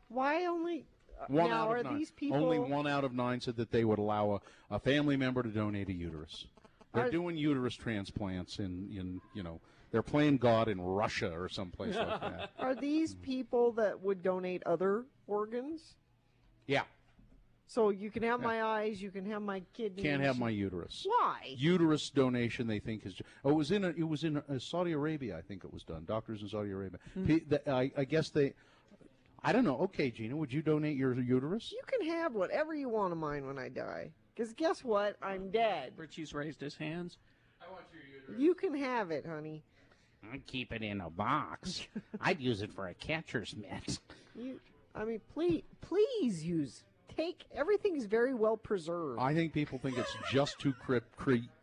Why only? One now, out are of 9. these people? Only 1 out of 9 said that they would allow a family member to donate a uterus. They're doing uterus transplants in they're playing God in Russia or someplace like that. Are these people that would donate other organs? Yeah. So you can have my eyes, you can have my kidneys. Can't have my uterus. Why? Uterus donation, they think is. Oh, it was in Saudi Arabia. I think it was done. Doctors in Saudi Arabia. I guess they. I don't know. Okay, Gina, would you donate your uterus? You can have whatever you want of mine when I die. Because guess what? I'm dead. Richie's raised his hands. I want your uterus. You can have it, honey. I'd keep it in a box. I'd use it for a catcher's mitt. Please use. Everything is very well preserved. I think people think it's just too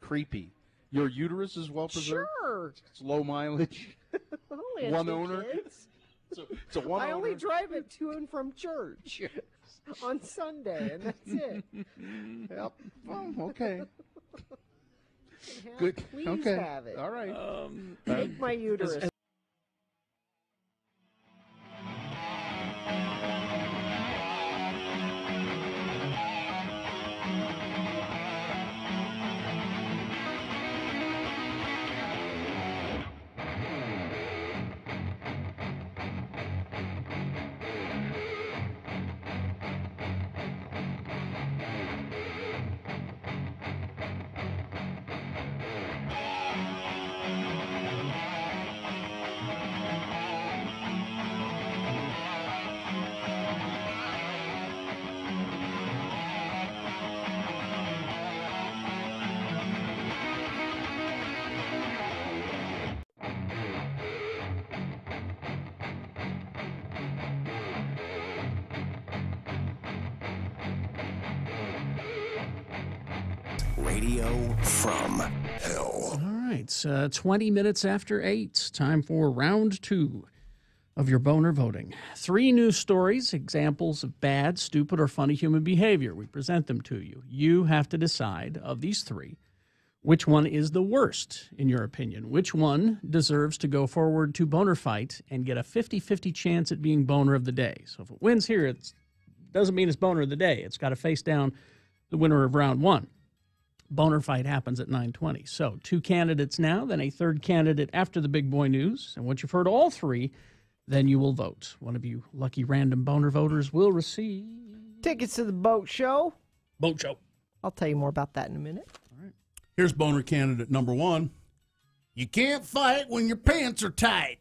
creepy Your uterus is well preserved? Sure. It's low mileage. Only has One 2 owner? kids. It's a one I only owner? drive it to and from church on Sunday, and that's it. Yep. Well, okay. Yeah, Good. Please Okay. have it. All right. Take my uterus. Radio from Hell. All right, 20 minutes after 8. Time for round 2 of your boner voting. 3 news stories, examples of bad, stupid, or funny human behavior. We present them to you. You have to decide, of these 3, which one is the worst, in your opinion. Which one deserves to go forward to Boner Fight and get a 50-50 chance at being Boner of the Day. So if it wins here, it doesn't mean it's Boner of the Day. It's got to face down the winner of round 1. Boner Fight happens at 9:20. So 2 candidates now, then a 3rd candidate after the big boy news. And once you've heard all 3, then you will vote. One of you lucky random boner voters will receive tickets to the boat show. Boat show. I'll tell you more about that in a minute. Here's boner candidate number 1. You can't fight when your pants are tight.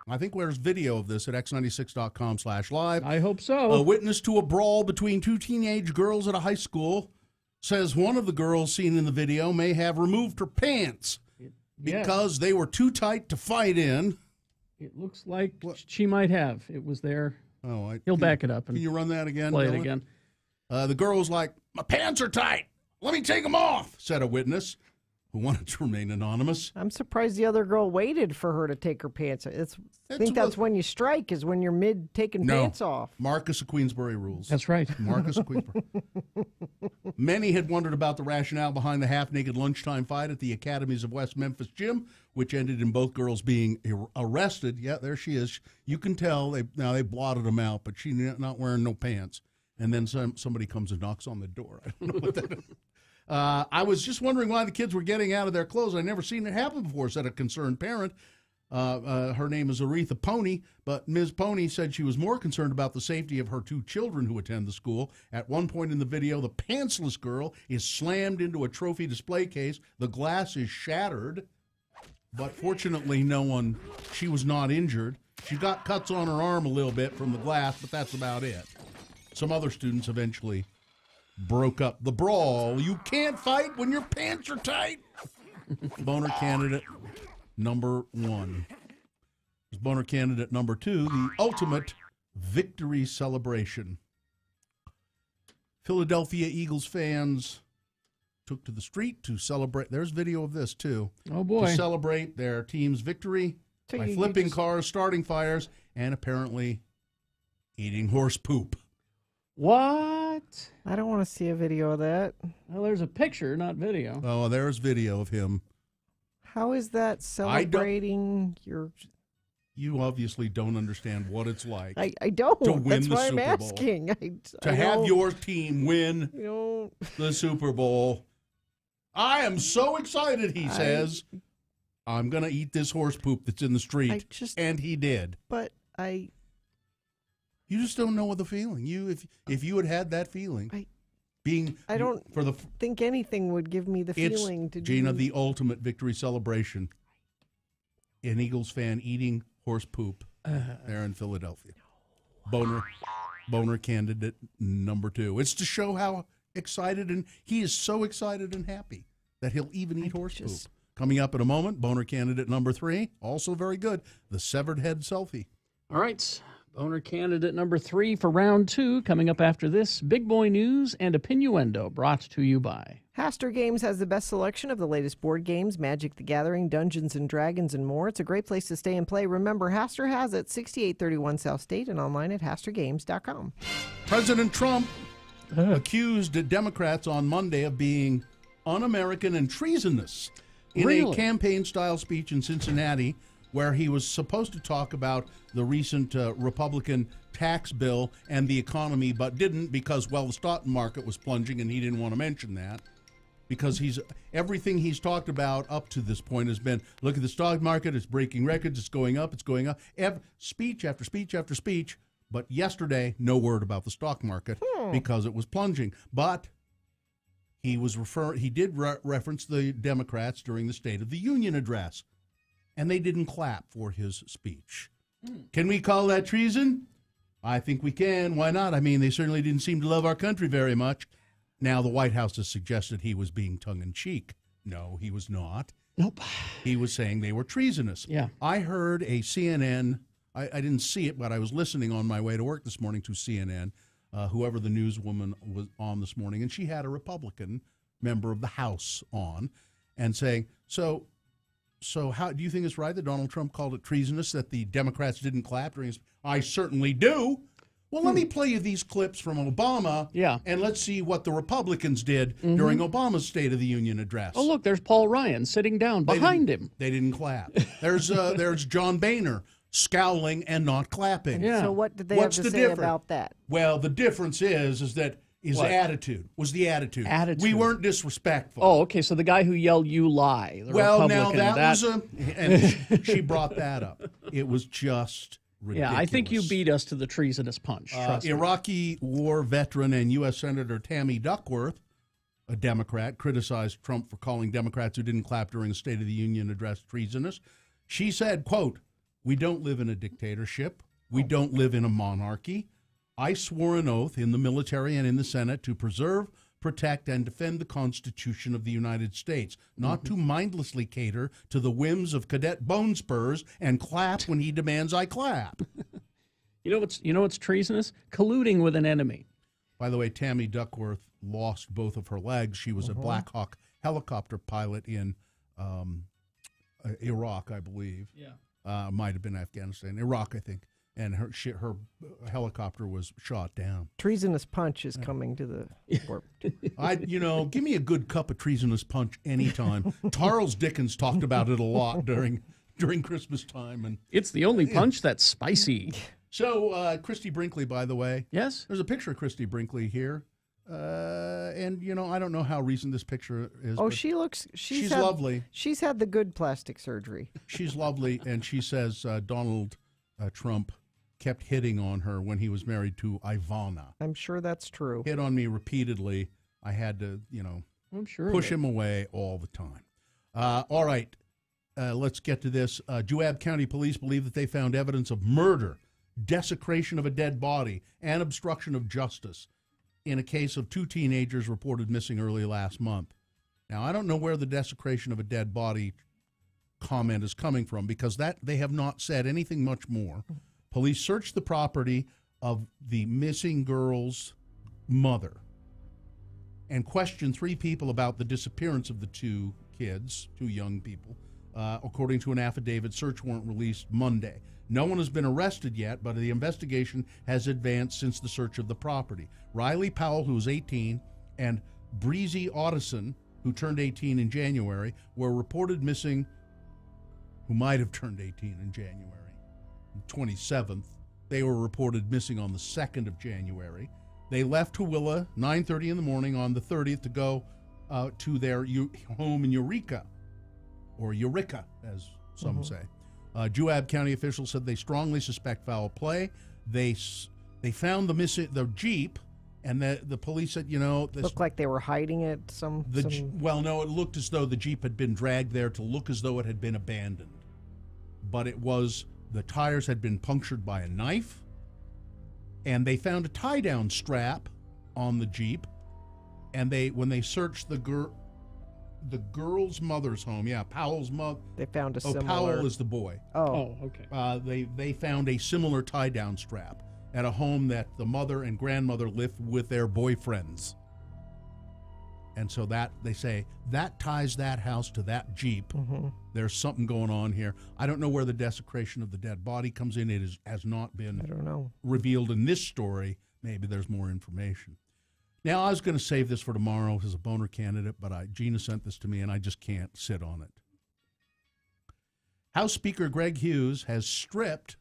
I think there's video of this at x96.com/live. I hope so. A witness to a brawl between 2 teenage girls at a high school says one of the girls seen in the video may have removed her pants because they were too tight to fight in. It looks like she might have. It was there. Oh, He'll back it up. Can you run that again? Play it Dylan? again. The girl was like, "My pants are tight. Let me take them off," said a witness who wanted to remain anonymous. I'm surprised the other girl waited for her to take her pants off. I think that's when you strike, is when you're mid taking pants off. Marcus of Queensbury rules. That's right. Marcus of Queensbury. Many had wondered about the rationale behind the half-naked lunchtime fight at the Academies of West Memphis gym, which ended in both girls being arrested. Yeah, there she is. You can tell they blotted them out, but she's not wearing no pants. And then somebody comes and knocks on the door. I don't know what that is. I was just wondering why the kids were getting out of their clothes. I'd never seen it happen before, said a concerned parent. Her name is Aretha Pony, but Ms. Pony said she was more concerned about the safety of her 2 children who attend the school. At one point in the video, the pantsless girl is slammed into a trophy display case. The glass is shattered, but fortunately she was not injured. She got cuts on her arm a little bit from the glass, but that's about it. Some other students eventually broke up the brawl. You can't fight when your pants are tight. Boner candidate number 1. There's boner candidate number 2, the ultimate victory celebration. Philadelphia Eagles fans took to the street to celebrate. There's video of this, too. Oh, boy. To celebrate their team's victory by flipping cars, starting fires, and apparently eating horse poop. What? I don't want to see a video of that. Well, there's a picture, not video. Oh, there's video of him. How is that celebrating your... You obviously don't understand what it's like. I don't. To win That's the why Super I'm Bowl. asking. To have your team win the Super Bowl. I am so excited, he says. I'm going to eat this horse poop that's in the street. And he did. But You just don't know what the feeling. If you had that feeling, I don't think anything would give me the feeling to Gina, do. the ultimate victory celebration. An Eagles fan eating horse poop there in Philadelphia. Boner candidate number 2. It's to show how excited, and he is so excited and happy that he'll even eat horse poop. Coming up in a moment, boner candidate number 3, also very good, the severed head selfie. All right. Boner candidate number 3 for round 2 coming up after this. Big Boy News and Opinioendo brought to you by Haster Games has the best selection of the latest board games, Magic the Gathering, Dungeons & Dragons, and more. It's a great place to stay and play. Remember, Haster has it, 6831 South State, and online at hastergames.com. President Trump accused Democrats on Monday of being un-American and treasonous in a campaign-style speech in Cincinnati, where he was supposed to talk about the recent Republican tax bill and the economy, but didn't because, well, the stock market was plunging and he didn't want to mention that. Because everything he's talked about up to this point has been, look at the stock market, it's breaking records, it's going up, speech after speech after speech. But yesterday, no word about the stock market because it was plunging. But he did reference the Democrats during the State of the Union address, and they didn't clap for his speech. Can we call that treason? I think we can. Why not? I mean, they certainly didn't seem to love our country very much. Now, the White House has suggested he was being tongue-in-cheek. No, he was not. Nope. He was saying they were treasonous. Yeah. I heard a CNN, I didn't see it, but I was listening on my way to work this morning to CNN, whoever the newswoman was on this morning, and she had a Republican member of the House on and saying, so how do you think it's right that Donald Trump called it treasonous that the Democrats didn't clap during his... I certainly do. Well, let me play you these clips from Obama, and let's see what the Republicans did during Obama's State of the Union address. Oh, look, there's Paul Ryan sitting down behind him. They didn't clap. There's John Boehner scowling and not clapping. Yeah. So what did they have to say about that? Well, the difference is that his attitude was the attitude. We weren't disrespectful. Oh, okay. So the guy who yelled "You lie," the well, Republican, now that was and she brought that up. It was just ridiculous. Yeah, I think you beat us to the treasonous punch. Iraqi war veteran and U.S. Senator Tammy Duckworth, a Democrat, criticized Trump for calling Democrats who didn't clap during the State of the Union address treasonous. She said, quote, "We don't live in a dictatorship. We don't live in a monarchy. I swore an oath in the military and in the Senate to preserve, protect, and defend the Constitution of the United States, not to mindlessly cater to the whims of Cadet Bone Spurs and clap when he demands I clap." You know what's treasonous? Colluding with an enemy. By the way, Tammy Duckworth lost both of her legs. She was a Black Hawk helicopter pilot in Iraq, I believe. Yeah. Might have been Afghanistan. Iraq, I think. And her helicopter was shot down. Treasonous punch is coming to the airport. Give me a good cup of treasonous punch anytime. Charles Dickens talked about it a lot during Christmas time, and it's the only punch that's spicy. So, Christy Brinkley, by the way, yes, there's a picture of Christy Brinkley here, and I don't know how recent this picture is. Oh, she's lovely. She's had the good plastic surgery. She's lovely, and she says Donald Trump kept hitting on her when he was married to Ivana. I'm sure that's true. Hit on me repeatedly. I had to, I'm sure push him away all the time. All right, let's get to this. Juab County Police believe that they found evidence of murder, desecration of a dead body, and obstruction of justice in a case of 2 teenagers reported missing early last month. Now, I don't know where the desecration of a dead body comment is coming from because that they have not said anything much more. Police searched the property of the missing girl's mother and questioned 3 people about the disappearance of the 2 young people. According to an affidavit, search warrant released Monday. No one has been arrested yet, but the investigation has advanced since the search of the property. Riley Powell, who was 18, and Breezy Otteson, who turned 18 in January, were reported missing, who might have turned 18 in January. 27th. They were reported missing on the 2nd of January. They left Tooele 9:30 in the morning on the 30th to go to their home in Eureka, or Eureka, as some say. Juab County officials said they strongly suspect foul play. They found the Jeep, and the police said, this looked like they were hiding it. Well, no, it looked as though the Jeep had been dragged there to look as though it had been abandoned, but it was. The tires had been punctured by a knife, and they found a tie-down strap on the Jeep, and when they searched the girl's mother's home. Yeah, Powell's mother. They found a Oh, similar. Powell is the boy. Oh. Okay. They found a similar tie-down strap at a home that the mother and grandmother lived with their boyfriends. And so that, they say, that ties that house to that Jeep. Mm-hmm. There's something going on here. I don't know where the desecration of the dead body comes in. It has not been I don't know. revealed in this story. Maybe there's more information. Now, I was going to save this for tomorrow as a boner candidate, but Gina sent this to me, and I just can't sit on it. House Speaker Greg Hughes has stripped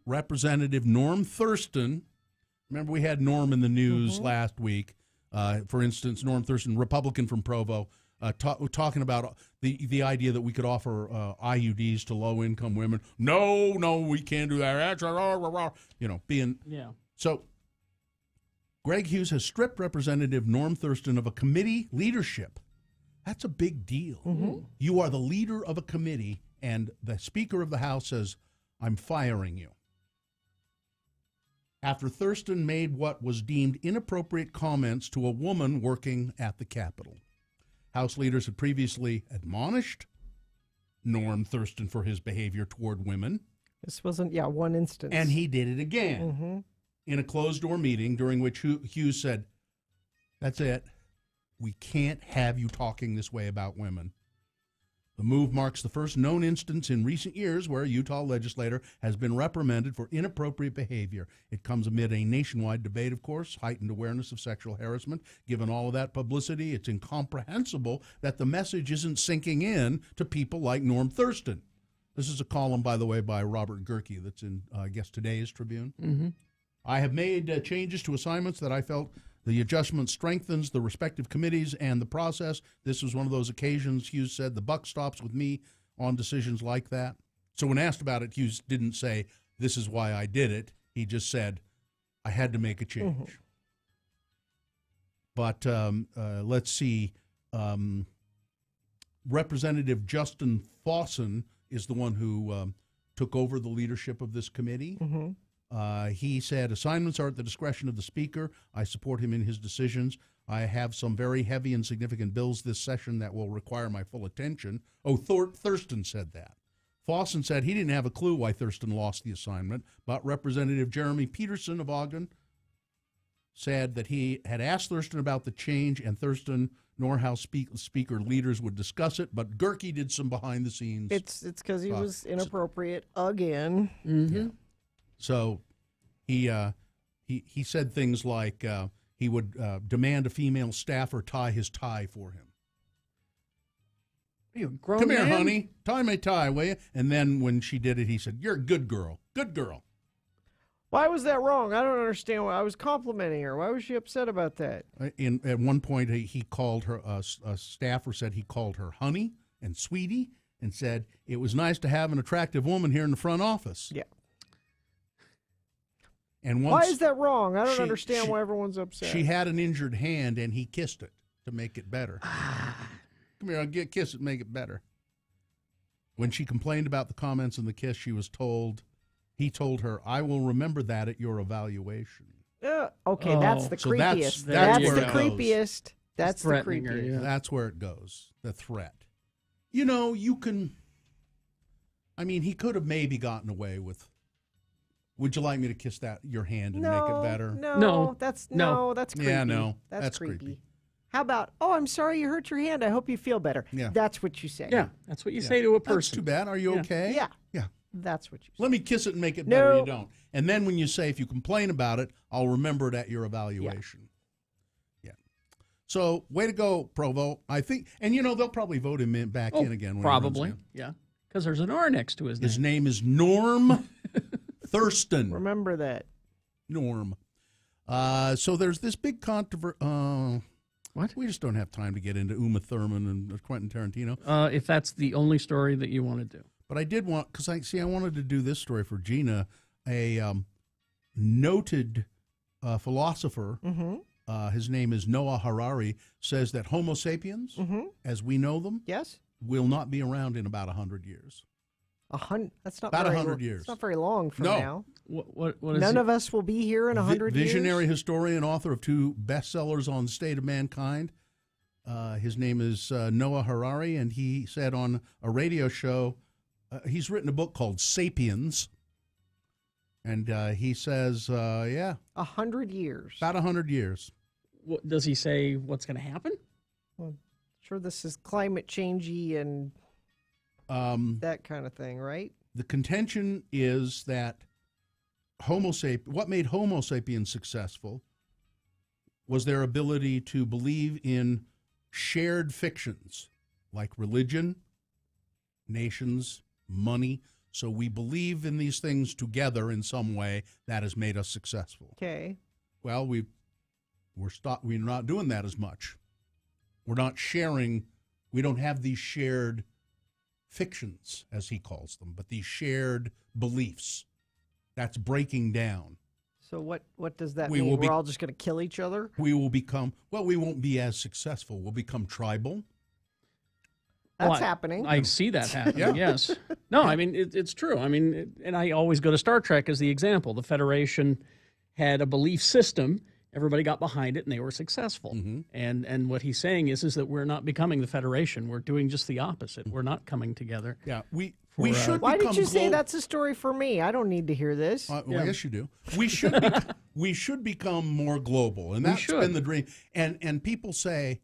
Representative Norm Thurston. Remember, we had Norm in the news last week. For instance, Norm Thurston, Republican from Provo, talking about the idea that we could offer IUDs to low-income women. No, we can't do that. So Greg Hughes has stripped Representative Norm Thurston of a committee leadership. That's a big deal. You are the leader of a committee, and the Speaker of the House says, I'm firing you. After Thurston made what was deemed inappropriate comments to a woman working at the Capitol. House leaders had previously admonished Norm Thurston for his behavior toward women. This wasn't, one instance. And he did it again in a closed-door meeting during which Hughes said, that's it. We can't have you talking this way about women. The move marks the first known instance in recent years where a Utah legislator has been reprimanded for inappropriate behavior. It comes amid a nationwide debate, of course, heightened awareness of sexual harassment. Given all of that publicity, it's incomprehensible that the message isn't sinking in to people like Norm Thurston. This is a column, by the way, by Robert Gerke that's in, I guess, today's Tribune. I have made changes to assignments that I felt the adjustment strengthens the respective committees and the process. This was one of those occasions, Hughes said, the buck stops with me on decisions like that. So when asked about it, Hughes didn't say, this is why I did it. He just said, I had to make a change. But let's see. Representative Justin Fawson is the one who took over the leadership of this committee. He said, assignments are at the discretion of the Speaker. I support him in his decisions. I have some very heavy and significant bills this session that will require my full attention. Oh, Thurston said that. Fawson said he didn't have a clue why Thurston lost the assignment, but Representative Jeremy Peterson of Ogden said that he had asked Thurston about the change, and Thurston nor House Speaker leaders would discuss it, but Gerke did some behind-the-scenes. It's because he was inappropriate again. Yeah. So he said things like he would demand a female staffer tie his tie for him. Are you a grown Come here, man? honey. Tie my tie, will you? And then when she did it, he said, you're a good girl. Good girl. Why was that wrong? I don't understand. I was complimenting her. Why was she upset about that? At one point, he called her, a staffer said he called her honey and sweetie and said, it was nice to have an attractive woman here in the front office. Yeah. And why is that wrong? I don't understand why everyone's upset. She had an injured hand, and he kissed it to make it better. Come here, I'll kiss it, make it better. When she complained about the comments in the kiss, he told her, I will remember that at your evaluation. Okay, that's the So creepiest. that's That's where the it creepiest. goes. That's the creepiest. That's where it goes, the threat. You know, you can, I mean, he could have maybe gotten away with, would you like me to kiss your hand and make it better? No, that's creepy. Yeah, no, that's creepy. How about, oh, I'm sorry you hurt your hand. I hope you feel better. Yeah. That's what you say. Yeah, that's what you say to a person. That's too bad. Are you okay? Yeah. Yeah. That's what you say. Let me kiss it and make it better. You don't. And then when you say, if you complain about it, I'll remember it at your evaluation. Yeah. So, way to go, Provo. I think, and they'll probably vote him back in again. When Probably, he runs yeah. Because there's an R next to his name. His name is Norm Thurston. Remember that. Norm. So there's this big controversy. What? We just don't have time to get into Uma Thurman and Quentin Tarantino. If that's the only story that you want to do. But I did want, because I wanted to do this story for Gina. A noted philosopher, his name is Noah Harari, says that Homo sapiens, as we know them, will not be around in about 100 years. 100? That's not about very 100 years. It's not very long from now. What is None of us will be here in 100 years. Visionary historian, author of 2 bestsellers on the state of mankind. His name is Noah Harari, and he said on a radio show, he's written a book called Sapiens, and he says, 100 years. About 100 years. What, does he say what's going to happen? Well, sure, this is climate changey and that kind of thing, right? The contention is that what made Homo sapiens successful was their ability to believe in shared fictions like religion, nations, money. So we believe in these things together in some way. That has made us successful. Okay. Well, we're not doing that as much. We're not sharing. We don't have these shared fictions, as he calls them, but these shared beliefs. That's breaking down. So what does that mean? We're all just going to kill each other? We will become, we won't be as successful. We'll become tribal. That's happening. I see that happening, yes. No, I mean, it's true. I mean, and I always go to Star Trek as the example. The Federation had a belief system. Everybody got behind it, and they were successful. Mm-hmm. And what he's saying is that we're not becoming the Federation. We're doing just the opposite. We're not coming together. Yeah, we should. Why did you say that's a story for me? I don't need to hear this. Well, yes, you do. We should become more global, and that's been the dream. And people say,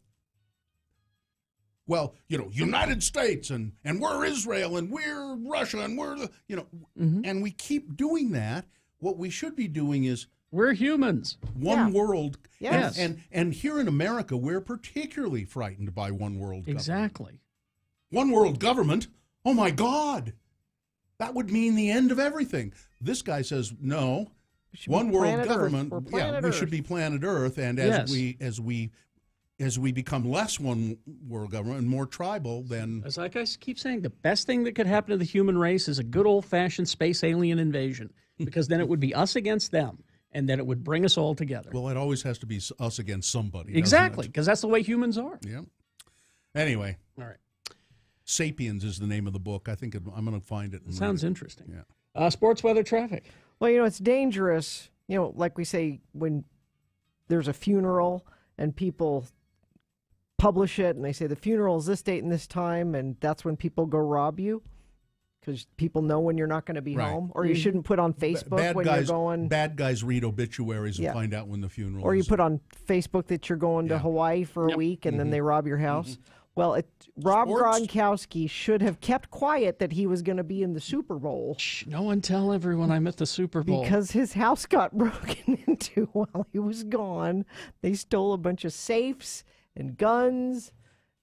well, United States and we're Israel and we're Russia and we're and we keep doing that. What we should be doing is we're humans. One world. Yes. And here in America, we're particularly frightened by one world government. Exactly. One world government? Oh, my God. That would mean the end of everything. This guy says, no, one world government. We should be planet Earth. And as we become less one world government and more tribal, then... As like I keep saying, the best thing that could happen to the human race is a good old-fashioned space alien invasion, because then it would be us against them. And then it would bring us all together. Well, it always has to be us against somebody. Exactly, because that's the way humans are. Yeah. Anyway. All right. Sapiens is the name of the book. I think I'm going to find it. Sounds interesting. Yeah. Sports, weather, traffic. Well, it's dangerous. Like we say, when there's a funeral and people publish it and they say the funeral is this date and this time, and that's when people go rob you. Because people know when you're not going to be home. Or you shouldn't put on Facebook when you're going. Bad guys read obituaries and find out when the funeral is. Or you put on Facebook that you're going to Hawaii for a week and then they rob your house. Well, Rob Gronkowski should have kept quiet that he was going to be in the Super Bowl. Shh, no one tell everyone I'm at the Super Bowl. Because his house got broken into while he was gone. They stole a bunch of safes and guns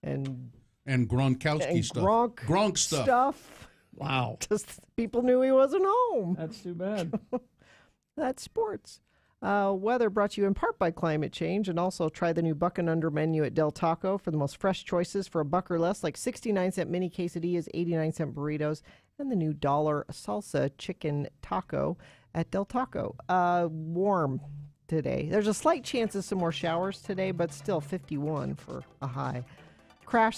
and Gronkowski stuff. Gronk stuff. Wow. Just people knew he wasn't home. That's too bad. That's sports. Weather brought to you in part by climate change, and also try the new Buck and Under menu at Del Taco for the most fresh choices for $1 or less, like 69-cent mini quesadillas, 89-cent burritos, and the new $1 salsa chicken taco at Del Taco. Warm today. There's a slight chance of some more showers today, but still 51 for a high. Crash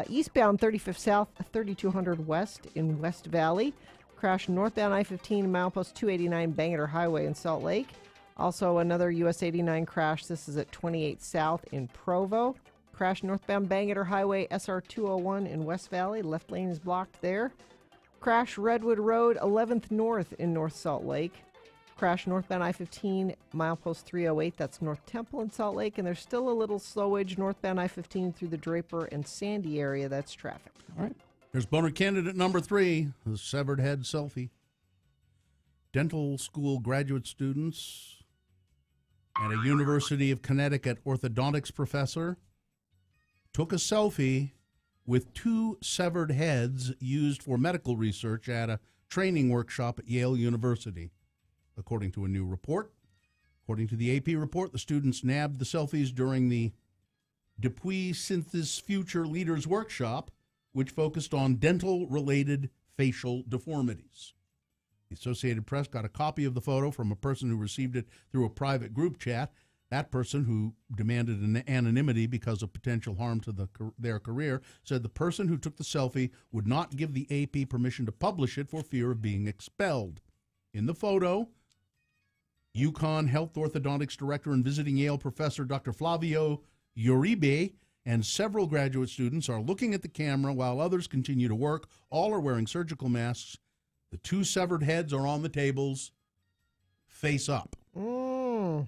eastbound 35th South, 3200 West in West Valley. Crash northbound I-15, milepost 289 Bangerter Highway in Salt Lake. Also another US 89 crash. This is at 28 South in Provo. Crash northbound Bangerter Highway SR 201 in West Valley. Left lane is blocked there. Crash Redwood Road 11th North in North Salt Lake. Crash northbound I-15, milepost 308, that's North Temple in Salt Lake, and there's still a little slowage northbound I-15 through the Draper and Sandy area. That's traffic. All right. Here's boner candidate number 3, the severed head selfie. Dental school graduate students and a University of Connecticut orthodontics professor took a selfie with 2 severed heads used for medical research at a training workshop at Yale University. According to a new report. According to the AP report, the students nabbed the selfies during the Depuis Synthesis Future Leaders Workshop, which focused on dental-related facial deformities. The Associated Press got a copy of the photo from a person who received it through a private group chat. That person, who demanded an anonymity because of potential harm to their career, said the person who took the selfie would not give the AP permission to publish it for fear of being expelled. In the photo, UConn Health Orthodontics Director and visiting Yale professor Dr. Flavio Uribe and several graduate students are looking at the camera while others continue to work. All are wearing surgical masks. The 2 severed heads are on the tables, face up. Mm.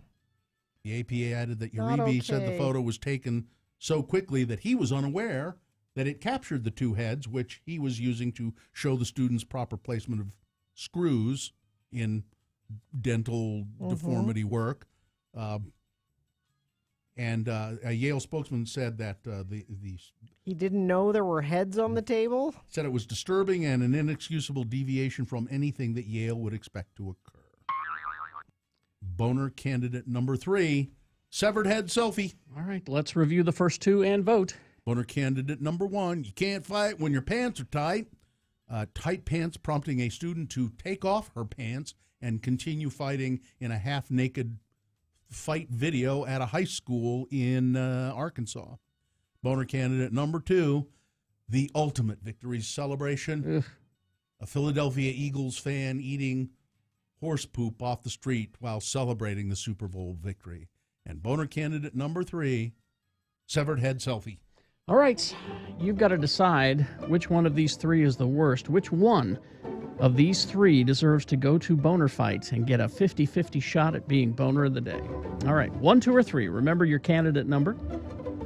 The APA added that Not Uribe said the okay. photo was taken so quickly that he was unaware that it captured the 2 heads, which he was using to show the students proper placement of screws in dental deformity work. And a Yale spokesman said that He didn't know there were heads on the table? said it was disturbing and an inexcusable deviation from anything that Yale would expect to occur. Boner candidate number 3, severed head selfie. All right, let's review the first 2 and vote. Boner candidate number 1, you can't fight when your pants are tight. Tight pants prompting a student to take off her pants and continue fighting in a half-naked fight video at a high school in Arkansas. Boner candidate number 2, the ultimate victory celebration. Ugh. A Philadelphia Eagles fan eating horse poop off the street while celebrating the Super Bowl victory. And boner candidate number 3, severed head selfie. All right, you've got to decide which one of these 3 is the worst. Which one of these 3 deserves to go to Boner Fight and get a 50-50 shot at being Boner of the Day? All right, 1, 2, or 3. Remember your candidate number.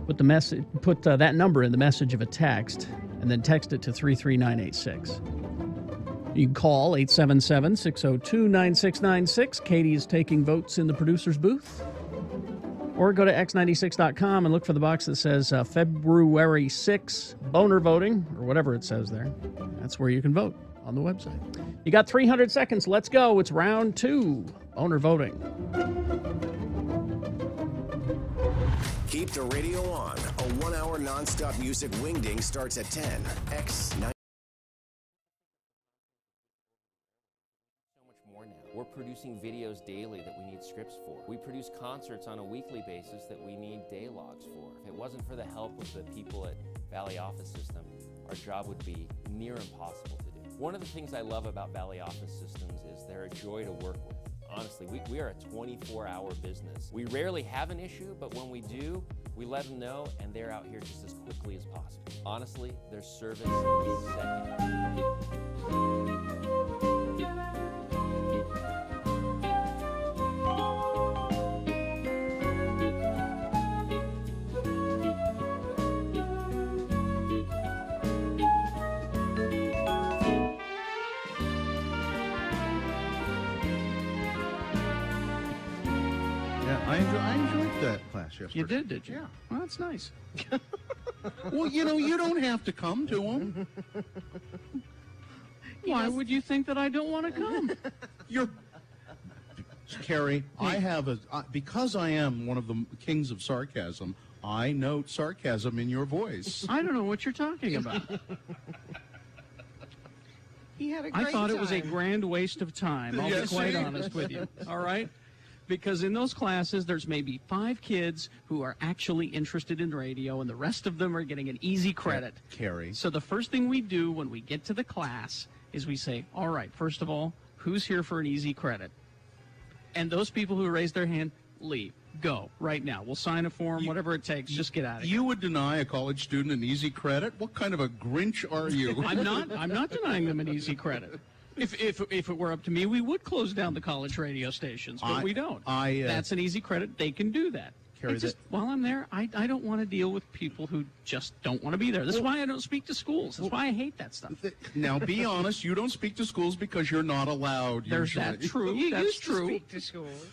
Put that number in the message of a text, and then text it to 33986. You can call 877-602-9696. Katie is taking votes in the producer's booth. Or go to x96.com and look for the box that says February 6 boner voting, or whatever it says there. That's where you can vote on the website. You got 300 seconds. Let's go. It's round 2, boner voting. Keep the radio on. A 1-hour nonstop music wingding starts at 10. X9. We're producing videos daily that we need scripts for. We produce concerts on a weekly basis that we need day logs for. If it wasn't for the help of the people at Valley Office System, our job would be near impossible to do. One of the things I love about Valley Office Systems is they're a joy to work with. Honestly, we are a 24-hour business. We rarely have an issue, but when we do, we let them know, and they're out here just as quickly as possible. Honestly, their service is second. I enjoyed that class yesterday. You did you? Yeah. Well, that's nice. Well, you don't have to come to them. Why would you think that I don't want to come? Carrie, I have because I am one of the kings of sarcasm, I note sarcasm in your voice. I don't know what you're talking about. He had a I great thought it was a time. grand waste of time. I'll Yes, be quite it honest is. with you. All right? Because in those classes, there's maybe 5 kids who are actually interested in radio, and the rest of them are getting an easy credit. Carrie. So the first thing we do when we get to the class is we say, all right, first of all, who's here for an easy credit? And those people who raise their hand, leave. Go right now. We'll sign a form, whatever it takes. Just get out of here. You would deny a college student an easy credit? What kind of a Grinch are you? I'm not denying them an easy credit. If it were up to me, we would close down the college radio stations, but we don't. That's an easy credit. They can do that. Carrie, While I'm there, I don't want to deal with people who just don't want to be there. That's why I don't speak to schools. That's why I hate that stuff. Now, be honest. You don't speak to schools because you're not allowed. There's usually. that true. That's true. Speak to schools.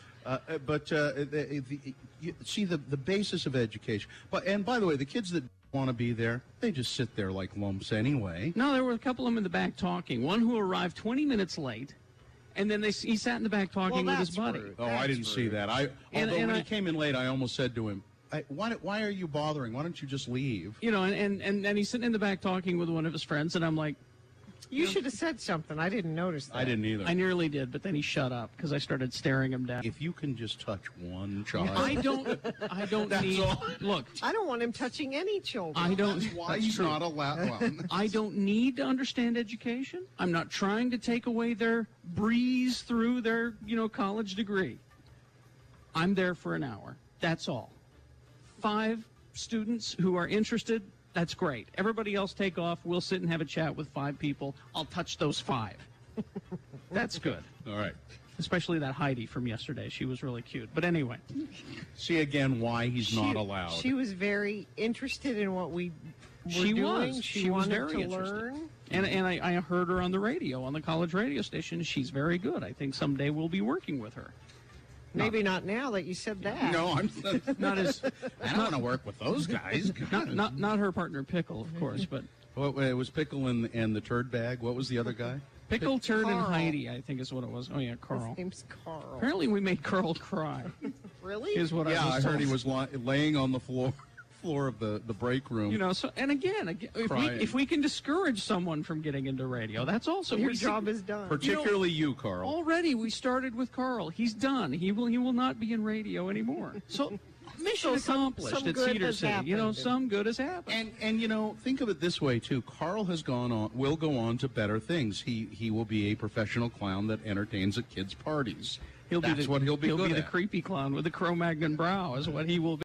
You see the basis of education. And by the way, the kids that want to be there, they just sit there like lumps anyway. No, there were a couple of them in the back talking. One who arrived 20 minutes late, and then he sat in the back talking with his buddy. Oh, I didn't see that. When he came in late, I almost said to him, why are you bothering? Why don't you just leave? You know, and he's sitting in the back talking with one of his friends, and I'm like, You should have said something. I didn't notice that. I didn't either. I nearly did, but then he shut up because I started staring him down. If you can just touch one child. I don't That's need. all. Look, I don't want him touching any children. I don't. That's why that's he's true. not allowed. Well, I don't need to understand education. I'm not trying to take away their breeze through their, college degree. I'm there for an hour. That's all. 5 students who are interested, that's great. Everybody else take off. We'll sit and have a chat with 5 people. I'll touch those 5. That's good. All right. Especially that Heidi from yesterday. She was really cute. But anyway. See again why he's not allowed. She was very interested in what we were She doing. was. She She was wanted very to interested. learn. And I heard her on the radio, on the college radio station. She's very good. I think someday we'll be working with her. Maybe not now that you said that. No, I'm Not as. I don't want to work with those guys. Not her partner Pickle, of course, but Well, it was Pickle and the turd bag. What was the other guy? Pickle, Turd, and Carl. Heidi, I think is what it was. Oh yeah, Carl. His name's Carl. Apparently we made Carl cry. Really? Is what Yeah, I I was heard he told. was laying on the floor of the break room. You know, so and again, Crying. if we can discourage someone from getting into radio, that's also Your we- job is done. Particularly you, Carl. Already, we started with Carl. He's done. He will not be in radio anymore. So mission accomplished some at good Cedar has City. You know, happened. some good has happened. And you know, think of it this way too. Carl will go on to better things. He will be a professional clown that entertains at kids' parties. That's what he'll be good the at. creepy clown with the Cro-Magnon brow is what he will be.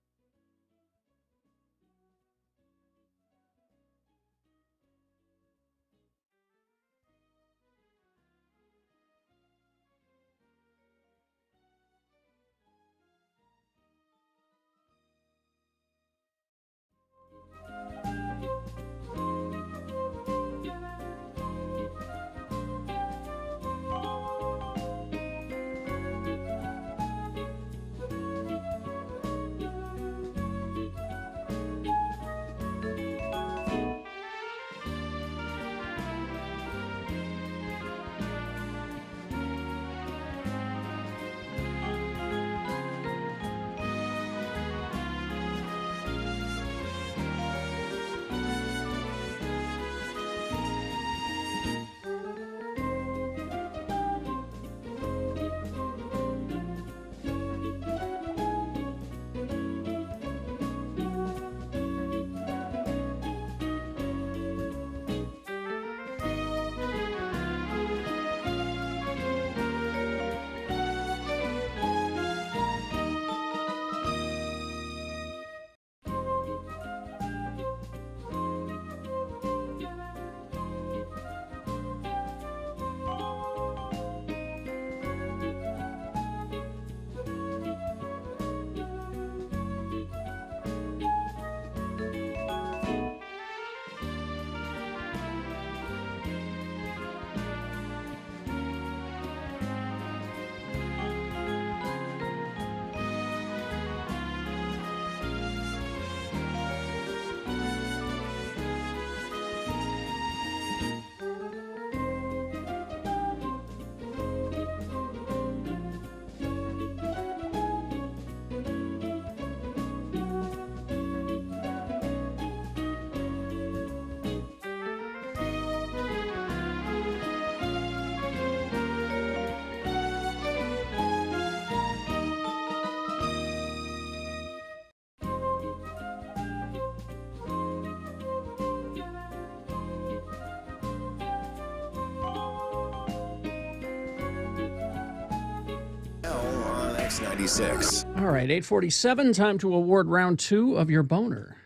On X96. All right, 8:47. Time to award round 2 of your boner.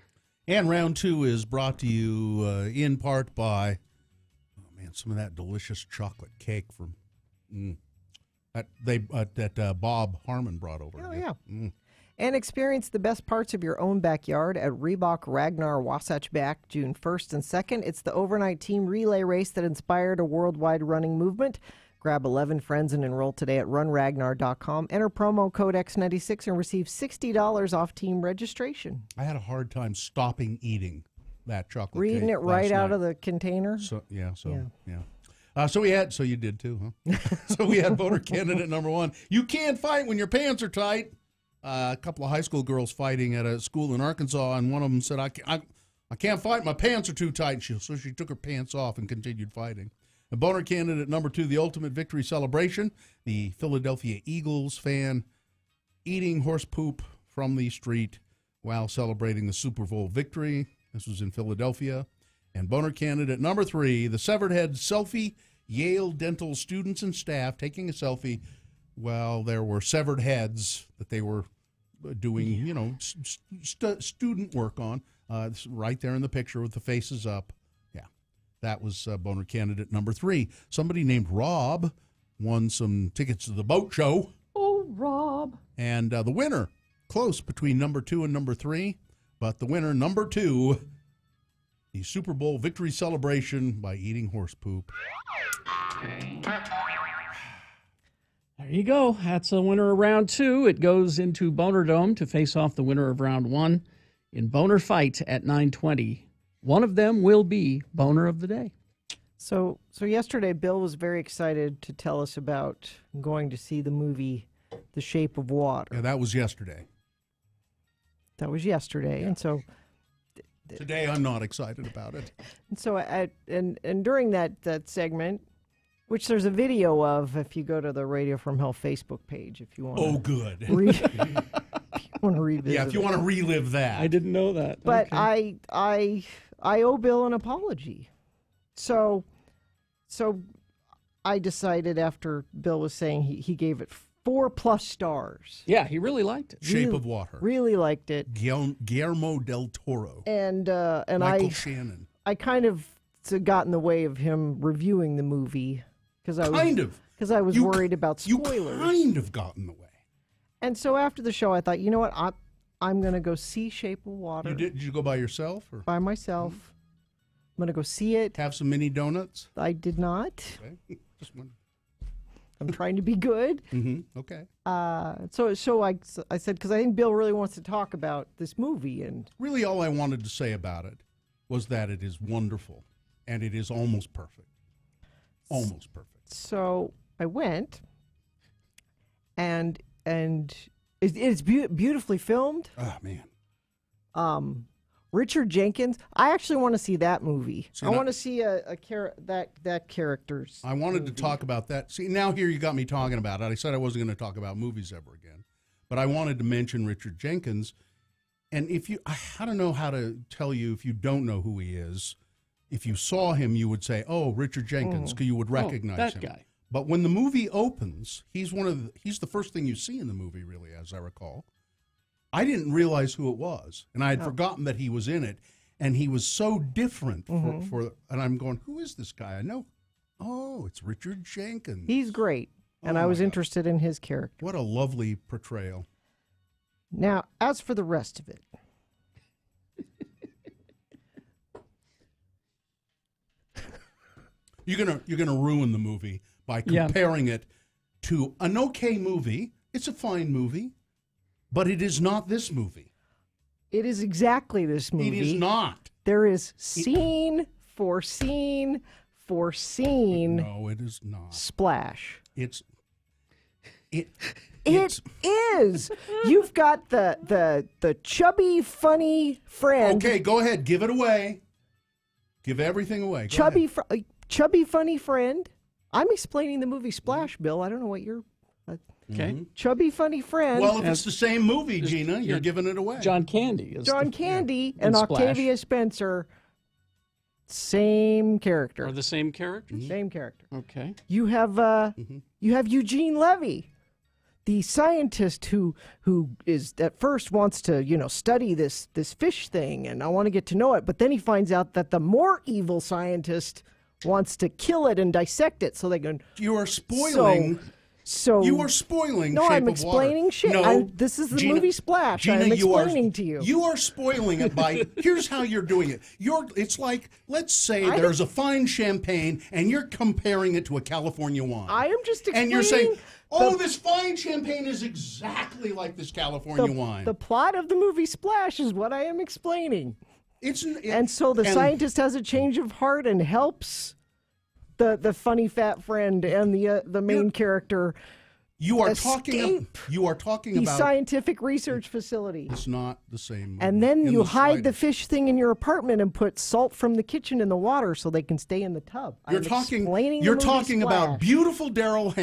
And round 2 is brought to you in part by, some of that delicious chocolate cake from that Bob Harmon brought over. Oh, yeah. And experience the best parts of your own backyard at Reebok Ragnar Wasatch back June 1st and 2nd. It's the overnight team relay race that inspired a worldwide running movement. Grab 11 friends and enroll today at runragnar.com. Enter promo code X96 and receive $60 off team registration. I had a hard time stopping eating that chocolate Reading cake it right last out night. of the container? So you did too, huh? So we had voter candidate number 1. You can't fight when your pants are tight. A couple of high school girls fighting at a school in Arkansas, and one of them said, I can't fight, my pants are too tight. So she took her pants off and continued fighting. The voter candidate number 2, the ultimate victory celebration. The Philadelphia Eagles fan eating horse poop from the street while celebrating the Super Bowl victory. This was in Philadelphia. And boner candidate number 3, the severed head selfie. Yale dental students and staff taking a selfie while there were severed heads that they were doing, you know, student work on. It's right there in the picture with the faces up. Yeah, that was boner candidate number 3. Somebody named Rob won some tickets to the boat show. Oh, Rob. And the winner, close between number 2 and number 3, but the winner, number 2, the Super Bowl victory celebration by eating horse poop. There you go. That's the winner of round 2. It goes into Boner Dome to face off the winner of round 1 in Boner Fight at 9:20. One of them will be Boner of the Day. So yesterday, Bill was very excited to tell us about going to see the movie The Shape of Water. Yeah, that was yesterday. That was yesterday, Yeah. and so Today I'm not excited about it. and so and during that segment, which there's a video of if you go to the Radio from Hell Facebook page, if you want. Oh, good. If you want to revisit. Yeah, if you want to relive that. I didn't know that. But Okay. I owe Bill an apology. So I decided after Bill was saying he gave it 4+ stars. Yeah, he really liked it. Shape of Water. Really liked it. Guillermo del Toro. And Michael Shannon. I kind of got in the way of him reviewing the movie because I was worried about spoilers. You kind of got in the way. And so after the show, I thought, you know what, I'm going to go see Shape of Water. Did you go by yourself? Or? By myself. I'm going to go see it. Have some mini donuts? I did not. Okay. Just one. I'm trying to be good. Mm-hmm. Okay. So I said, because I think Bill really wants to talk about this movie. And really all I wanted to say about it was that it is wonderful and it is almost perfect. Almost perfect. So I went, and it's beautifully filmed. Oh, man. Richard Jenkins. I actually want to see that movie. See, I want to see that character's. I wanted to talk about that. See, now here you got me talking about it. I said I wasn't going to talk about movies ever again, but I wanted to mention Richard Jenkins. And if you, I don't know how to tell you if you don't know who he is. If you saw him, you would say, "Oh, Richard Jenkins," because you would recognize that him. guy. But when the movie opens, he's the first thing you see in the movie, really, as I recall. I didn't realize who it was, and I had forgotten that he was in it, and he was so different. And I'm going, who is this guy? I know. Oh, it's Richard Jenkins. He's great, and I was interested in his character. What a lovely portrayal. Now, as for the rest of it, you're gonna ruin the movie by comparing it to an okay movie. It's a fine movie. But it is not this movie. It is exactly this movie. It is not. There is scene for scene for scene. No, it is not. Splash. It is. You've got the chubby, funny friend. Okay, go ahead. Give it away. Give everything away. Go chubby, funny friend. I'm explaining the movie Splash, Bill. I don't know what you're... Okay. Chubby, funny friend. Well, if it's the same movie, Gina, you're giving it away. John Candy. John Candy and Octavia Spencer, same character. Are the same characters? Same character. Okay. You have Eugene Levy, the scientist who is at first wants to study this fish thing, and I want to get to know it, but then he finds out that the more evil scientist wants to kill it and dissect it so they can. You are spoiling. So you are spoiling. No, Shape I'm of explaining Water. shit. No, this is the Gina, movie Splash. Gina, I'm explaining to you. You are spoiling it by. Here's how you're doing it. It's like, let's say there's a fine champagne, and you're comparing it to a California wine. I am just explaining. And you're saying, this fine champagne is exactly like this California wine. The plot of the movie Splash is what I am explaining. And so the scientist has a change of heart and helps the funny fat friend and the main character. You are talking the about scientific research facility. It's not the same. And then you hide the fish thing in your apartment and put salt from the kitchen in the water so they can stay in the tub. You're talking about beautiful Daryl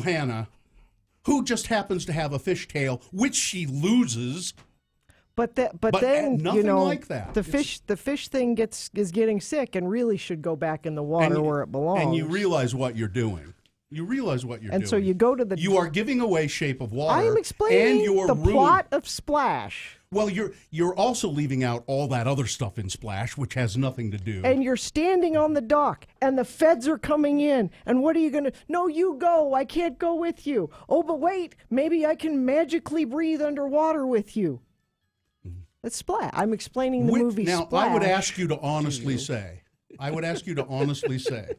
Hannah, who just happens to have a fishtail, which she loses. But then nothing like that. The fish thing is getting sick and really should go back in the water where it belongs. And you realize what you're doing. You realize what you're and doing. so you go to the. You are giving away Shape of Water. I am explaining and you're the ruining- plot of Splash. Well, you're also leaving out all that other stuff in Splash, which has nothing to do. And you're standing on the dock, and the feds are coming in. And what are you going to... No, you go. I can't go with you. Oh, but wait. Maybe I can magically breathe underwater with you. It's Splash. I'm explaining the movie now, Splash. I would ask you to honestly say,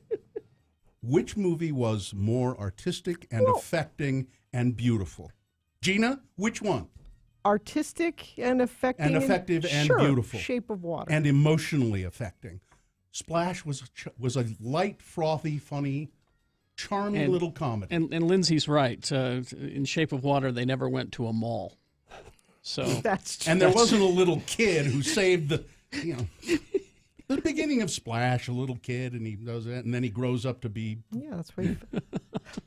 which movie was more artistic and affecting and beautiful? Gina, which one? Artistic and affecting. And effective and sure, beautiful. Shape of Water. And emotionally affecting. Splash was a light, frothy, funny, charming little comedy. And Lindsay's right. In Shape of Water, they never went to a mall. So that's and there wasn't a little kid who saved the beginning of Splash, a little kid, and he does that, and then he grows up to be. Yeah, that's what.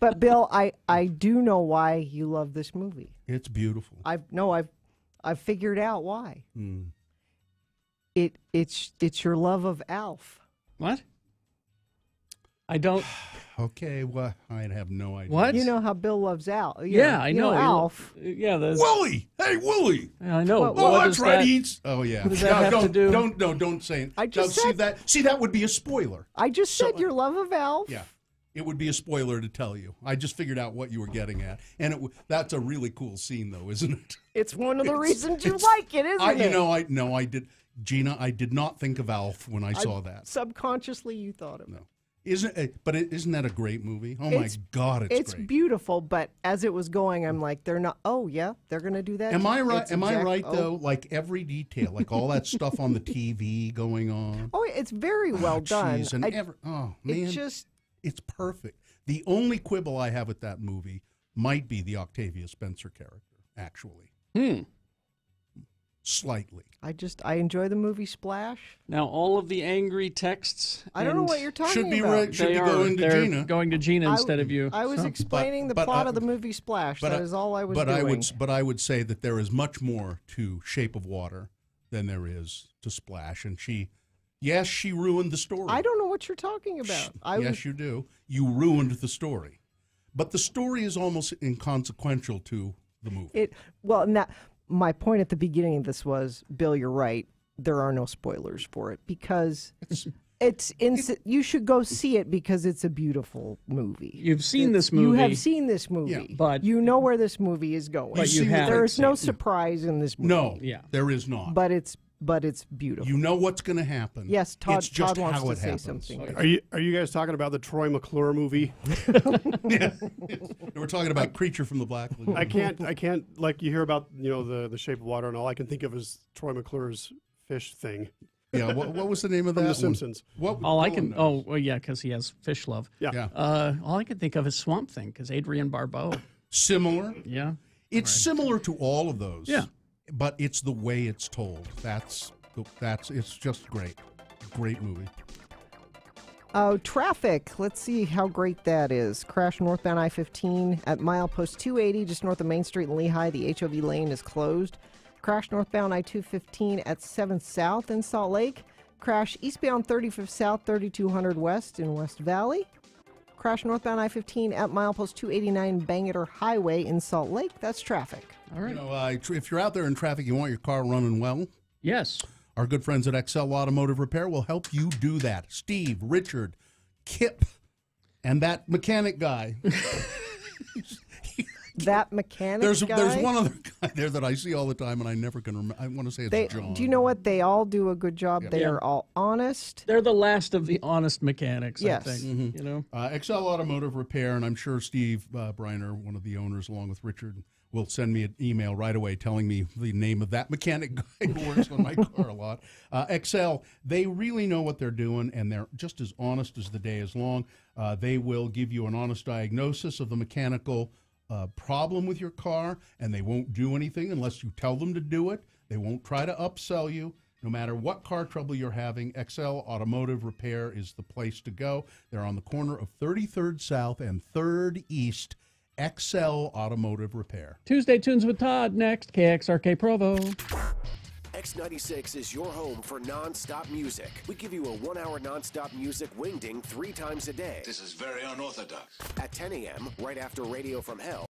But Bill, I do know why you love this movie. It's beautiful. I've figured out why. Mm. It's your love of Alf. What? I don't. Okay, well, I have no idea. What? You know how Bill loves Alf. I know. Alf. Yeah, Willie. Hey, Willie. Yeah, I know. Well, that's right. Oh, yeah. What does that have to do? Don't say it. I just said, see, that would be a spoiler. I just said your love of Alf. Yeah. It would be a spoiler to tell you. I just figured out what you were getting at. And that's a really cool scene, though, isn't it? It's one of the reasn't you like it, isn't it? I did. Gina, I did not think of Alf when I saw that. Subconsciously, you thought of it. Isn't that a great movie? Oh, my God, it's great. Beautiful, but as it was going, I'm like, they're not, oh, yeah, they're going to do that. Am I right? Though? Like every detail, like all that stuff on the TV going on. Oh, it's very well done. Geez, and man, it's perfect. The only quibble I have with that movie might be the Octavia Spencer character, actually. Slightly. I enjoy the movie Splash. Now, all of the angry texts. I don't know what you're talking about. Should be going to Gina. Going to Gina instead of you. I was explaining the plot of the movie Splash. That is all I was doing. But I would say that there is much more to Shape of Water than there is to Splash. And she ruined the story. I don't know what you're talking about. Yes, you do. You ruined the story. But the story is almost inconsequential to the movie. My point at the beginning of this was, Bill, you're right. There are no spoilers for it because you should go see it because it's a beautiful movie. You've seen this movie. You have seen this movie, but you know where this movie is going. But there's no surprise in this movie. No, there is not. But it's beautiful. You know what's going to happen. Yes, Todd. It's just Todd wants how to it say happens. something. Are you guys talking about the Troy McClure movie? Yeah. We're talking about Creature from the Black Lagoon. I can't like you hear about the Shape of Water and all I can think of is Troy McClure's fish thing. Yeah, what was the name of From that? The Simpsons. Because he has fish love. Yeah. All I can think of is Swamp Thing because Adrian Barbeau. Similar. Yeah. It's similar to all of those. Yeah. But it's the way it's told. It's just great. Great movie. Traffic. Let's see how great that is. Crash northbound I-15 at milepost 280, just north of Main Street in Lehigh. The HOV lane is closed. Crash northbound I-215 at 7th South in Salt Lake. Crash eastbound 35th South, 3200 West in West Valley. Crash northbound I-15 at milepost 289 Bangor Highway in Salt Lake. That's traffic. All right. If you're out there in traffic, you want your car running well? Yes. Our good friends at Excel Automotive Repair will help you do that. Steve, Richard, Kip, and that mechanic guy. That mechanic guy? There's one other guy there that I see all the time, and I never can remember. I want to say it's John. Do you know what? They all do a good job. They are all honest. They're the last of the honest mechanics, yes. I think. Mm-hmm. Excel Automotive Repair, and I'm sure Steve Briner, one of the owners, along with Richard, will send me an email right away telling me the name of that mechanic guy who works on my car a lot. Excel, they really know what they're doing, and they're just as honest as the day is long. They will give you an honest diagnosis of the mechanical problem with your car, and they won't do anything unless you tell them to do it. They won't try to upsell you. No matter what car trouble you're having, Excel Automotive Repair is the place to go. They're on the corner of 33rd South and 3rd East. Excel Automotive Repair. Tuesday Tunes with Todd next, KXRK Provo. X96 is your home for non-stop music. We give you a 1-hour non-stop music wingding 3 times a day. This is very unorthodox. At 10 a.m., right after Radio from Hell.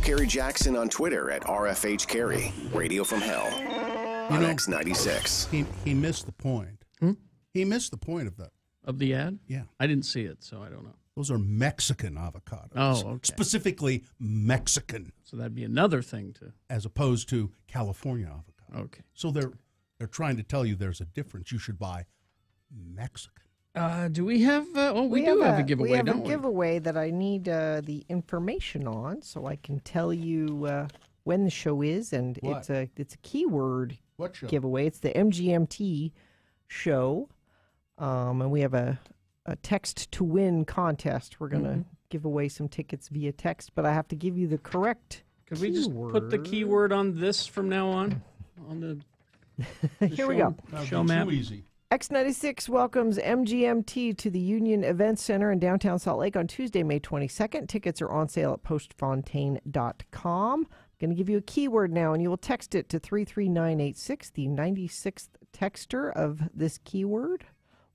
Kerry Jackson on Twitter at RFH Kerry. Radio from Hell on X96. He missed the point. He missed the point of that. Of the ad? Yeah. I didn't see it, so I don't know. Those are Mexican avocados. Oh, okay. Specifically Mexican. So that'd be another thing to... As opposed to California avocado. Okay. So they're trying to tell you there's a difference. You should buy Mexican. Do we have... we do have a giveaway, don't we? We have a giveaway that I need the information on so I can tell you when the show is. And What? it's a keyword What show? giveaway. It's the MGMT show. And we have a text to win contest. We're going to give away some tickets via text, but I have to give you the correct Could we just put the keyword on this from now on? On the Here we go. Show map. Too easy. X96 welcomes MGMT to the Union Events Center in downtown Salt Lake on Tuesday, May 22nd. Tickets are on sale at postfontaine.com. I'm going to give you a keyword now, and you will text it to 33986. The 96th texter of this keyword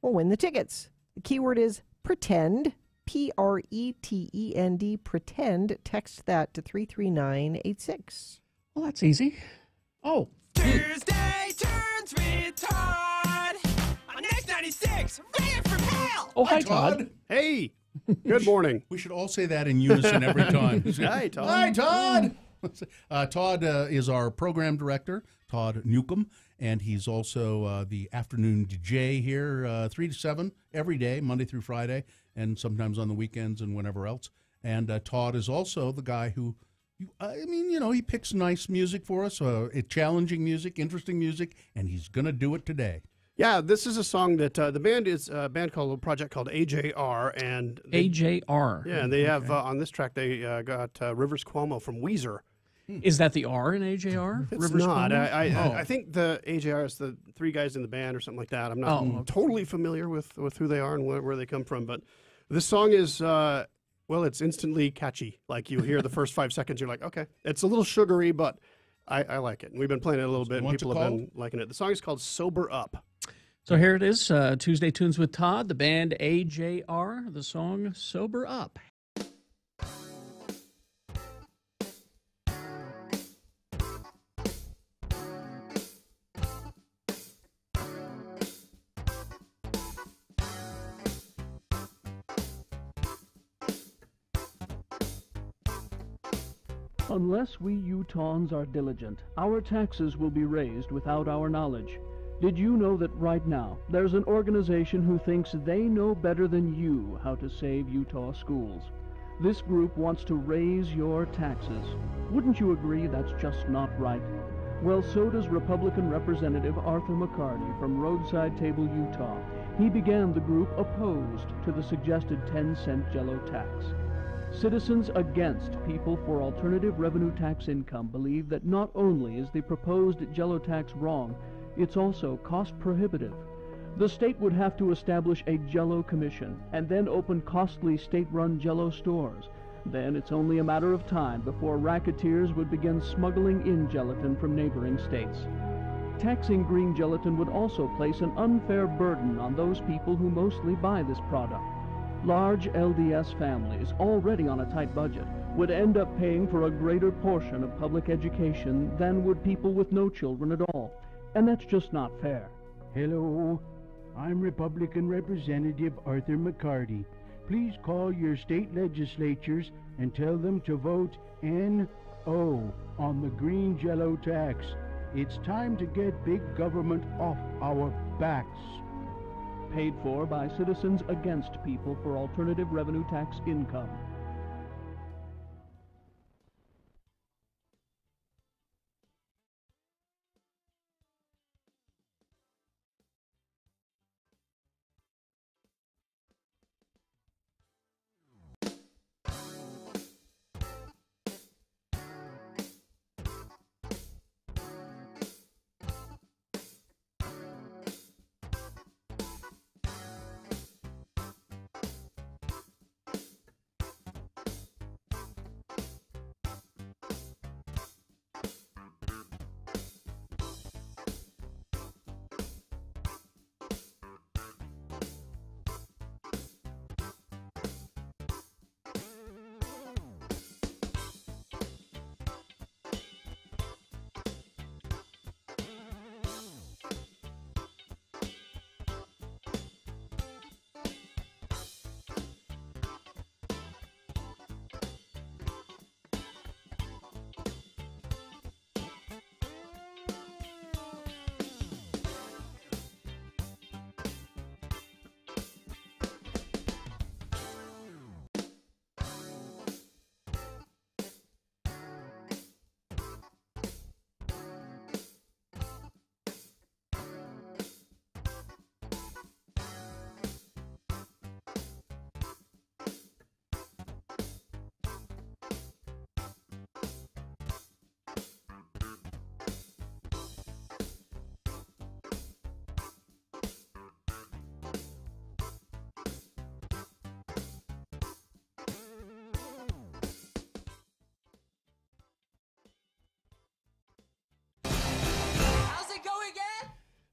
will win the tickets. The keyword is pretend, Pretend, pretend. Text that to 33986. Well, that's easy. Oh. Thursday turns with Todd on X96. Radio from Hell. Oh, hi, Todd. Hey. Good morning. We should all say that in unison every time. Hi, Todd. Hi, Todd. Todd is our program director, Todd Newcomb, and he's also the afternoon DJ here, 3 to 7 every day, Monday through Friday, and sometimes on the weekends and whenever else. And Todd is also the guy who, he picks nice music for us, challenging music, interesting music, and he's going to do it today. Yeah, this is a song that the band is a project called AJR, and AJR. Yeah, and they have on this track they got Rivers Cuomo from Weezer. Is that the R in AJR? It's Rivers not. Cuomo? I think the AJR is the three guys in the band or something like that. I'm not totally familiar with who they are and where they come from, but this song is it's instantly catchy. Like you hear the first 5 seconds, you're like, okay, it's a little sugary, but I like it. And we've been playing it a little bit, and people have been liking it. The song is called Sober Up. So here it is, Tuesday Tunes with Todd, the band AJR, the song Sober Up. Unless we Utahns are diligent, our taxes will be raised without our knowledge. Did you know that right now there's an organization who thinks they know better than you how to save Utah schools? This group wants to raise your taxes. Wouldn't you agree that's just not right? Well, so does Republican Representative Arthur McCarty from Roadside Table, Utah. He began the group opposed to the suggested 10-cent Jello tax. Citizens against People for Alternative Revenue Tax Income believe that not only is the proposed Jello tax wrong, it's also cost-prohibitive. The state would have to establish a Jello commission and then open costly state-run Jello stores. Then it's only a matter of time before racketeers would begin smuggling in gelatin from neighboring states. Taxing green gelatin would also place an unfair burden on those people who mostly buy this product. Large LDS families, already on a tight budget, would end up paying for a greater portion of public education than would people with no children at all. And that's just not fair. Hello, I'm Republican Representative Arthur McCarty. Please call your state legislatures and tell them to vote NO on the green Jello tax. It's time to get big government off our backs. Paid for by Citizens Against People for Alternative Revenue Tax Income.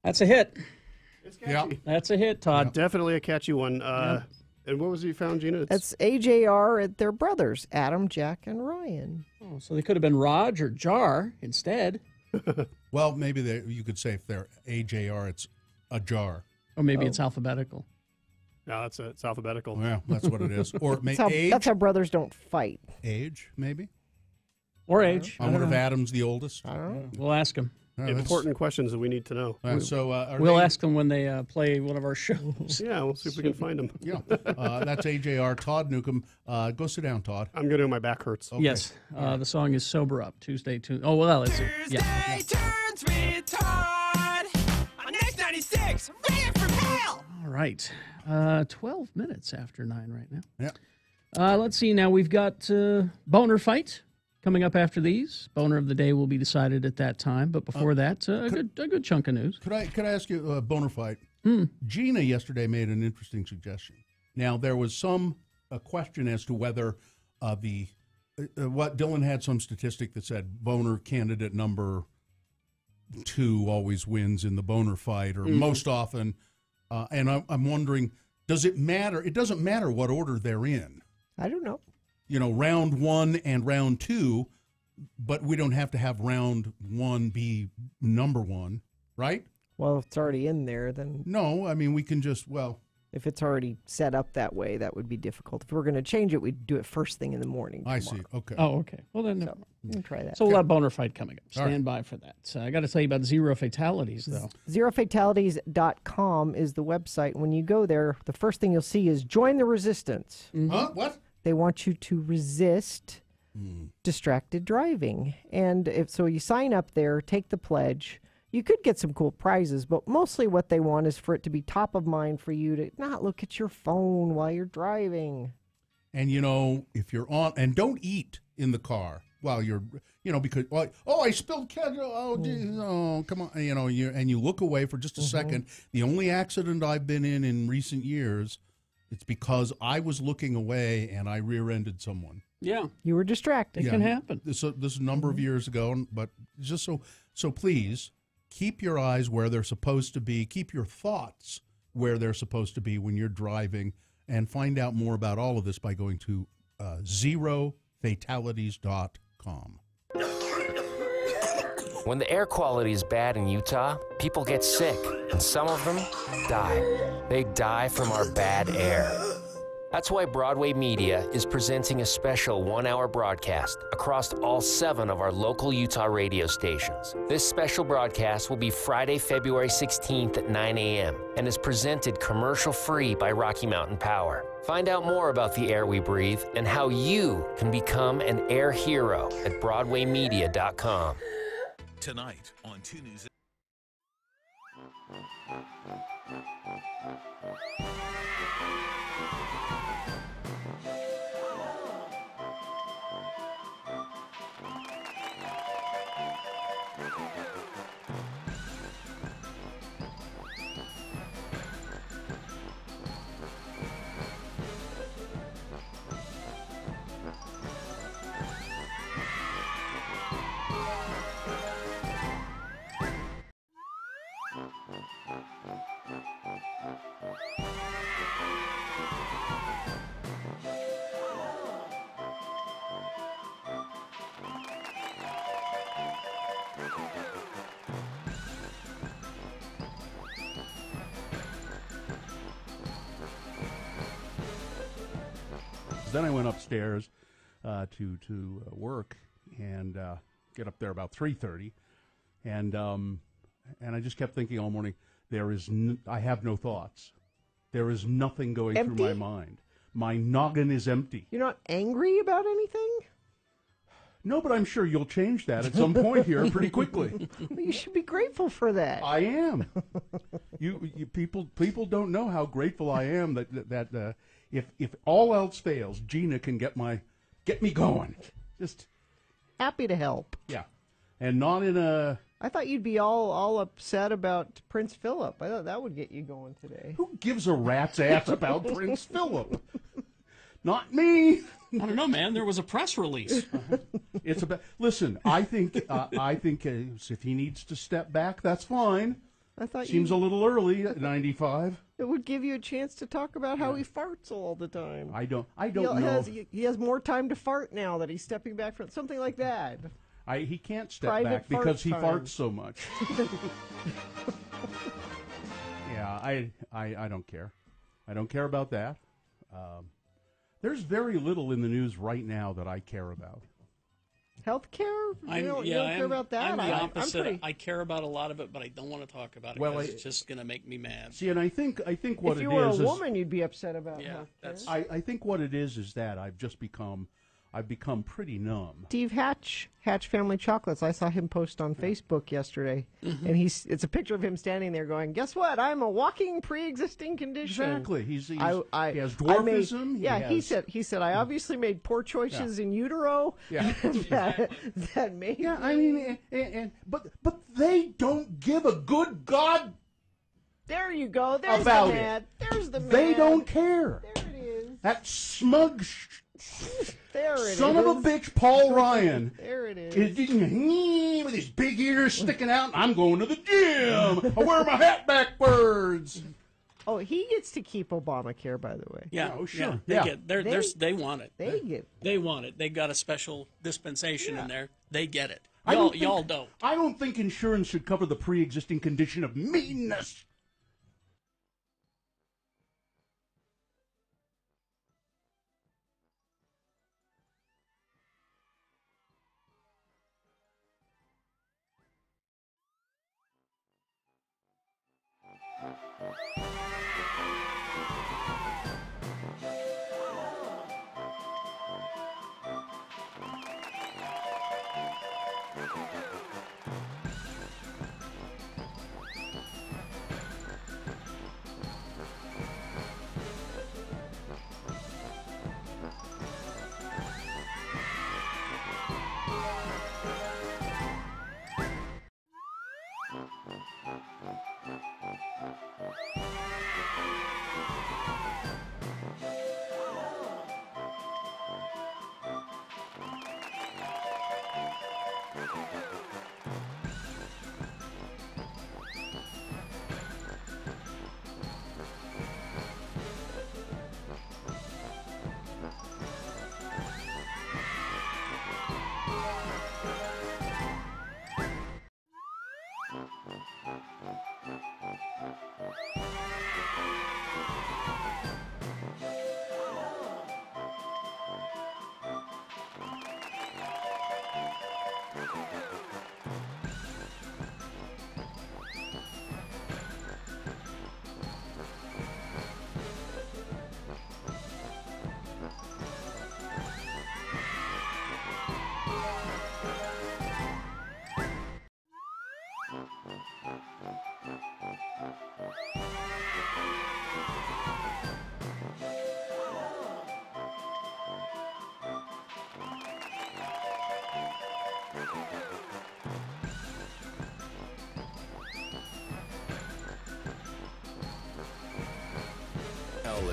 That's a hit. It's catchy. That's a hit, Todd. Definitely a catchy one. And what was it you found, Gina? That's AJR and their brothers, Adam, Jack, and Ryan. Oh, so they could have been Raj or Jar instead. Well, maybe you could say if they're AJR, it's a jar. Or maybe it's alphabetical. No, it's alphabetical. Yeah, that's what it is. Or age. That's how brothers don't fight. Age, maybe. Or age. I wonder if Adam's the oldest. I don't know. We'll ask him. Important questions that we need to know. We'll ask them when they play one of our shows. Yeah, we'll see if we can find them. Yeah, that's AJR. Todd Newcomb. Go sit down, Todd. I'm going to. My back hurts. Okay. Yes, the song is Sober Up, Tuesday. Oh, well, it's Tuesday turns with Todd on X96, Radio from Hell. All right. 12 minutes after 9 right now. Yeah. Let's see. Now we've got Boner Fight coming up after these. Boner of the day will be decided at that time. But before that, a good chunk of news. Could I ask you Boner Fight? Gina yesterday made an interesting suggestion. Now, there was a question as to whether what Dylan had some statistic that said Boner candidate number 2 always wins in the Boner Fight, or most often. And I'm wondering, does it matter? It doesn't matter what order they're in. I don't know. Round 1 and round 2, but we don't have to have round 1 be number 1, right? Well, if it's already in there, then... No, I mean, we can just, If it's already set up that way, that would be difficult. If we're going to change it, we'd do it first thing in the morning. I see. Okay. Oh, okay. Well, then we'll try that. So we'll have Boner Fight coming up. Stand by for that. So I got to tell you about Zero Fatalities, though. ZeroFatalities.com is the website. When you go there, the first thing you'll see is Join the Resistance. Huh? What? They want you to resist distracted driving. And so you sign up there, take the pledge. You could get some cool prizes, but mostly what they want is for it to be top of mind for you to not look at your phone while you're driving. And, if you're on, and don't eat in the car while you're, because, I spilled ketchup. Oh, geez, oh, come on. And you look away for just a second. The only accident I've been in recent years, it's because I was looking away and I rear-ended someone. Yeah. You were distracted. It can happen. This is a number of years ago, but just so please, keep your eyes where they're supposed to be. Keep your thoughts where they're supposed to be when you're driving, and find out more about all of this by going to ZeroFatalities.com. When the air quality is bad in Utah, people get sick, and some of them die. They die from our bad air. That's why Broadway Media is presenting a special 1-hour broadcast across all 7 of our local Utah radio stations. This special broadcast will be Friday, February 16th at 9 a.m. and is presented commercial-free by Rocky Mountain Power. Find out more about the air we breathe and how you can become an air hero at BroadwayMedia.com. Tonight on 2 News. Then I went upstairs to work and get up there about 3:30, and I just kept thinking all morning. I have no thoughts. There is nothing going through my mind. My noggin is empty. You're not angry about anything? No, but I'm sure you'll change that at some point here pretty quickly. You should be grateful for that. I am. You people don't know how grateful I am that if all else fails, Gina can get me going. Just happy to help. Yeah, and not in a. I thought you'd be all upset about Prince Philip. I thought that would get you going today. Who gives a rat's ass about Prince Philip? Not me. I don't know, man. There was a press release. Listen, I think if he needs to step back, that's fine. I thought Seems a little early at 95. It would give you a chance to talk about how he farts all the time. I don't know. He has more time to fart now that he's stepping back from something like that. He can't step Private back because he fart farts so much. Yeah, I don't care. I don't care about that. There's very little in the news right now that I care about. Healthcare? You don't care about that? I'm the opposite. I'm pretty... I care about a lot of it, but I don't want to talk about it because it's just going to make me mad. See, and I think what it is... If you were a woman, you'd be upset about healthcare. I think what it is that I've become pretty numb. Steve Hatch Family Chocolates. I saw him post on Facebook yesterday, and it's a picture of him standing there going, "Guess what? I'm a walking pre-existing condition." Exactly. He has dwarfism. He said I obviously made poor choices in utero. Yeah. that made. Yeah, I mean, but they don't give a good God. There you go. There's about the man. There's the man. They don't care. There it is. That smug. There it Son is. of a bitch, Paul Ryan. There it is. With his big ears sticking out. I'm going to the gym. I wear my hat backwards. Oh, he gets to keep Obamacare, by the way. Yeah, oh, sure. They Yeah. get. They want it. They want it. They got a special dispensation in there. They get it. Y'all don't. I don't think insurance should cover the pre-existing condition of meanness.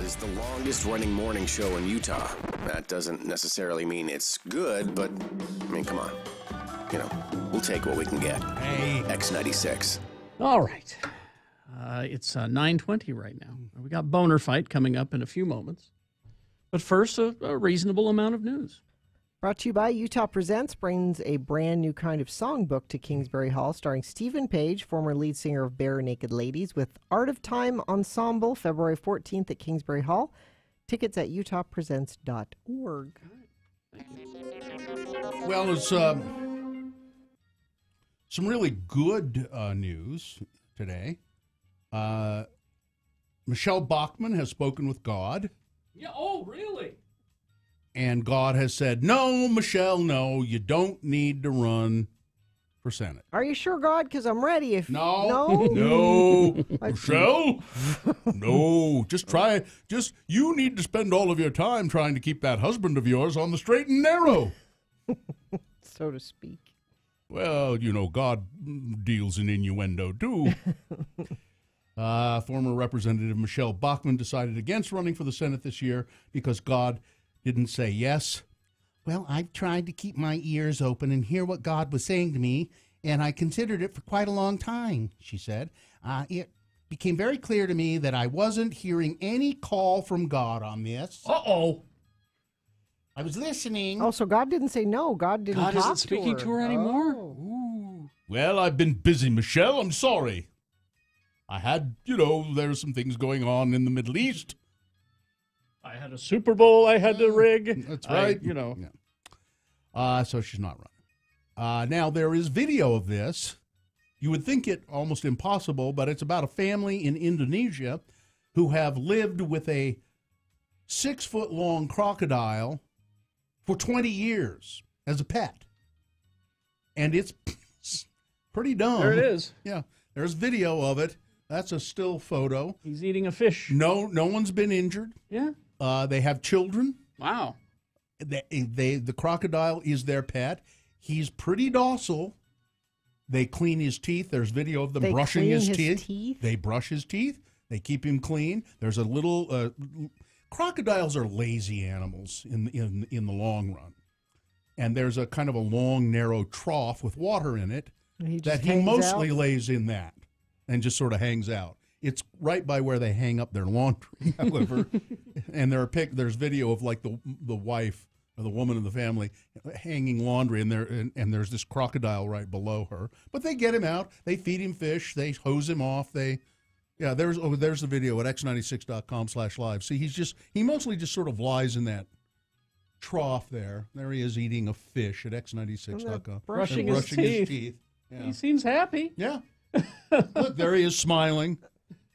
Is the longest running morning show in Utah. That doesn't necessarily mean it's good, but I mean, come on. We'll take what we can get. Hey. X96. All right. It's 9:20 right now. We got Boner Fight coming up in a few moments. But first, a reasonable amount of news. Brought to you by Utah Presents brings a brand new kind of songbook to Kingsbury Hall starring Stephen Page, former lead singer of Bare Naked Ladies, with Art of Time Ensemble, February 14th at Kingsbury Hall. Tickets at utahpresents.org. Well, there's some really good news today. Michelle Bachmann has spoken with God. Yeah. Oh, really? And God has said, no, Michelle, no, you don't need to run for Senate. Are you sure, God? Because I'm ready. No, Michelle, no, you need to spend all of your time trying to keep that husband of yours on the straight and narrow. So to speak. Well, God deals in innuendo, too. Former Representative Michelle Bachmann decided against running for the Senate this year because God didn't say yes. Well, I've tried to keep my ears open and hear what God was saying to me, and I considered it for quite a long time, she said. It became very clear to me that I wasn't hearing any call from God on this. Uh-oh. I was listening. Oh, so God didn't say no. God didn't God talk isn't speaking to her anymore? Oh. Well, I've been busy, Michelle. I'm sorry. I had, there's some things going on in the Middle East. I had a Super Bowl I had to rig. That's right. So she's not running. Now, there is video of this. You would think it almost impossible, but it's about a family in Indonesia who have lived with a 6-foot-long crocodile for 20 years as a pet. And it's pretty dumb. There it is. Yeah, there's video of it. That's a still photo. He's eating a fish. No one's been injured. Yeah. They have children. Wow. The crocodile is their pet. He's pretty docile. They clean his teeth. There's video of them brushing his teeth. They brush his teeth. They keep him clean. There's a little. Crocodiles are lazy animals in the long run, and there's a kind of a long, narrow trough with water in it that he mostly lays in that, and just sort of hangs out. It's right by where they hang up their laundry, however, and there's video of like the wife or the woman in the family hanging laundry, and there's this crocodile right below her. But they get him out. They feed him fish. They hose him off. There's the video at x96.com/live. See, he mostly just sort of lies in that trough there. There he is eating a fish at x96.com. Brushing his teeth. Yeah. He seems happy. Yeah. Look, there he is smiling.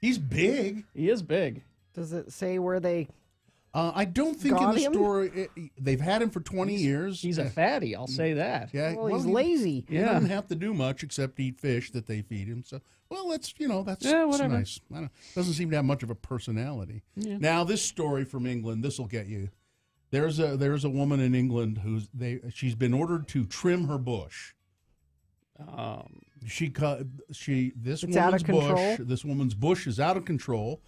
He's big. He is big. Does it say where they I don't think in the story they've had him for 20 years. He's a fatty, I'll say that. Yeah, well, he's lazy. He doesn't have to do much except eat fish that they feed him. So, well, that's nice. Doesn't seem to have much of a personality. Yeah. Now, this story from England, this will get you. There's a woman in England she's been ordered to trim her bush. This woman's bush is out of control.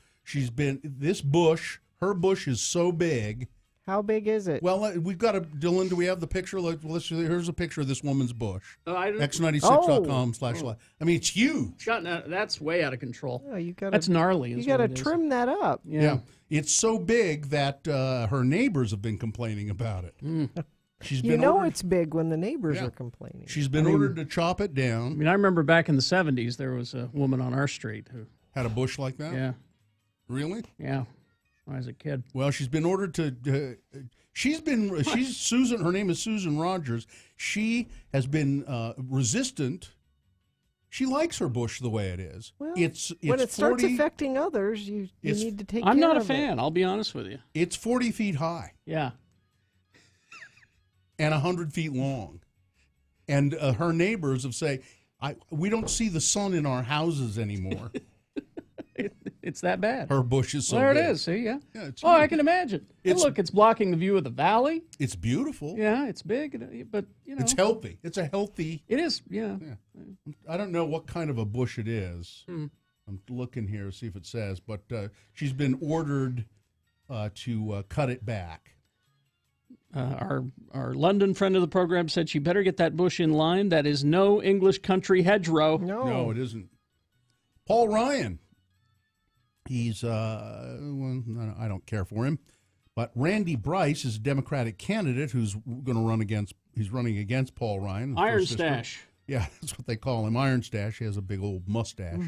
Her bush is so big. How big is it? Well, we've got Dylan, do we have the picture? Here's a picture of this woman's bush. X96.com/live. I mean, it's huge. That's way out of control. Oh, that's gnarly. You got to trim that up. Yeah. It's so big that her neighbors have been complaining about it. It's big when the neighbors are complaining. She's been ordered to chop it down. I mean, I remember back in the 70s, there was a woman on our street who had a bush like that. Yeah. Really? Yeah. When I was a kid. Well, she's been ordered to. She's Susan. Her name is Susan Rogers. She has been resistant. She likes her bush the way it is. Well, it's when it starts affecting others, you need to take. I'm care not a of fan. it. I'll be honest with you. It's 40 feet high. Yeah. And 100 feet long, and her neighbors have say, "We don't see the sun in our houses anymore." It's that bad. Her bush is so there big. it is. See, yeah. I can imagine. Look, it's blocking the view of the valley. It's beautiful. Yeah, it's big, but it's healthy. It's a healthy. It is. Yeah. I don't know what kind of a bush it is. I'm looking here to see if it says, but she's been ordered to cut it back. Our London friend of the program said she better get that bush in line. That is no English country hedgerow. No, it isn't. Paul Ryan. He's, I don't care for him, but Randy Bryce is a Democratic candidate who's going to run against. He's running against Paul Ryan. Iron Stash. Yeah, that's what they call him. Iron Stash. He has a big old mustache.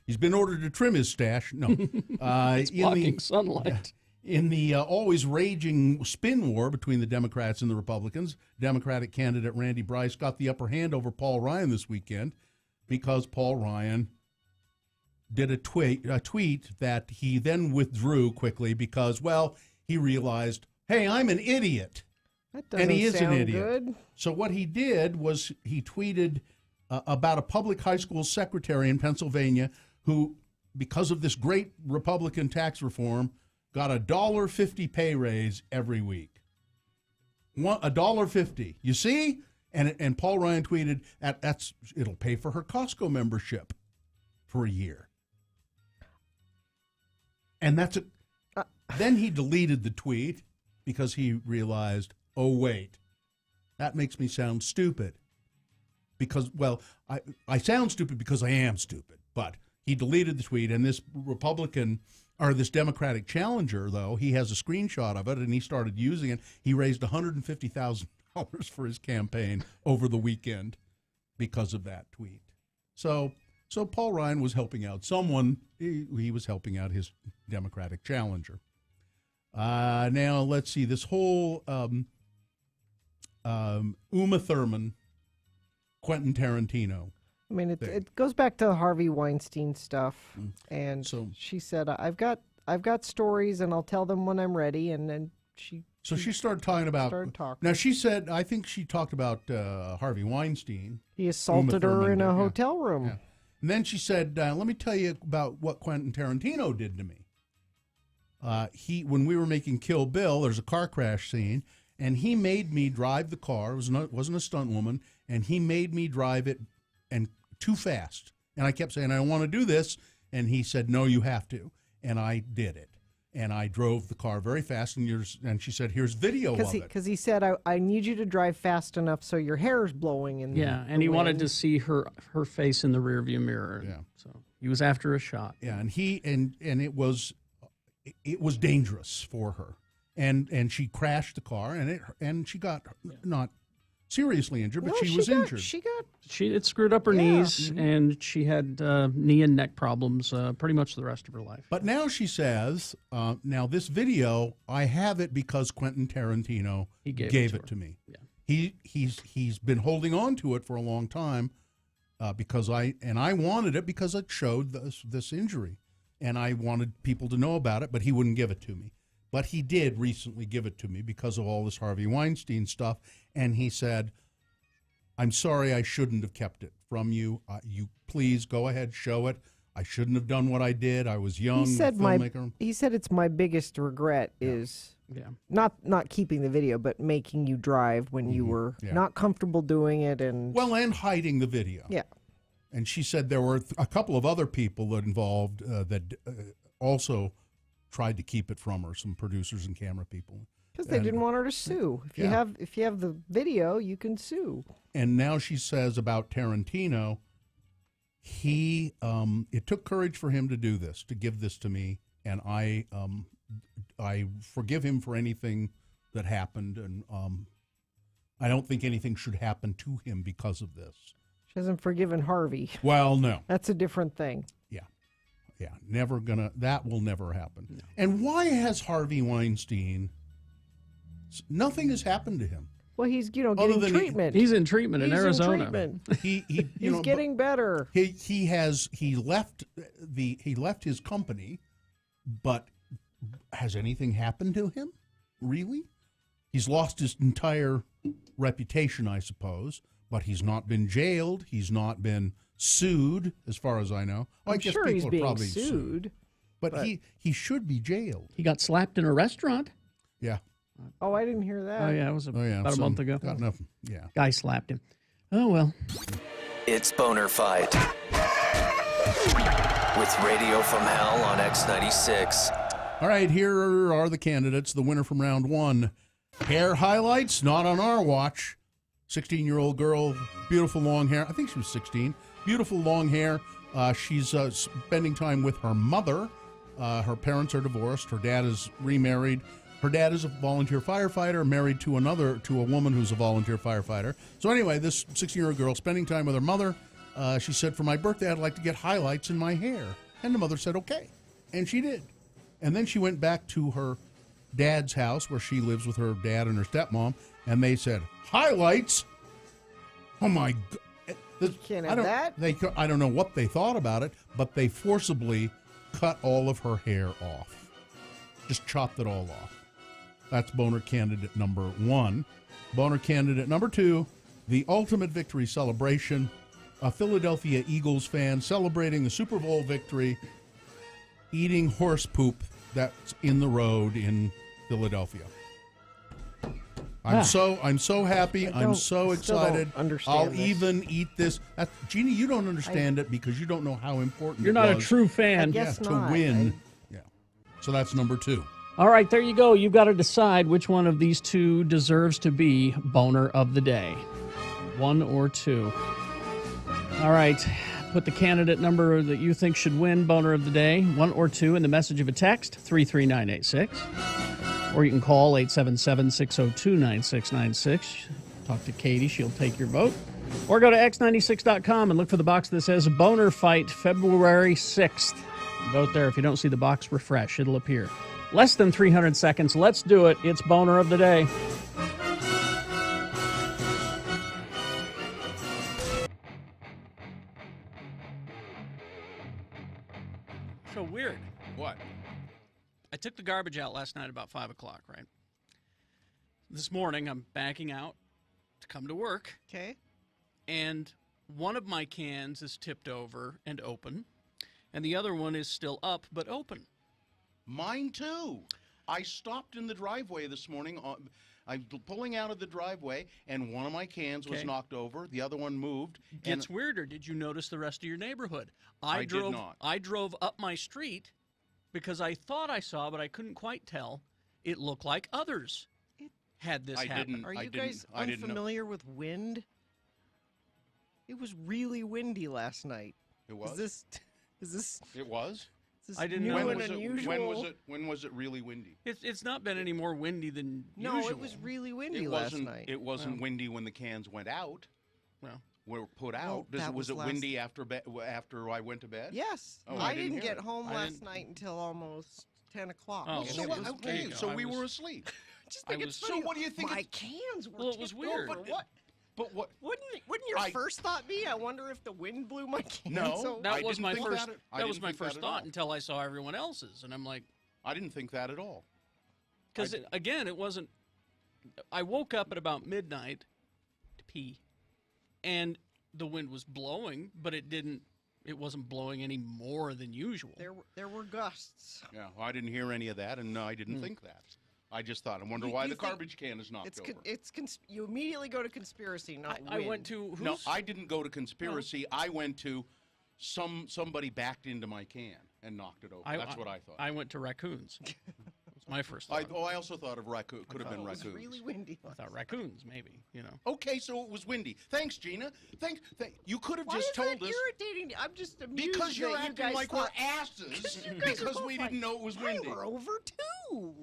He's been ordered to trim his stash. No, it's blocking sunlight. In the always raging spin war between the Democrats and the Republicans, Democratic candidate Randy Bryce got the upper hand over Paul Ryan this weekend because Paul Ryan did a tweet that he then withdrew quickly because, well, he realized, hey, I'm an idiot. That doesn't and he is sound an idiot. good. So what he did was he tweeted about a public high school secretary in Pennsylvania who, because of this great Republican tax reform, got a $1.50 pay raise every week. $1.50. You see? And Paul Ryan tweeted, it'll pay for her Costco membership for a year. And then he deleted the tweet because he realized, oh, wait, that makes me sound stupid. because, well, I sound stupid because I am stupid, but he deleted the tweet, and this this Democratic challenger, though, he has a screenshot of it, and he started using it. He raised $150,000 for his campaign over the weekend because of that tweet. So Paul Ryan was helping out someone. He was helping out his Democratic challenger. Now, let's see. This whole Uma Thurman, Quentin Tarantino. I mean, it goes back to the Harvey Weinstein stuff, and she said, "I've got stories, and I'll tell them when I'm ready." And then she started talking about. Now she said, I think she talked about Harvey Weinstein. He assaulted her in a hotel room. Yeah. And then she said, "Let me tell you about what Quentin Tarantino did to me. When we were making Kill Bill, there's a car crash scene, and he made me drive the car. It wasn't a stunt woman, and he made me drive it and too fast. And I kept saying, I don't want to do this. And he said, no, you have to. And I did it. And I drove the car very fast. And she said, here's video of it. Because he said, I need you to drive fast enough so your hair's blowing. And he wanted to see her face in the rearview mirror. Yeah. So he was after a shot. Yeah, and it was dangerous for her. And she crashed the car, and she got not seriously injured, but she was injured. It screwed up her knees, and she had knee and neck problems pretty much the rest of her life. But now she says, now this video, I have it because Quentin Tarantino gave it to me. Yeah. He's been holding on to it for a long time because I wanted it because it showed this injury, and I wanted people to know about it, but he wouldn't give it to me. But he did recently give it to me because of all this Harvey Weinstein stuff. And he said, I'm sorry, I shouldn't have kept it from you. You please go ahead, show it. I shouldn't have done what I did. I was young, filmmaker. He said it's my biggest regret is not keeping the video, but making you drive when you were not comfortable doing it. And hiding the video. Yeah. And she said there were a couple of other people that involved that also tried to keep it from her, some producers and camera people. Because they didn't want her to sue. If you have the video, you can sue. And now she says about Tarantino, it took courage for him to do this, to give this to me, and I forgive him for anything that happened, and I don't think anything should happen to him because of this. She hasn't forgiven Harvey. Well, no. That's a different thing. Yeah, that will never happen. No. And why has Harvey Weinstein, nothing has happened to him? Well, he's, getting treatment. He's in treatment in Arizona. He's getting better. He left his company, but has anything happened to him? Really? He's lost his entire reputation, I suppose, but he's not been jailed. He's not been sued, as far as I know. I'm sure he's being sued. But he should be jailed. He got slapped in a restaurant. Yeah. Oh, I didn't hear that. Oh, yeah, it was about a month ago. Got nothing. Yeah. Guy slapped him. Oh, well. It's Boner Fight with Radio from Hell on X96. All right, here are the candidates. The winner from round one. Hair highlights, not on our watch. 16-year-old girl, beautiful long hair. I think she was 16. Beautiful long hair. She's spending time with her mother. Her parents are divorced. Her dad is remarried. Her dad is a volunteer firefighter, married to a woman who's a volunteer firefighter. So anyway, this 16-year-old girl spending time with her mother. She said, for my birthday, I'd like to get highlights in my hair. And the mother said, okay. And she did. And then she went back to her dad's house where she lives with her dad and her stepmom. And they said, highlights? Oh, my God. Can't have that. I don't know what they thought about it, but they forcibly cut all of her hair off. Just chopped it all off. That's boner candidate number one. Boner candidate number two, the ultimate victory celebration. A Philadelphia Eagles fan celebrating the Super Bowl victory, eating horse poop that's in the road in Philadelphia. I'm so happy. I'm so excited. I'll even eat this. Jeannie, you don't understand it because you don't know how important You're it not was. A true fan. I guess to not. win. So that's number two. All right, there you go. You've got to decide which one of these two deserves to be Boner of the Day. One or two. All right. Put the candidate number that you think should win boner of the day, 1 or 2, in the message of a text, 33986. Or you can call 877-602-9696. Talk to Katie. She'll take your vote. Or go to x96.com and look for the box that says Boner Fight February 6th. Vote there. If you don't see the box, refresh. It'll appear. Less than 300 seconds. Let's do it. It's Boner of the Day. So weird. What? I took the garbage out last night about 5 o'clock, right? This morning, I'm backing out to come to work. Okay. And one of my cans is tipped over and open, and the other one is still up but open. Mine too. I stopped in the driveway this morning. I'm pulling out of the driveway, and one of my cans was Okay. knocked over. The other one moved. Gets weirder. Did you notice the rest of your neighborhood? I did not. I drove up my street because I thought I saw, but I couldn't quite tell. It looked like others had this happen. Are you guys unfamiliar with wind? It was really windy last night. It was? Is this It was? Is this I didn't new know. and unusual? When was it really windy? It's not been any more windy than No, usual. it was really windy last night. It wasn't windy when the cans went out. Well, were put Well, out. that Was was it windy after I went to bed? Yes. Oh, I didn't didn't hear get it. home last night until almost 10 o'clock. Oh, and so it what- was okay, windy. so we were asleep. Just think I it's was- funny. So what do you think My it's- cans were Well, it was tipped weird. over. What? But what? Wouldn't your first thought be? I wonder if the wind blew my cans. No, that I was didn't my think first. that- I That didn't was my think that first at thought all. until I saw everyone else's, and I'm like, I didn't think that at all. because again, it wasn't. I woke up at about midnight to pee, and the wind was blowing, but it didn't. It wasn't blowing any more than usual. There were gusts. Yeah, well, I didn't hear any of that, and no, I didn't think that. I just thought, I wonder why the garbage can is knocked over. You immediately go to conspiracy, not I wind. went to No, I didn't go to conspiracy. I went to somebody backed into my can and knocked it over. That's what I thought. I went to raccoons. That was my first thought. I also thought of raccoon. Could have been raccoons. It was really windy. I thought raccoons, maybe. Okay, so it was windy. Thanks, Gina. Thank. You could have Why just is told that us. irritating? I'm just amused Because you're that you acting guys like thought, we're asses you guys are because both we like, didn't know it was windy. We're over too.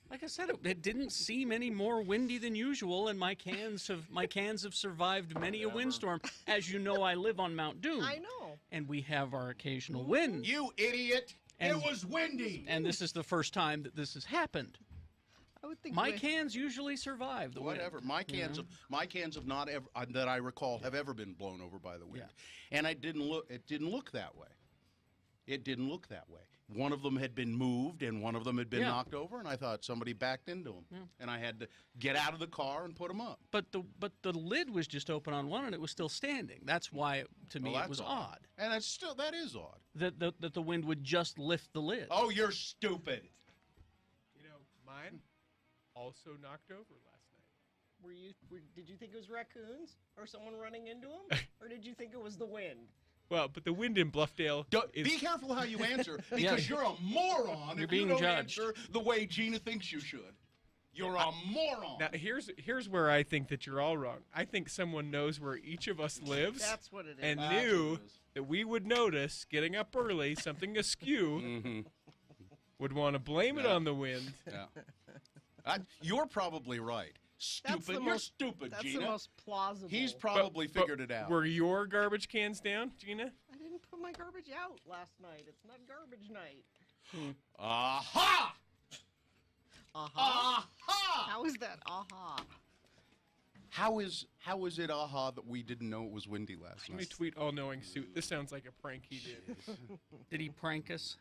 Like I said, it didn't seem any more windy than usual, and my cans have survived many a windstorm. As you know, I live on Mount Doom. I know. And we have our occasional wind. You idiot! And- it was windy. And this is the first time that this has happened. I would think My cans usually survive the Whatever. wind. My cans have not ever that I recall have ever been blown over by the wind. Yeah. And it didn't look that way. It didn't look that way. One of them had been moved and one of them had been knocked over, and I thought somebody backed into them. Yeah. And I had to get out of the car and put them up. But the lid was just open on one, and it was still standing. That's why, to me, Well, it was that's odd. And that is odd. That the wind would just lift the lid. Oh, you're stupid. You know, mine also knocked over last night. Did you think it was raccoons or someone running into them, or did you think it was the wind? Well, but the wind in Bluffdale is... Be careful how you answer, because you're a moron You're if being you don't judged. answer the way Gina thinks you should. You're a moron. Now, here's where I think that you're all wrong. I think someone knows where each of us lives. That's what it is. And That's what knew it is. that we would notice getting up early, something askew, would want to blame it on the wind. Yeah. You're probably right. Stupid. You're stupid, That's Gina. the most plausible. He's probably figured it out. Were your garbage cans down, Gina? I didn't put my garbage out last night. It's not garbage night. Aha! Aha. Aha! How is that aha? How is it aha that we didn't know it was windy last Let me night? tweet all-knowing suit. This sounds like a prank he did. Did he prank us?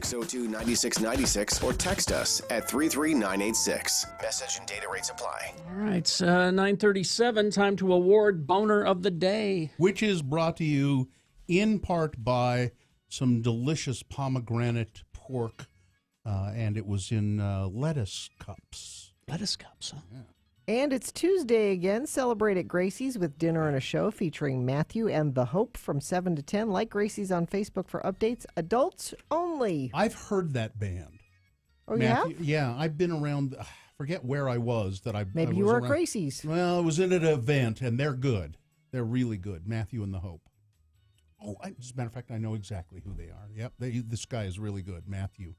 602-9696 or text us at 33986. Message and data rates apply. All right, it's 9:37. Time to award Boner of the Day, which is brought to you in part by some delicious pomegranate pork, and it was in lettuce cups. Lettuce cups, huh? Yeah. And it's Tuesday again. Celebrate at Gracie's with dinner and a show featuring Matthew and The Hope from 7 to 10. Like Gracie's on Facebook for updates. Adults only. I've heard that band. Oh, Matthew, you have? Yeah, I've been around. Forget where I was. Maybe you were at Gracie's. Well, I was in an event, and they're good. They're really good. Matthew and The Hope. Oh, as a matter of fact, I know exactly who they are. Yep, this guy is really good, Matthew.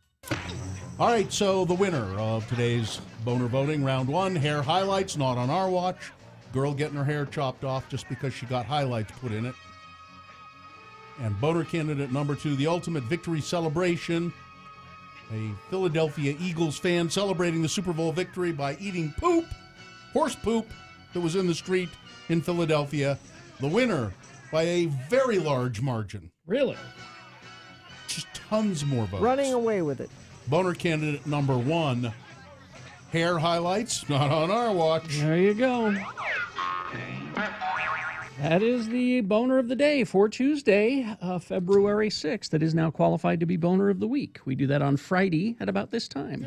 All right, so the winner of today's Boner voting, round one, hair highlights, not on our watch. Girl getting her hair chopped off just because she got highlights put in it. And Boner candidate number 2, the ultimate victory celebration. A Philadelphia Eagles fan celebrating the Super Bowl victory by eating poop, horse poop, that was in the street in Philadelphia. The winner by a very large margin. Really? Just tons more votes. Running away with it. Boner candidate number 1, hair highlights, not on our watch. There you go. That is the Boner of the Day for Tuesday, February 6th. That is now qualified to be Boner of the Week. We do that on Friday at about this time.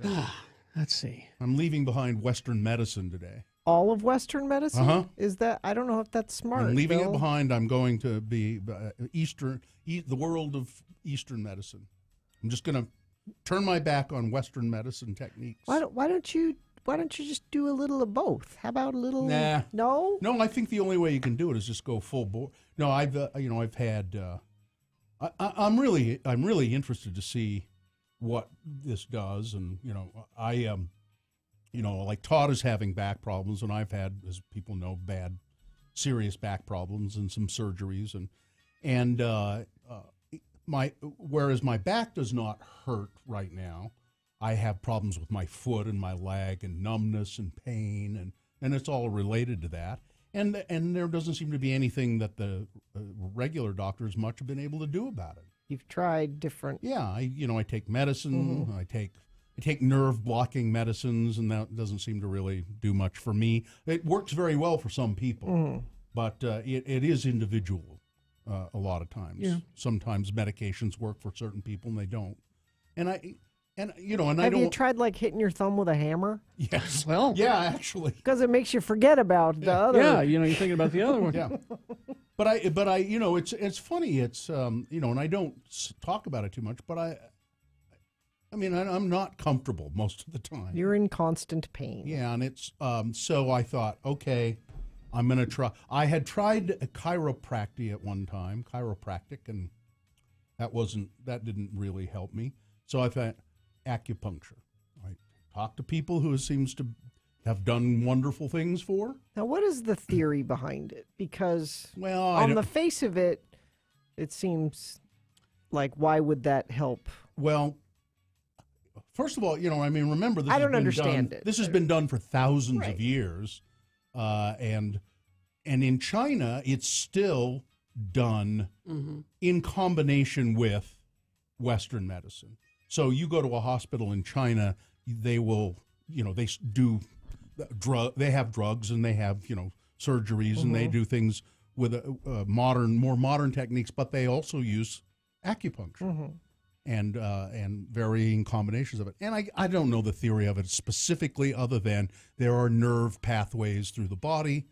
Yeah. Let's see. I'm leaving behind Western medicine today. All of Western medicine? Uh-huh. Is that, I don't know if that's smart. I'm leaving Bill. it behind. I'm going to be the world of Eastern medicine. I'm just going to turn my back on Western medicine techniques. Why don't you just do a little of both? How about a little? Nah. No. No, I think the only way you can do it is just go full bore. No, I've had. I'm really interested to see what this does, and like Todd is having back problems, and I've had, as people know, serious back problems and some surgeries, whereas my back does not hurt right now, I have problems with my foot and my leg and numbness and pain, and it's all related to that. And there doesn't seem to be anything that the regular doctors much have been able to do about it. You've tried different. Yeah, I take medicine. Mm-hmm. I take nerve blocking medicines, and that doesn't seem to really do much for me. It works very well for some people, but it is individual a lot of times. Yeah. Sometimes medications work for certain people and they don't. Have you tried like hitting your thumb with a hammer? Yes. Well. Yeah, actually. Because it makes you forget about the other. Yeah, you're thinking about the other one. Yeah. But I, it's funny. It's and I don't talk about it too much. But I'm not comfortable most of the time. You're in constant pain. Yeah, and it's so I thought, okay, I'm going to try. I had tried a chiropractic at one time, and that didn't really help me. So I thought acupuncture. I talked to people who seems to have done wonderful things for. Now, what is the theory behind it? Because on the face of it, it seems like, why would that help? Well, first of all, remember this. I don't understand it. This has been done for thousands of years, and in China, it's still done in combination with Western medicine. So you go to a hospital in China, they will, they do they have drugs and they have, surgeries and they do things with more modern techniques, but they also use acupuncture and varying combinations of it. And I don't know the theory of it specifically, other than there are nerve pathways through the body,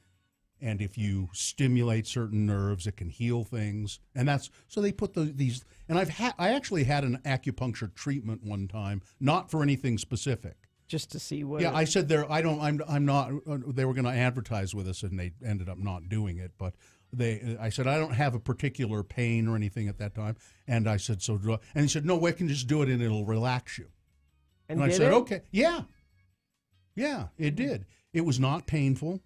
and if you stimulate certain nerves, it can heal things. And so they put these. And I actually had an acupuncture treatment one time, not for anything specific, just to see what. Yeah, I said I'm not. They were going to advertise with us, and they ended up not doing it. But I said I don't have a particular pain or anything at that time, and I said so. And he said no, we can just do it, and it'll relax you. And I said okay, yeah, it did. It was not painful.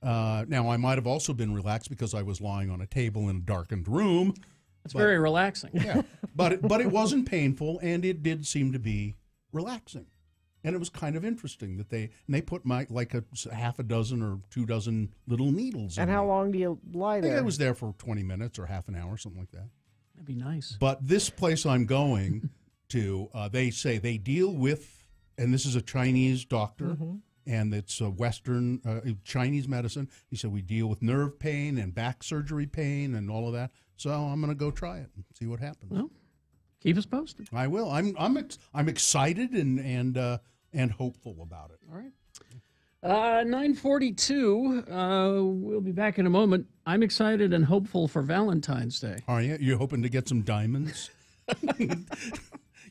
Now, I might have also been relaxed because I was lying on a table in a darkened room. It's very relaxing. Yeah, but it wasn't painful, and it did seem to be relaxing. And it was kind of interesting that they put like a half a dozen or 2 dozen little needles in. And how long do you lie there? I think I was there for 20 minutes or half an hour, something like that. That'd be nice. But this place I'm going to, they say they deal with, and this is a Chinese doctor, and it's a Western Chinese medicine. He said we deal with nerve pain and back surgery pain and all of that. So I'm going to go try it and see what happens. Well, keep us posted. I will. I'm excited and hopeful about it. All right. 9:42. We'll be back in a moment. I'm excited and hopeful for Valentine's Day. Are you? You're hoping to get some diamonds?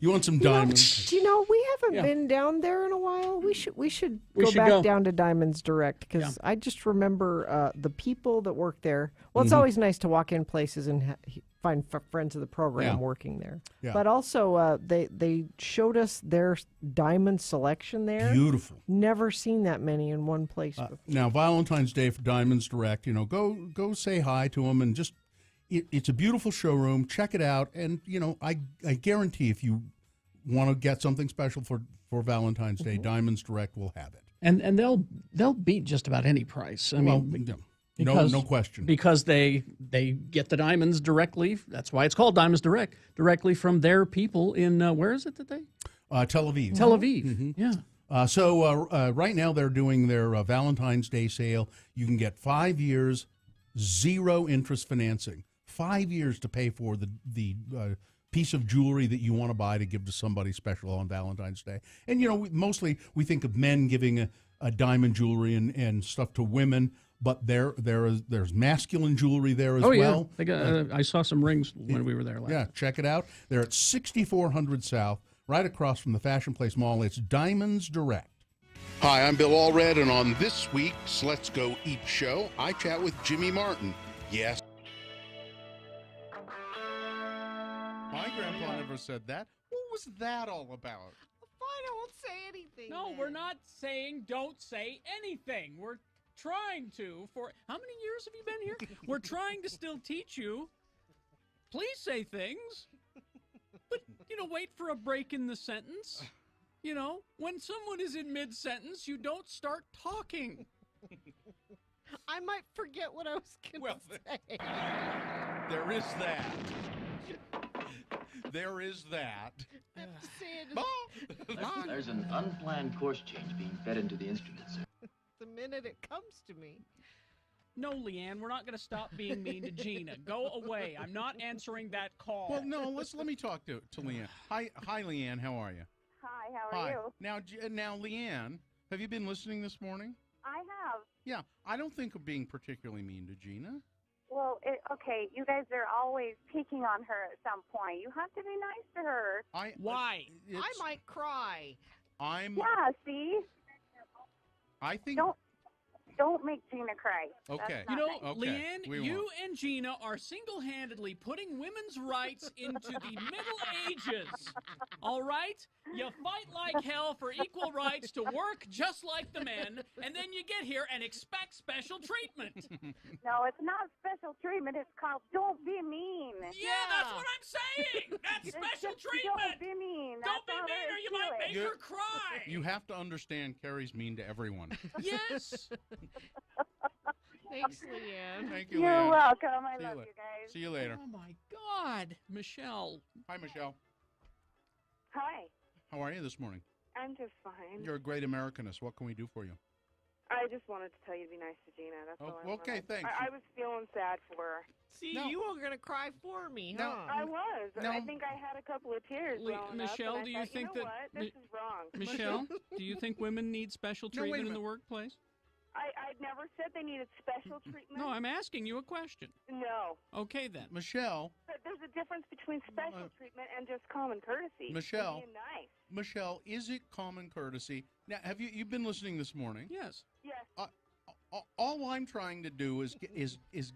You want some diamonds? Do you know we haven't been down there in a while? We should go back down to Diamonds Direct because I just remember the people that work there. Well, it's always nice to walk in places and find friends of the program working there. Yeah. But also, they showed us their diamond selection there. Beautiful. Never seen that many in one place before. Now, Valentine's Day for Diamonds Direct, go say hi to them and just. It's a beautiful showroom. Check it out, and I guarantee if you want to get something special for Valentine's Day, Diamonds Direct will have it. And they'll beat just about any price. I mean, no question. Because they get the diamonds directly. That's why it's called Diamonds Direct, directly from their people in where is it that they? Tel Aviv. Tel Aviv. Yeah. So right now they're doing their Valentine's Day sale. You can get 5 years, 0 interest financing. 5 years to pay for the piece of jewelry that you want to buy to give to somebody special on Valentine's Day. And, mostly we think of men giving a diamond jewelry and stuff to women, but there's masculine jewelry there as well. Yeah. I saw some rings when we were there last. Yeah, check it out. They're at 6400 South, right across from the Fashion Place Mall. It's Diamonds Direct. Hi, I'm Bill Allred, and on this week's Let's Go Eat show, I chat with Jimmy Martin. Yes. My grandpa never said that. What was that all about? Fine, I won't say anything. No, we're not saying don't say anything. We're trying to. For how many years have you been here? We're trying to still teach you. Please say things. But, wait for a break in the sentence. When someone is in mid-sentence, you don't start talking. I might forget what I was going to say. There is that. There is that. There's an unplanned course change being fed into the instrument, sir. The minute it comes to me. No, Leanne, we're not going to stop being mean to Gina. Go away. I'm not answering that call. Well, no, let me talk to Leanne. Hi, Leanne. How are you? Hi, how are you? Now, Leanne, have you been listening this morning? I have. Yeah, I don't think of being particularly mean to Gina. Well, okay, you guys are always picking on her at some point. You have to be nice to her. Why? I might cry. Yeah, see? I think... Don't make Gina cry. Okay. Leanne, you and Gina are single-handedly putting women's rights into the Middle Ages. All right? You fight like hell for equal rights to work just like the men, and then you get here and expect special treatment. No, it's not special treatment. It's called don't be mean. Yeah, that's what I'm saying. That's special treatment. Don't be mean. Don't be mean or you might make her cry. You have to understand Carrie's mean to everyone. Yes. Thanks, Leanne. Thank you, You're Leanne. welcome. I love you guys. See you later. Oh, my God. Michelle. Hi, Michelle. Hi. How are you this morning? I'm just fine. You're a great Americanist. What can we do for you? I just wanted to tell you to be nice to Gina. That's all I okay, thanks. I was feeling sad for her. See, you were going to cry for me, No. huh? I was. I think I had a couple of tears welling Michelle, up, do you think you know that... what? This is wrong. Michelle, do you think women need special No, wait a treatment in the minute. workplace? I never said they needed special treatment. No, I'm asking you a question. No. Okay, then. Michelle. But there's a difference between special treatment and just common courtesy. Michelle. Being nice. Michelle, is it common courtesy? Now, have you've been listening this morning? Yes. Yes. All I'm trying to do is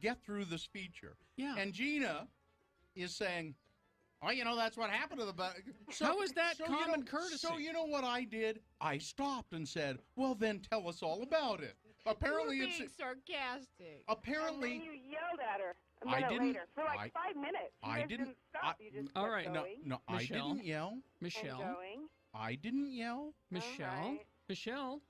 get through this feature. Yeah. And Gina is saying, "Oh, that's what happened to the." How is that common courtesy? So you know what I did? I stopped and said, "Well, then tell us all about it." Apparently, you were being sarcastic. Apparently, And then you yelled at her a I minute didn't- later for like 5 minutes. You I guys didn't- stop. You just all kept right, going. no, I Michelle. didn't yell. Michelle. And going. I didn't yell. Michelle. All right. Michelle.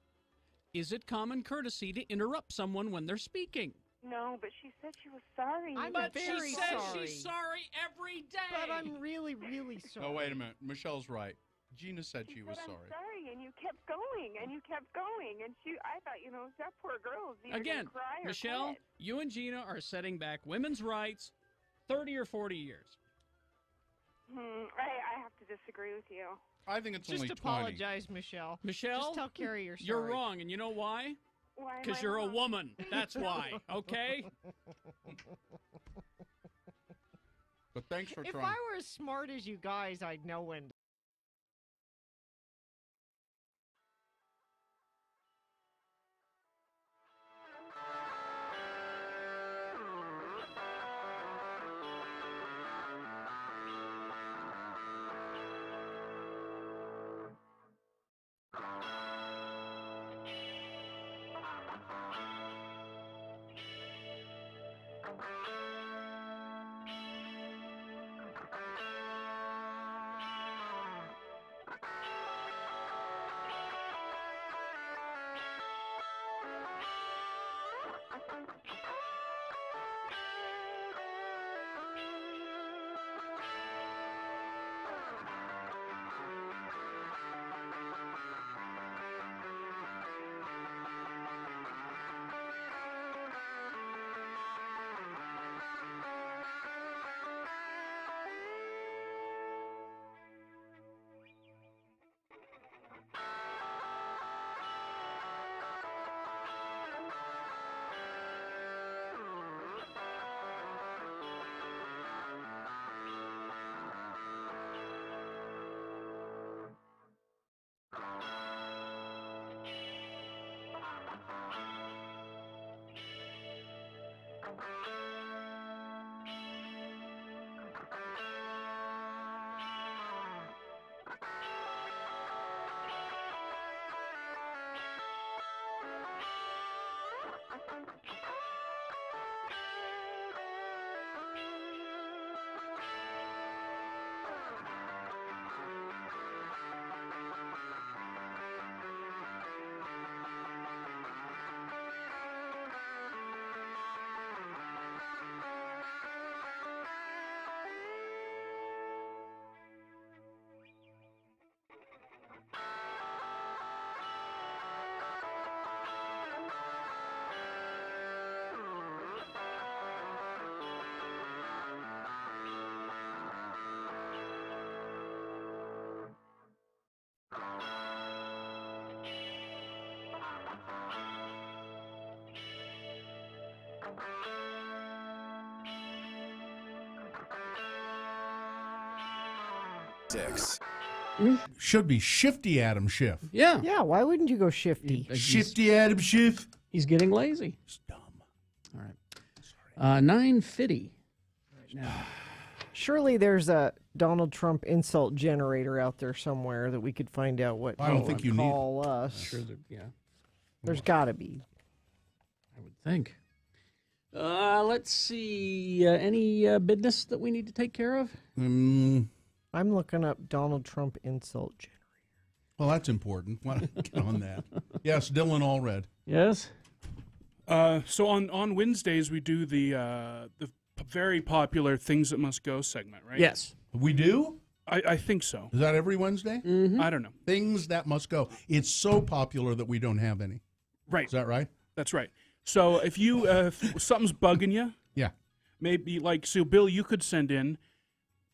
Is it common courtesy to interrupt someone when they're speaking? No, but she said she was sorry. But she says she's sorry every day. But I'm really, really sorry. Oh, wait a minute. Michelle's right. Gina said she was said, sorry. I'm sorry, and you kept going, and I thought, that poor girl's either Again, gonna cry or Michelle, quit. you and Gina are setting back women's rights 30 or 40 years. I have to disagree with you. I think it's only Just 20. apologize, Michelle. Michelle, just tell Carrie you're sorry. You're wrong, and you know why? Why am Because I you're a wrong? woman. That's why, okay? But thanks for If trying. I were as smart as you guys, I'd know when. Should be Shifty Adam Schiff. Yeah. Yeah, why wouldn't you go shifty? Shifty Adam Schiff. He's getting lazy. It's dumb. All right. 950. Right now. Surely there's a Donald Trump insult generator out there somewhere that we could find out what I don't think you need call us. Sure, yeah. There's got to be. I would think. Let's see. Any business that we need to take care of? I'm looking up Donald Trump insult generator. Well, that's important. Why don't get on that? Yes, Dylan Allred. Yes. So on Wednesdays we do the very popular Things That Must Go segment, right? Yes. We do? I think so. Is that every Wednesday? Mm-hmm. I don't know. Things That Must Go. It's so popular that we don't have any. Right. Is that right? That's right. So if you if something's bugging you, yeah, maybe so Bill, you could send in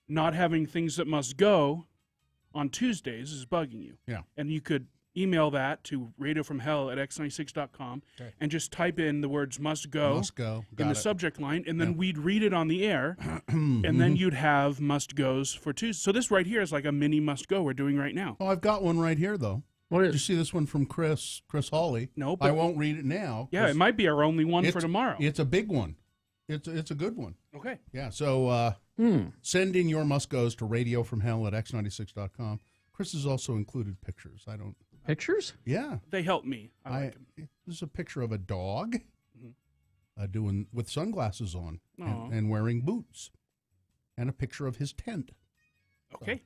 not having Things That Must Go on Tuesdays is bugging you. Yeah. And you could email that to radiofromhell@x96.com and just type in the words must go in the it. subject line, and then we'd read it on the air, and then you'd have must goes for Tuesday. So this right here is like a mini must go we're doing right now. Oh, I've got one right here, though. What is? Did you see this one from Chris Hawley? No, I won't read it now. Yeah, it might be our only one for tomorrow. It's a big one. It's a good one. Okay. Yeah, so send in your must-goes to radiofromhell@x96.com. Chris has also included pictures. I don't... Pictures? Yeah. They help me. I like them. This is a picture of a dog doing with sunglasses on Aw. and wearing boots. And a picture of his tent. Okay.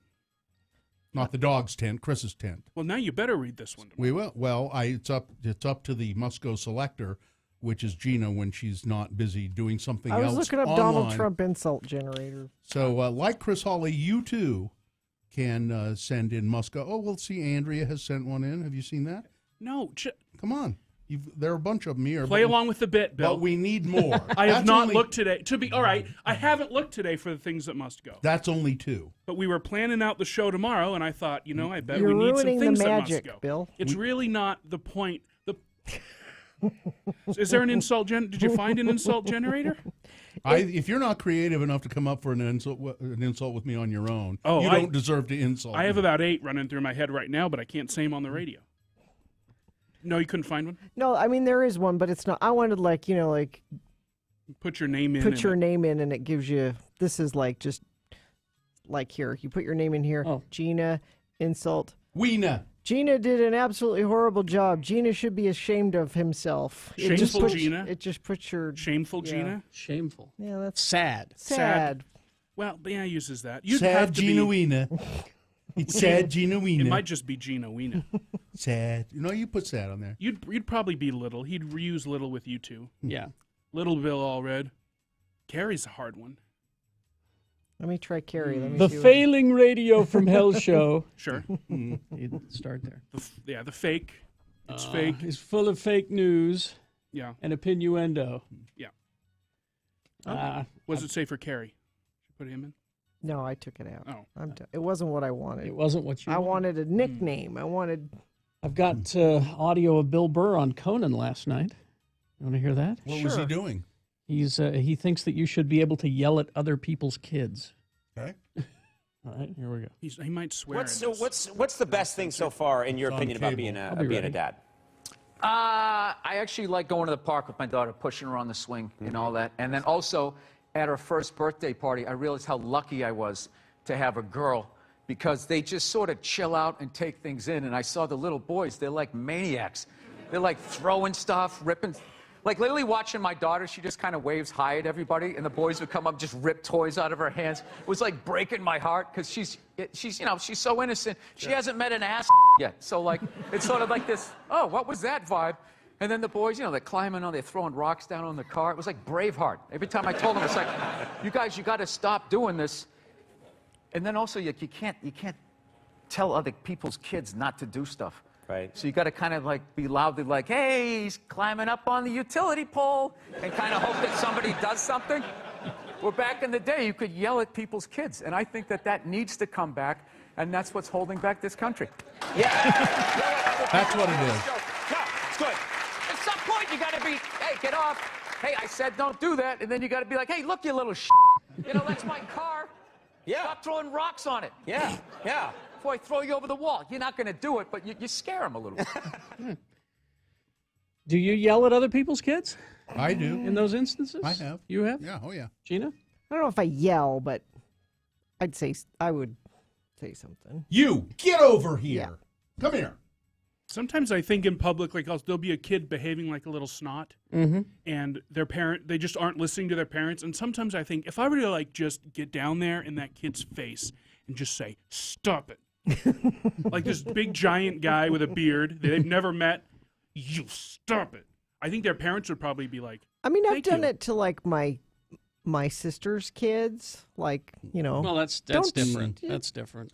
Not the dog's tent, Chris's tent. Well, now you better read this one. We will. Well, it's up to the must-go selector which is Gina when she's not busy doing something I was else looking up online. Donald Trump insult generator. So, like Chris Hawley, you too can send in Muska. Oh, we'll see. Andrea has sent one in. Have you seen that? No. Come on. There are a bunch of them here. Play along with the bit, Bill. But we need more. I have not looked today. All right, I haven't looked today for the things that must go. That's only 2. But we were planning out the show tomorrow, and I thought, I bet You're we need some ruining the things magic, that must go. Bill. It's really not the point. Is there an insult Did you find an insult generator? If you're not creative enough to come up for an insult with me on your own, you don't deserve to insult I have me. about 8 running through my head right now, but I can't say them on the radio. No, you couldn't find one? No, I mean, there is one, but it's not. I wanted, put your name in. Put your name in, and it gives you, this is just here. You put your name in here. Oh. Gina, insult. Weena. Gina did an absolutely horrible job. Gina should be ashamed of himself. Shameful Gina? It just puts your... Shameful Gina? Shameful. Yeah, that's... Sad. Sad. Well, yeah, uses that. Sad Gina Weena. It's sad Gina Weena. It might just be Gina Weena. Sad. You put sad on there. You'd probably be Little. He'd reuse Little with you too. Yeah. Little Bill Allred. Carrie's a hard one. Let me try Carrie. Let me The see Failing Radio from Hell show. Sure. You'd start there. The fake. It's fake. It's full of fake news. Yeah. And innuendo. Yeah. What does it say for Carrie? Should put him in? No, I took it out. Oh. It wasn't what I wanted. It wasn't what you I wanted a nickname. I've got audio of Bill Burr on Conan last night. You want to hear that? What was he doing? He thinks that you should be able to yell at other people's kids. Okay. All right, here we go. He might swear. What's the best thing so far, in your opinion, about being a dad? I actually like going to the park with my daughter, pushing her on the swing and all that. And then also, at her first birthday party, I realized how lucky I was to have a girl, because they just sort of chill out and take things in. And I saw the little boys, they're like maniacs. They're like throwing stuff, ripping. Like literally watching my daughter, she just kind of waves hi at everybody, and the boys would come up, just rip toys out of her hands. It was like breaking my heart, because she's she's so innocent. She hasn't met an ass yet. So it's sort of like this, oh, what was that vibe? And then the boys, they're climbing on, they're throwing rocks down on the car. It was like Braveheart. Every time I told them, it's like, you guys, you got to stop doing this. And then also, you can't tell other people's kids not to do stuff. Right. So you got to kind of be loudly hey, he's climbing up on the utility pole, and kind of hope that somebody does something. Well, back in the day, you could yell at people's kids, and I think that needs to come back, and that's what's holding back this country. Yeah. That's what it is. Yeah, it's good. At some point, you got to be, hey, get off. Hey, I said don't do that, and then you got to be like, hey, look, you little that's my car. Yeah. Stop throwing rocks on it. Yeah, yeah. Before I throw you over the wall. You're not going to do it, but you scare them a little. Do you yell at other people's kids? I do. In those instances? I have. You have? Yeah, oh yeah. Gina? I don't know if I yell, but I would say something. You, get over here. Yeah. Come here. Sometimes I think in public, there'll be a kid behaving like a little snot, and their parent, they just aren't listening to their parents. And sometimes I think, if I were to just get down there in that kid's face and just say, stop it. Like this big giant guy with a beard that they've never met, you stop it. I think their parents would probably be like, I mean, I've "Thank done you." it to my sister's kids, Well, that's different. That's different.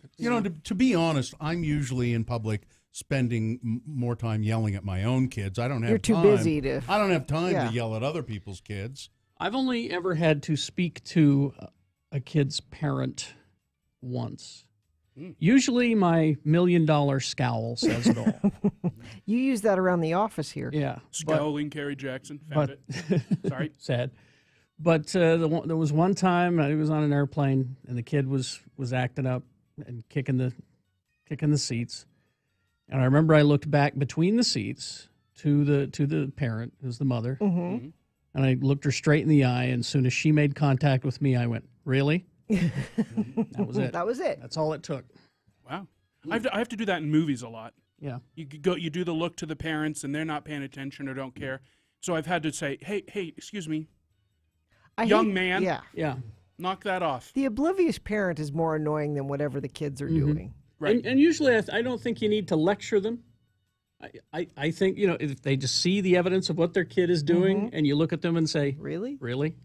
To be honest, I'm usually in public spending more time yelling at my own kids. I don't have You're too time. busy to... I don't have time Yeah. to yell at other people's kids. I've only ever had to speak to a kid's parent once. Usually my $1 million scowl says it all. You use that around the office here. Yeah. Scowling Kerry Jackson. Found it. Sorry. Sad. But there was one time I was on an airplane, and the kid was acting up and kicking the seats. And I remember I looked back between the seats to the parent, who's the mother, and I looked her straight in the eye. And as soon as she made contact with me, I went, "Really?" That was it. That was it. That's all it took. Wow. I have to do that in movies a lot. Yeah. You do the look to the parents, and they're not paying attention or don't care. So I've had to say, hey, excuse me, young man. Yeah. Knock that off. The oblivious parent is more annoying than whatever the kids are doing. Right. And usually I don't think you need to lecture them. I think, if they just see the evidence of what their kid is doing and you look at them and say, Really? Really?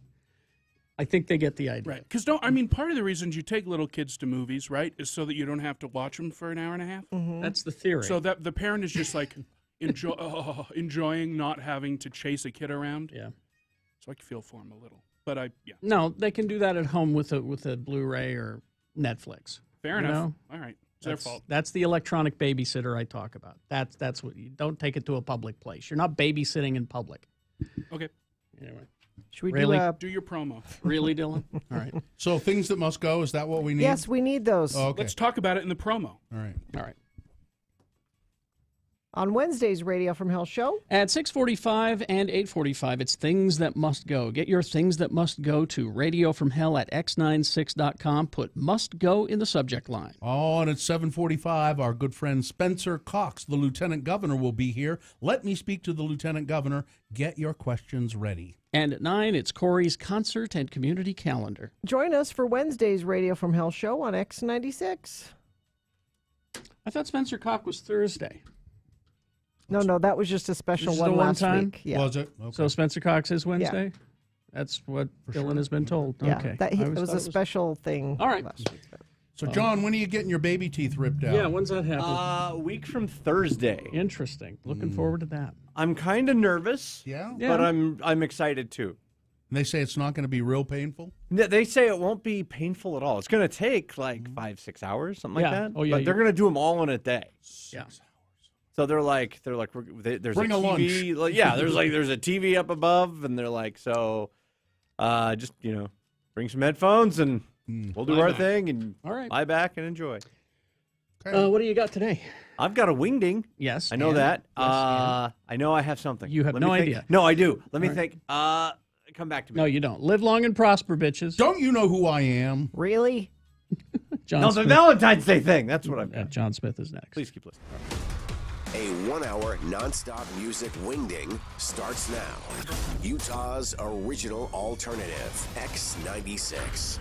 I think they get the idea. Right. Because part of the reasons you take little kids to movies, right, is so that you don't have to watch them for an hour and a half. That's the theory. So that the parent is just like enjoying not having to chase a kid around. Yeah. So I can feel for them a little. But No, they can do that at home with a Blu-ray or Netflix. Fair enough. All right. It's their fault. That's the electronic babysitter I talk about. That's what you don't take it to a public place. You're not babysitting in public. Okay. Anyway. Should we do your promo? Really, Dylan? All right. So things that must go, is that what we need? Yes, we need those. Okay. Let's talk about it in the promo. All right. All right. On Wednesday's Radio from Hell show. At 6:45 and 8:45, it's Things That Must Go. Get your Things That Must Go to Radio from Hell at x96.com. Put Must Go in the subject line. Oh, and at 7:45, our good friend Spencer Cox, the Lieutenant Governor, will be here. Let me speak to the Lieutenant Governor. Get your questions ready. And at 9, it's Corey's concert and community calendar. Join us for Wednesday's Radio from Hell show on X96. I thought Spencer Cox was Thursday. No, that was just a special This is one the last time? week. Yeah. Was it? Okay. So Spencer Cox is Wednesday? Yeah. That's what Dylan has been told. Yeah, Okay. it was a special thing. All right. last week. So, John, when are you getting your baby teeth ripped out? Yeah, when's that happen? A week from Thursday. Interesting. Looking forward to that. I'm kind of nervous. Yeah? But I'm excited too. And they say it's not going to be real painful? They say it won't be painful at all. It's going to take like 5-6 hours, something like that. Oh, yeah. But they're going to do them all in a day. Yeah. So there's Bring a a lunch. TV. There's a TV up above, and they're like, just bring some headphones and we'll do Lie our back. thing and All right. lie back and enjoy. What do you got today? I've got a wingding. Yes. I know and? that. Yes, and? I know I have something. You have Let no me think. idea. No, I do. Let me All right. think. Come back to me. No, you don't. Live long and prosper, bitches. Don't you know who I am? Really? John No, Smith. the Valentine's Day thing. That's what I've got. John Smith is next. Please keep listening. A 1-hour nonstop music wingding starts now. Utah's original alternative, X96.